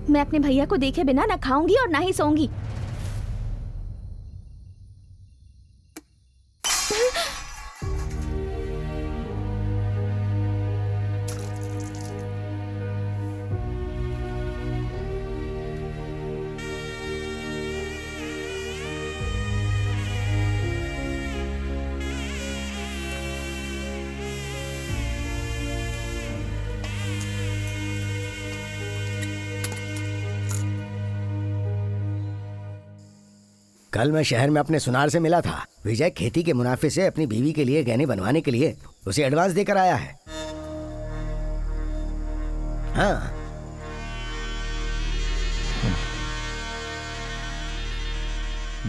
मैं अपने भैया को देखे बिना ना खाऊंगी और ना ही सोऊंगी। कल मैं शहर में अपने सुनार से मिला था। विजय खेती के मुनाफे से अपनी बीवी के लिए गहने बनवाने के लिए उसे एडवांस देकर आया है। हाँ,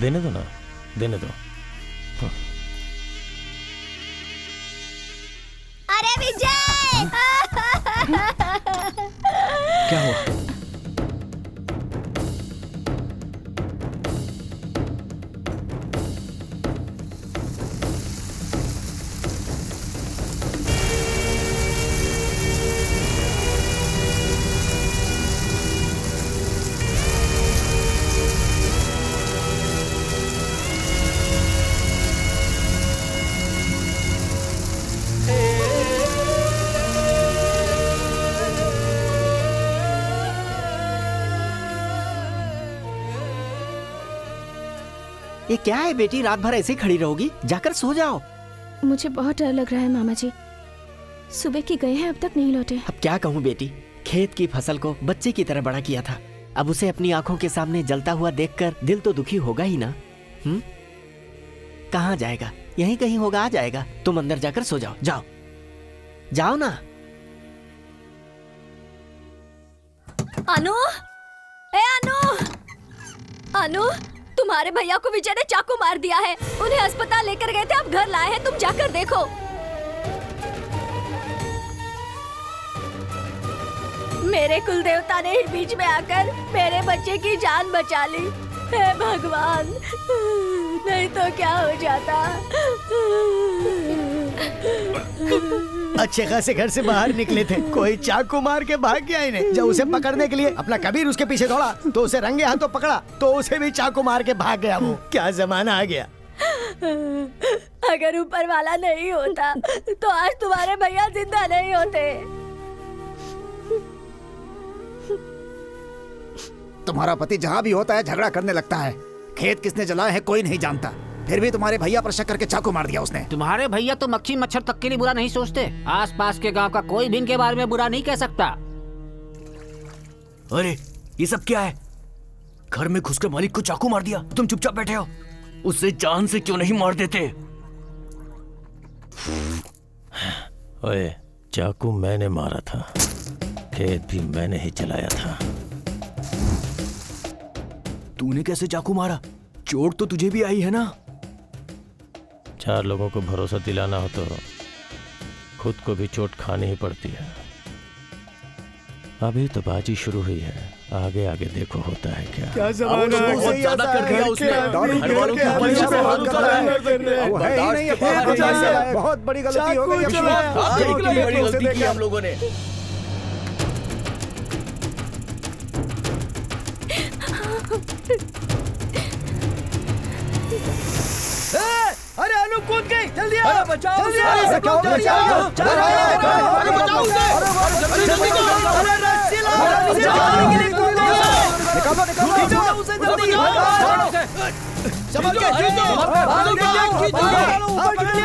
देने दो ना, देने दो। अरे विजय! क्या हुआ? ये क्या है बेटी, रात भर ऐसे खड़ी रहोगी? जाकर सो जाओ। मुझे बहुत डर लग रहा है मामा जी। सुबह की गए हैं, अब तक नहीं लौटे। अब क्या कहूँ बेटी, खेत की फसल को बच्चे की तरह बड़ा किया था, अब उसे अपनी आंखों के सामने जलता हुआ देखकर दिल तो दुखी होगा ही ना। कहाँ जाएगा? यहीं कहीं होगा, आ जाएगा। तुम अंदर जाकर सो जाओ, जाओ जाओ ना। अनु, ए अनु, अनु, तुम्हारे भैया को विजय ने चाकू मार दिया है। उन्हें अस्पताल लेकर गए थे, अब घर लाए हैं, तुम जाकर देखो। मेरे कुल देवता ने इस बीच में आकर मेरे बच्चे की जान बचा ली। हे भगवान, नहीं तो क्या हो जाता। अच्छे खासे घर से बाहर निकले थे, कोई चाकू मार के भाग गया इन्हें। जब उसे पकड़ने के लिए अपना कबीर उसके पीछे दौड़ा तो उसे रंगे हाथों पकड़ा तो उसे भी चाकू मार के भाग गया। वो क्या जमाना आ गया। अगर ऊपर वाला नहीं होता तो आज तुम्हारे भैया जिंदा नहीं होते। तुम्हारा पति जहाँ भी होता है झगड़ा करने लगता है। खेत किसने जलाया है कोई नहीं जानता, फिर भी तुम्हारे भैया पर शक करके चाकू मार दिया उसने। तुम्हारे भैया तो मक्खी मच्छर तक के लिए बुरा नहीं सोचते। आसपास के गांव का कोई भी इनके बारे में बुरा नहीं कह सकता। अरे ये सब क्या है? घर में घुसकर मालिक को चाकू मार दिया, तुम चुपचाप बैठे हो। उसे जान से क्यों नहीं मार देते? ओए, चाकू मैंने मारा था, खेत भी मैंने ही चलाया था। तूने कैसे चाकू मारा? चोट तो तुझे भी आई है ना? 4 लोगों को भरोसा दिलाना हो तो खुद को भी चोट खानी ही पड़ती है। अभी तो बाजी शुरू हुई है, आगे आगे देखो होता है क्या। क्या जमाना है, बहुत ज्यादा कर दिया उसने। घर वालों की हमेशा से बात कर रहा है। बहुत बड़ी गलती हो गई, बड़ी गलती की हम लोगों ने। अरे अनु कूद गई, जल्दी आओ, अरे बचाओ, जल्दी आओ, अरे बचाओ उसे, जल्दी करो, अरे रस्सी लाओ, निकालो निकालो, खींचो उसे जल्दी, संभल के खींचो,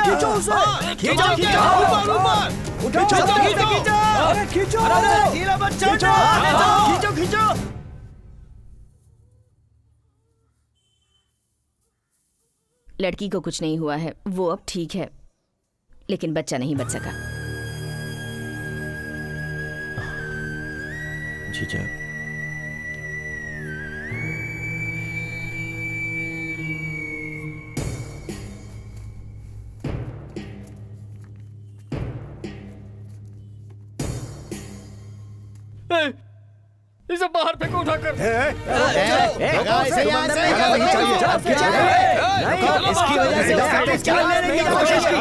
खींचो उसे, खींचो खींचो, खींचो खींचो, अरे खींचो, ढीला मत छोड़ो, खींचो खींचो। लड़की को कुछ नहीं हुआ है, वो अब ठीक है, लेकिन बच्चा नहीं बच सका। जीजा, इसे बाहर फेंको उठाकर। इसकी वजह से जान लेने की कोशिश की।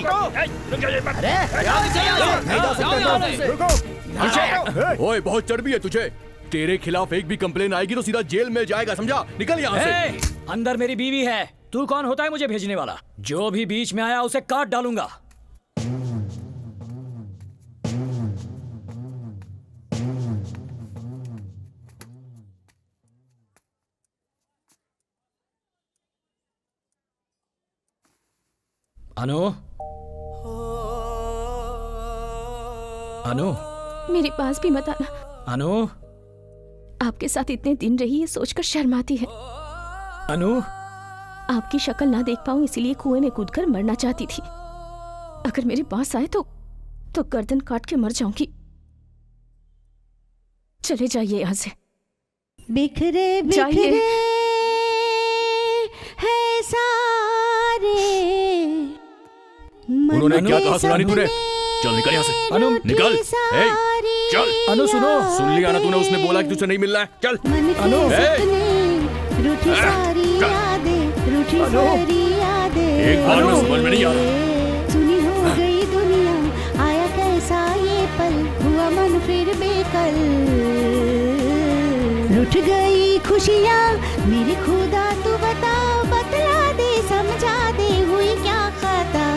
ओए, बहुत चर्बी है तुझे। तेरे खिलाफ एक भी कंप्लेन आएगी तो सीधा जेल में जाएगा, समझा? निकल यहाँ से। अंदर मेरी बीवी है, तू कौन होता है मुझे भेजने वाला? जो भी बीच में आया उसे काट डालूंगा। अनु, अनु, मेरे पास भी मत आना। अनु, आपके साथ इतने दिन रही है सोचकर शर्म आती है। अनु, आपकी शक्ल ना देख पाऊं इसलिए कुएं में कूदकर मरना चाहती थी। अगर मेरे पास आए तो गर्दन काट के मर जाऊंगी। चले जाइए यहाँ से। बिखरे बिखरे है सारे। उन्होंने क्या कहा सुना नहीं तूने? चल निकल यहाँ से। अनु, निकल। चल। अनु सुनो। सुन लिया ना तूने? उसने बोला कि तुझसे नहीं मिलना है। चल। अनु, रूठी सारी यादें, रूठी सारी यादें। एक बार में समझ में नहीं आ रहा। सुनी हो गई दुनिया, आया कैसा ये पल, हुआ मन फिर बेकल। रूठ गई खुशियाँ मेरी खुदा, तू बता, बतला दे, समझा दे, हुई क्या खता।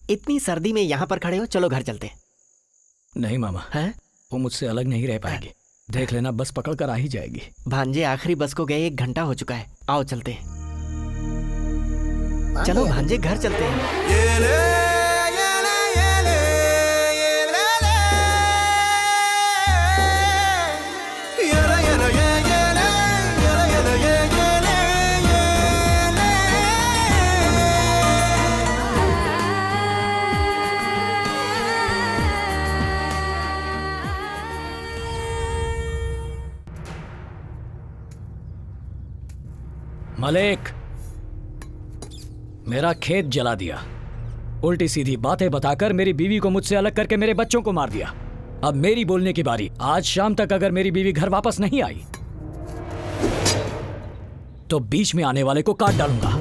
इतनी सर्दी में यहाँ पर खड़े हो, चलो घर चलते हैं। नहीं मामा, है वो मुझसे अलग नहीं रह पाएगी। देख लेना, बस पकड़ कर आ ही जाएगी। भांजे आखिरी बस को गए 1 घंटा हो चुका है, आओ चलते हैं। चलो भांजे घर चलते हैं। मलिक, मेरा खेत जला दिया, उल्टी सीधी बातें बताकर मेरी बीवी को मुझसे अलग करके मेरे बच्चों को मार दिया। अब मेरी बोलने की बारी। आज शाम तक अगर मेरी बीवी घर वापस नहीं आई तो बीच में आने वाले को काट डालूंगा।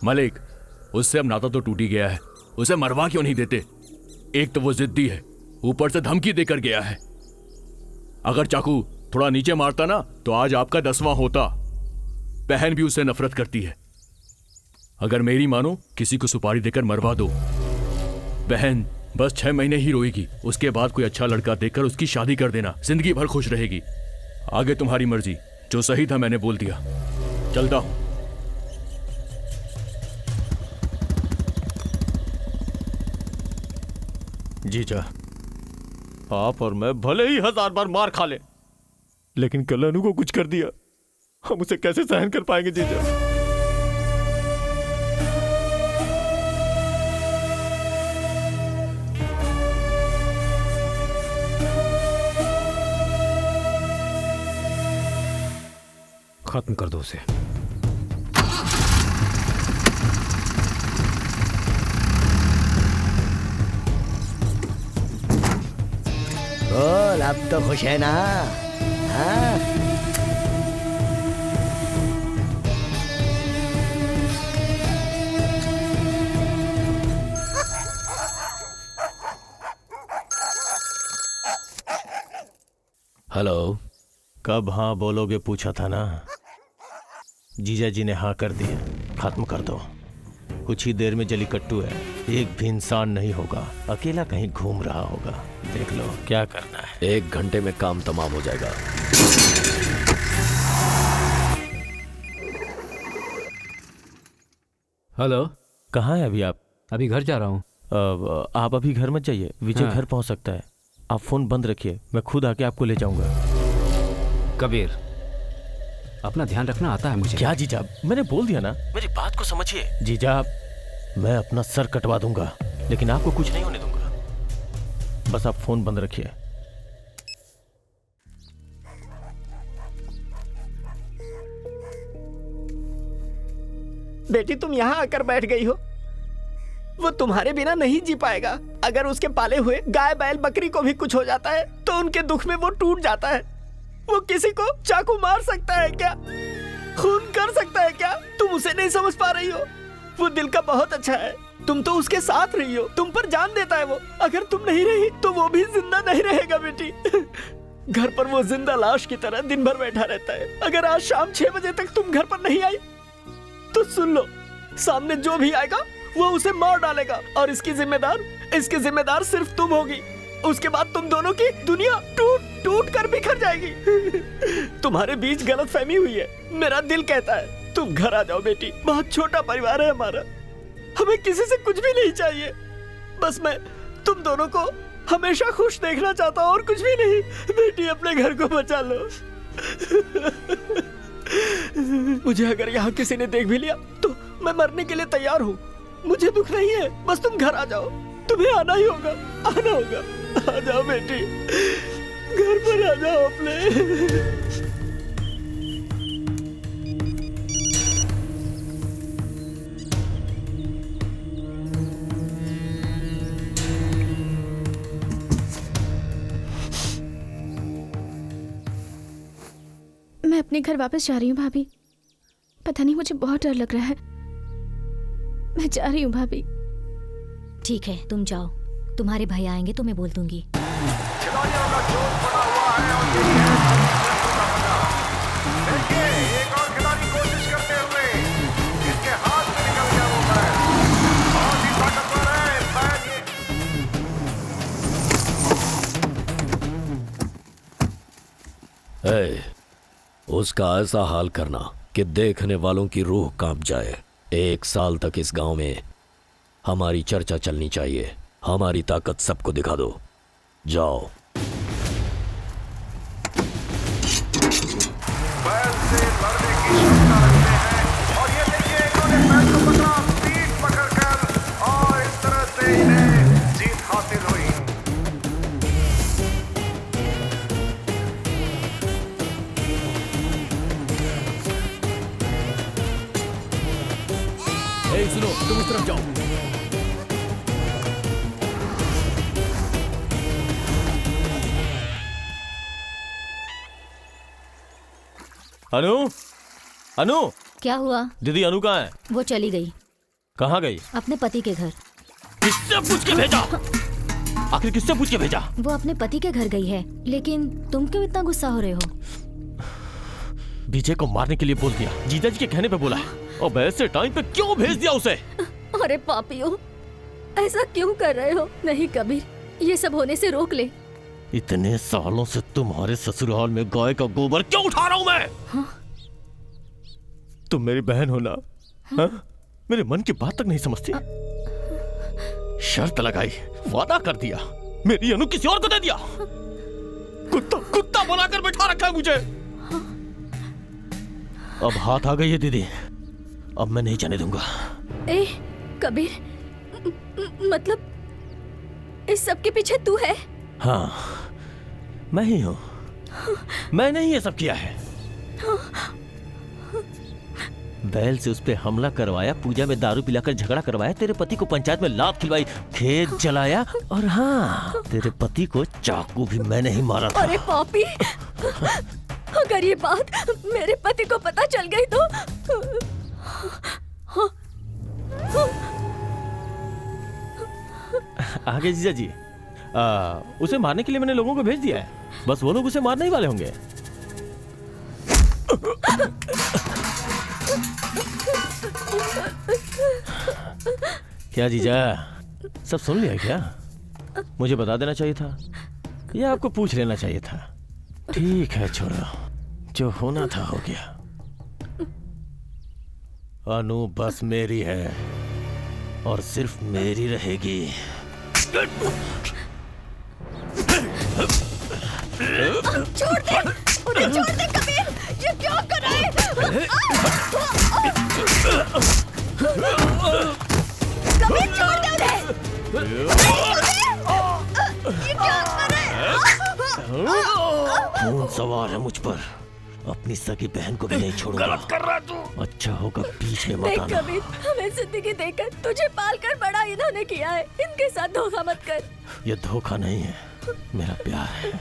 मलिक, उससे अब नाता तो टूट ही गया है, उसे मरवा क्यों नहीं देते? एक तो वो जिद्दी है, ऊपर से धमकी देकर गया है। अगर चाकू थोड़ा नीचे मारता ना तो आज आपका 10वां होता। बहन भी उससे नफरत करती है। अगर मेरी मानो, किसी को सुपारी देकर मरवा दो। बहन बस 6 महीने ही रोएगी, उसके बाद कोई अच्छा लड़का देखकर उसकी शादी कर देना, जिंदगी भर खुश रहेगी। आगे तुम्हारी मर्जी, जो सही था मैंने बोल दिया। चलता हूं। जीजा, आप और मैं भले ही 1000 बार मार खा ले, लेकिन कल अनु को कुछ कर दिया, हम उसे कैसे सहन कर पाएंगे जीजा? खत्म कर दो उसे। बोल, अब तो खुश है ना? हाँ? हेलो। कब हाँ बोलोगे पूछा था ना? जीजा जी ने हाँ कर दिया, खत्म कर दो। कुछ ही देर में जलीकट्टू है, एक भी इंसान नहीं होगा, अकेला कहीं घूम रहा होगा। देख लो क्या करना है। 1 घंटे में काम तमाम हो जाएगा। हेलो, कहाँ है अभी आप? अभी घर जा रहा हूँ। आप अभी घर मत जाइए, विजय हाँ। घर पहुँच सकता है। आप फोन बंद रखिए, मैं खुद आके आपको ले जाऊंगा। कबीर, अपना ध्यान रखना आता है मुझे। क्या जीजा, मैंने बोल दिया ना, मेरी बात को समझिए। जीजा, मैं अपना सर कटवा दूंगा, लेकिन आपको कुछ नहीं होने दूंगा। बस आप फोन बंद रखिए। बेटी, तुम यहाँ आकर बैठ गई हो। वो तुम्हारे बिना नहीं जी पाएगा। अगर उसके पाले हुए गाय बैल बकरी को भी कुछ हो जाता है तो उनके दुख में वो टूट जाता है। वो किसी को चाकू मार सकता है क्या? खून कर सकता है क्या? तुम उसे नहीं समझ पा रही हो। वो दिल का बहुत अच्छा है, तुम तो उसके साथ रही हो, तुम पर जान देता है वो। अगर तुम नहीं रही तो वो भी जिंदा नहीं रहेगा बेटी। घर पर वो जिंदा लाश की तरह दिन भर बैठा रहता है। अगर आज शाम 6 बजे तक तुम घर पर नहीं आई तो सुन लो, सामने जो भी आएगा वो उसे मार डालेगा, और इसकी जिम्मेदार सिर्फ तुम होगी। उसके बाद तुम दोनों की दुनिया टूट कर बिखर जाएगी। तुम्हारे बीच गलतफहमी हुई है। मेरा दिल कहता है तुम घर आ जाओ बेटी। बहुत छोटा परिवार है हमारा, हमें किसी से कुछ भी नहीं चाहिए। बस मैं तुम दोनों को हमेशा खुश देखना चाहता हूँ और कुछ भी नहीं। बेटी, अपने घर को बचा लो। मुझे अगर यहाँ किसी ने देख भी लिया तो मैं मरने के लिए तैयार हूँ। मुझे दुख नहीं है, बस तुम घर आ जाओ। तुम्हें आना ही होगा, आना होगा। आ जाओ बेटी, घर पर आ जाओ अपने। मैं अपने घर वापस जा रही हूँ भाभी। पता नहीं, मुझे बहुत डर लग रहा है। मैं जा रही हूँ भाभी। ठीक है, तुम जाओ। तुम्हारे भाई आएंगे तो मैं बोल दूंगी। खिलाड़ियों का जोश बढ़ा हुआ है और यही है देखिए, एक और खिलाड़ी कोशिश करते हुए इसके हाथ से निकल गया वो बैल। बहुत ही ताकतवर है बैल ये। ए, उसका ऐसा हाल करना कि देखने वालों की रूह कांप जाए। 1 साल तक इस गांव में हमारी चर्चा चलनी चाहिए। हमारी ताकत सबको दिखा दो। जाओ। बैल से लड़ने की क्षमता रखते हैं और ये देखिए इन्होंने बैल को पकड़ा, पीठ पकड़कर, और इस तरह से इन्हें जीत हासिल हुई। सुनो, तुम उस तरफ जाओ। अनु, अनु, क्या हुआ? दीदी अनु कहाँ है? वो चली गई। कहाँ गई? अपने पति के घर। किससे पूछ के भेजा? आखिर किससे पूछ के भेजा? वो अपने पति के घर गई है। लेकिन तुम क्यों इतना गुस्सा हो रहे हो? विजय को मारने के लिए बोल दिया, जीजा जी के कहने पे बोला है, और ऐसे टाइम पे क्यों भेज दिया उसे? अरे पापियों, ऐसा क्यों कर रहे हो? नहीं कबीर, ये सब होने से रोक ले। इतने सालों से तुम्हारे ससुराल में गाय का गोबर क्यों उठा रहा हूं मैं? हाँ? तुम मेरी बहन हो ना? हाँ? मेरे मन की बात तक नहीं समझती। शर्त लगाई, वादा कर दिया, मेरी अनु किसी और को दे दिया। कुत्ता कुत्ता बनाकर बैठा रखा है मुझे। अब हाथ आ गई है दीदी, अब मैं नहीं जाने दूंगा। ए कबीर, मतलब इस सब के पीछे तू है? हाँ, मैं ही हूँ। मैंने ही ये सब किया है। बैल से उस पे हमला करवाया, पूजा में दारू पिलाकर झगड़ा करवाया, तेरे पति को पंचायत में लात खिलवाई, खेत जलाया, और हाँ, तेरे पति को चाकू भी मैंने ही मारा था। अरे पापी, अगर ये बात मेरे पति को पता चल गई तो आगे जीजा जी, उसे मारने के लिए मैंने लोगों को भेज दिया है, बस वो लोग उसे मारने ही वाले होंगे। क्या जीजा, सब सुन लिया क्या? मुझे बता देना चाहिए था या आपको पूछ लेना चाहिए था? ठीक है, छोड़ो, जो होना था हो गया। अनु बस मेरी है और सिर्फ मेरी रहेगी। छोड़ दे, उन्हें छोड़ दे कबीर, ये क्यों कर रहा है? कबीर छोड़ दे उन्हें। ये क्या कर रहा है? खून सवार है मुझ पर, अपनी सगी बहन को भी नहीं छोड़ूंगा। गलत कर रहा तू। अच्छा होगा बीच में मत देख आना। कबीर, हमें जिंदगी देकर तुझे पालकर बड़ा इन्होंने किया है, इनके साथ धोखा मत कर। ये धोखा नहीं है, मेरा प्यार है।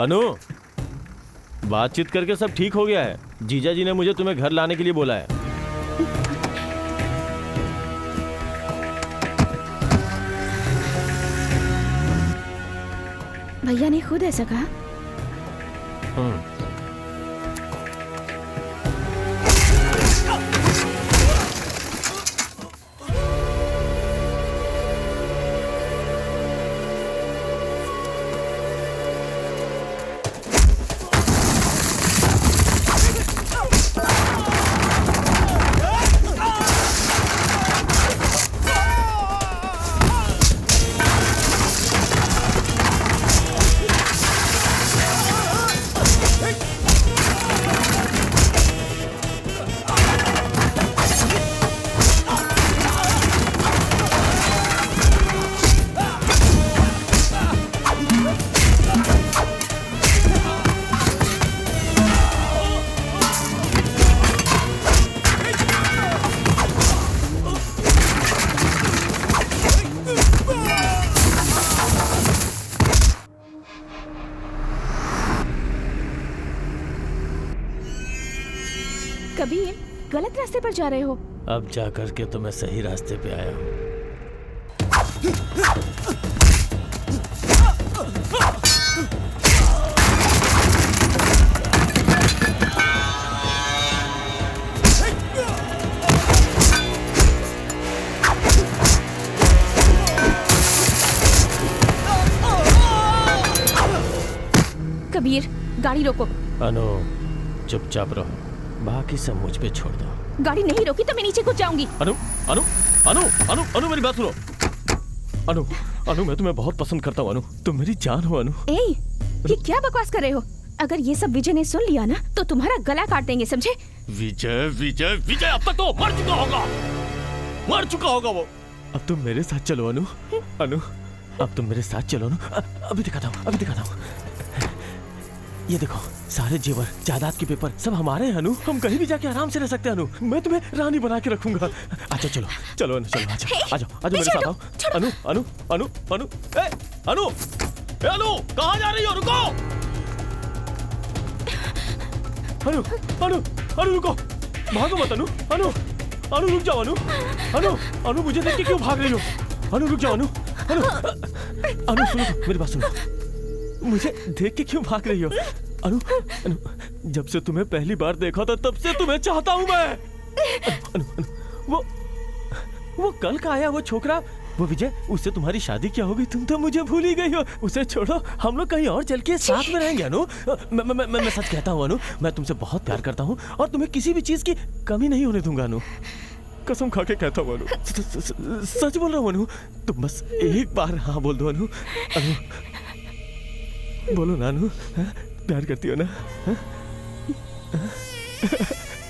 अनु, बातचीत करके सब ठीक हो गया है। जीजा जी ने मुझे तुम्हें घर लाने के लिए बोला है। भैया ने खुद ऐसा कहा? कबीर, गलत रास्ते पर जा रहे हो। अब जाकर के तो मैं सही रास्ते पे आया हूँ। कबीर, गाड़ी रोको। अनु, चुपचाप रहो, बाकी सब मुझ पे छोड़ दो। गाड़ी नहीं रोकी तो मैं नीचे कूद जाऊंगी। अनु, अनु, अनु, अनु, अनु, मेरी बात सुनो। अनु, अनु, मैं तुम्हें बहुत पसंद करता हूँ अनु, तुम मेरी जान हो अनु। ए, ये क्या बकवास कर रहे हो? अगर ये सब विजय ने सुन लिया ना तो तुम्हारा गला काट देंगे, समझे? विजय, विजय, विजय अब तक तो मर चुका होगा, मर चुका होगा वो। अब तुम मेरे साथ चलो अनु, अनु, अब तुम मेरे साथ चलो अनु। अभी दिखाता हूँ, अभी दिखाता हूँ। ये देखो, सारे जेवर, जायदाद के पेपर सब हमारे हैं अनु। हम कहीं भी जाके आराम से रह सकते हैं अनु। मैं तुम्हें रानी बना के रखूंगा। अच्छा चलो, चलो अनु, चलो, आ जाओ मेरे साथ आओ। अनु, अनु, अनु, अनु, ए, अनु, ए, अनु, कहाँ जा रही हो? रुको, अनु, अनु, अनु रुको, भागो मत अनु, अनु, अनु रुक जाओ अनु, अनु, अनु मुझे देख के क्यों भाग रही हो? अनु रुक जाओ अनु, अनु, अनु सुनो, मेरी बात सुनो, मुझे देख के क्यों भाग रही हो? अनु, अनु, जब से तुम्हें पहली बार देखा था तब से तुम्हें चाहता हूँ मैं। अनु, अनु, वो कल का आया वो छोकरा, वो विजय, उससे तुम्हारी शादी क्या होगी? तुम तो मुझे भूल ही गई हो। उसे छोड़ो, हम लोग कहीं और चल के साथ में रहेंगे अनु। मैं सच कहता हूँ अनु, मैं तुमसे बहुत प्यार करता हूँ और तुम्हें किसी भी चीज की कमी नहीं होने दूंगा अनु। कसम खा के कहता हूँ अनु, सच बोल रहा हूँ अनु। तुम बस एक बार हाँ बोल दो अनु। अनु बोलो ना अनु, प्यार करती हो ना?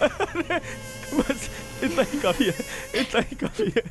अरे बस इतना ही काफी है, इतना ही काफी है।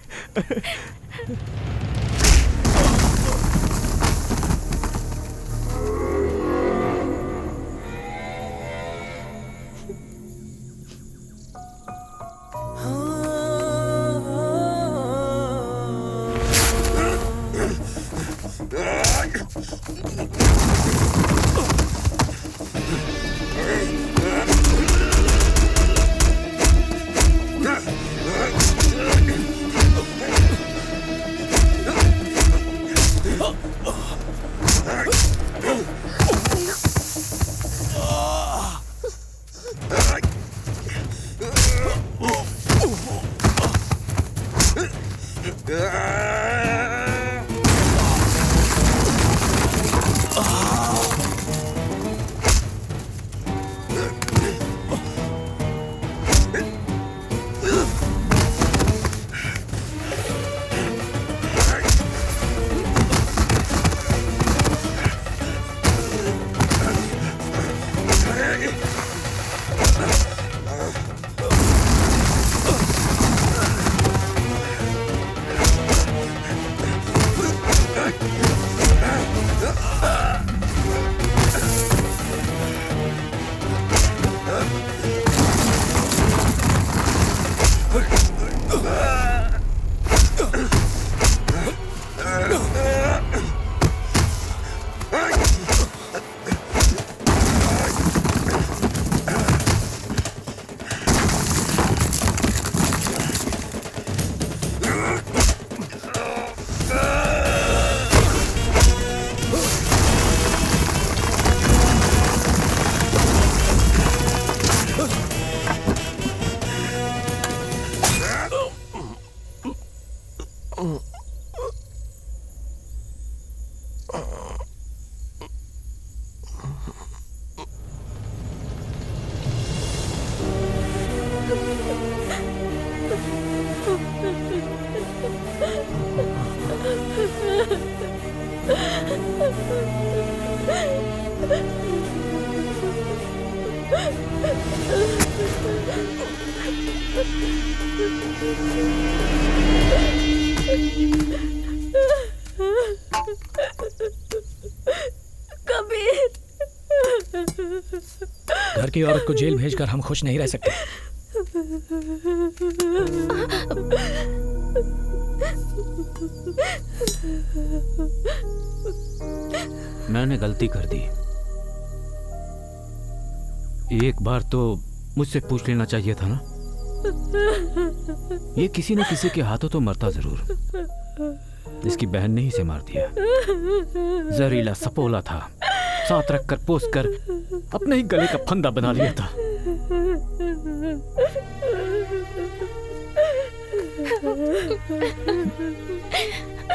घर की औरत को जेल भेजकर हम खुश नहीं रह सकते। मैंने गलती कर दी। एक बार तो मुझसे पूछ लेना चाहिए था ना। ये किसी न किसी के हाथों तो मरता जरूर। इसकी बहन ने ही इसे मार दिया। जहरीला सपोला था, साथ रखकर पोस कर अपने ही गले का फंदा बना लिया था।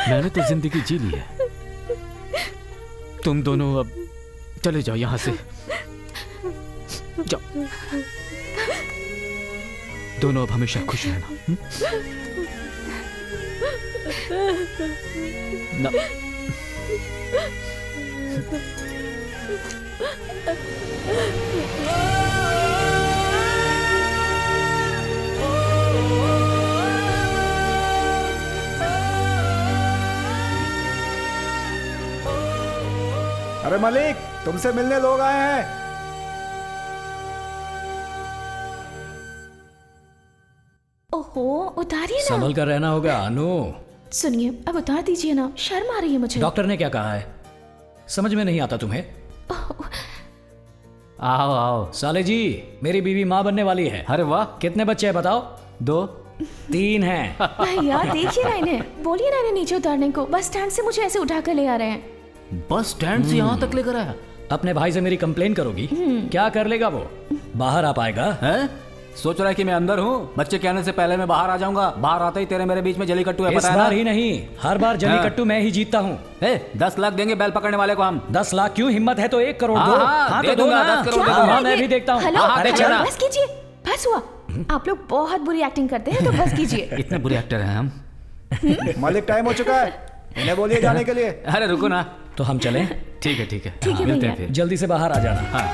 मैंने तो जिंदगी जी ली है। तुम दोनों अब चले जाओ यहां से। जाओ, दोनों अब हमेशा खुश रहना। ना। अरे मलिक, तुमसे मिलने लोग आए हैं। ओहो, उतारिए ना। संभल कर रहना होगा अनु। सुनिए, अब उतार दीजिए ना, शर्म आ रही है मुझे। डॉक्टर ने क्या कहा है? समझ में नहीं आता तुम्हें? आओ आओ। साले जी, मेरी बीवी माँ बनने वाली है। अरे वाह, कितने बच्चे हैं बताओ? 2 3 हैं। भैया देखिए ना इन्हें, बोलिए ना इन्हें नीचे उतारने को। बस स्टैंड से मुझे ऐसे उठा कर ले आ रहे हैं। बस स्टैंड से यहाँ तक लेकर आया? अपने भाई से मेरी कंप्लेन करोगी? क्या कर लेगा वो? बाहर आ पाएगा? हैं? सोच रहा है कि मैं अंदर हूँ, बच्चे के आने से पहले मैं बाहर आ जाऊंगा। बाहर आते ही तेरे मेरे बीच में जलीकट्टू है, इस पता है बार ना? ही नहीं, हर बार जलीकट्टू मैं ही जीतता हूँ। 10 लाख देंगे बैल पकड़ने वाले को हम। 10 लाख क्यों? हिम्मत है तो 1 करोड़ दो। हाँ दे तो दो दूंगा, ना। 10 करोड़ दे क्या दूंगा। है मैं ये? भी देखता हूँ। हेलो, अरे हेलो, चला। बस कीजिए, बस हुआ। आप लोग बहुत बुरी एक्टिंग करते हैं, तो बस कीजिए। इतने बुरे एक्टर हैं हम। मलिक, टाइम हो चुका है, इन्हें बोलिए जाने के लिए। अरे रुको ना। तो हम चलें? ठीक है, ठीक है। ठीक है मिलते भैया। हैं फिर। जल्दी से बाहर आ जाना। हाँ।